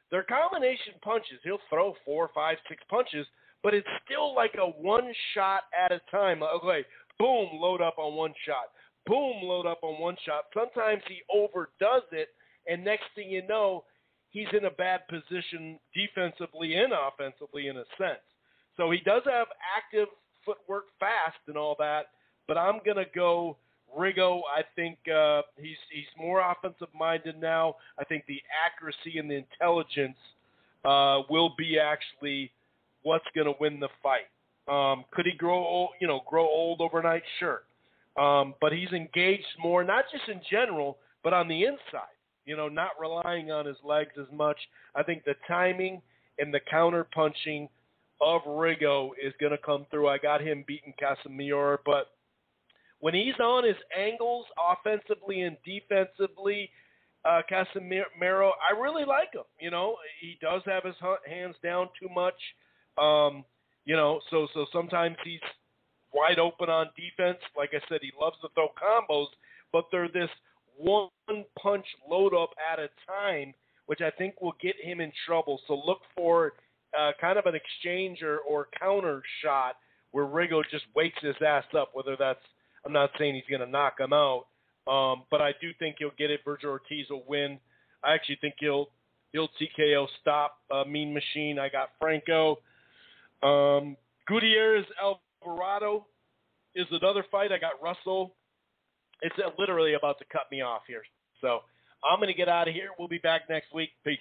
[SPEAKER 5] they're combination punches. He'll throw 4, 5, 6 punches, but it's still like a one shot at a time. Okay, boom, load up on one shot. Boom, load up on one shot. Sometimes he overdoes it, and next thing you know, he's in a bad position defensively and offensively in a sense. So he does have active footwork, fast and all that, but I'm going to go Rigo. I think he's more offensive-minded now. I think the accuracy and the intelligence will be actually what's going to win the fight. Could he grow old overnight? Sure. But he's engaged more, not just in general, but on the inside, not relying on his legs as much. I think the timing and the counter-punching of Rigo is going to come through. I got him beating Casimero, but when he's on his angles offensively and defensively, Casimero, I really like him. He does have his hands down too much. So sometimes he's wide open on defense. Like I said, he loves to throw combos, but they're this one-punch load-up at a time, which I think will get him in trouble. So look for kind of an exchange or counter shot where Rigo just wakes his ass up, whether that's, I'm not saying he's going to knock him out, but I do think he'll get it. Virgil Ortiz will win. I actually think he'll TKO stop Mean Machine. I got Franco. Gutierrez Alvarado is another fight. I got Russell. It's literally about to cut me off here. So I'm going to get out of here. We'll be back next week. Peace.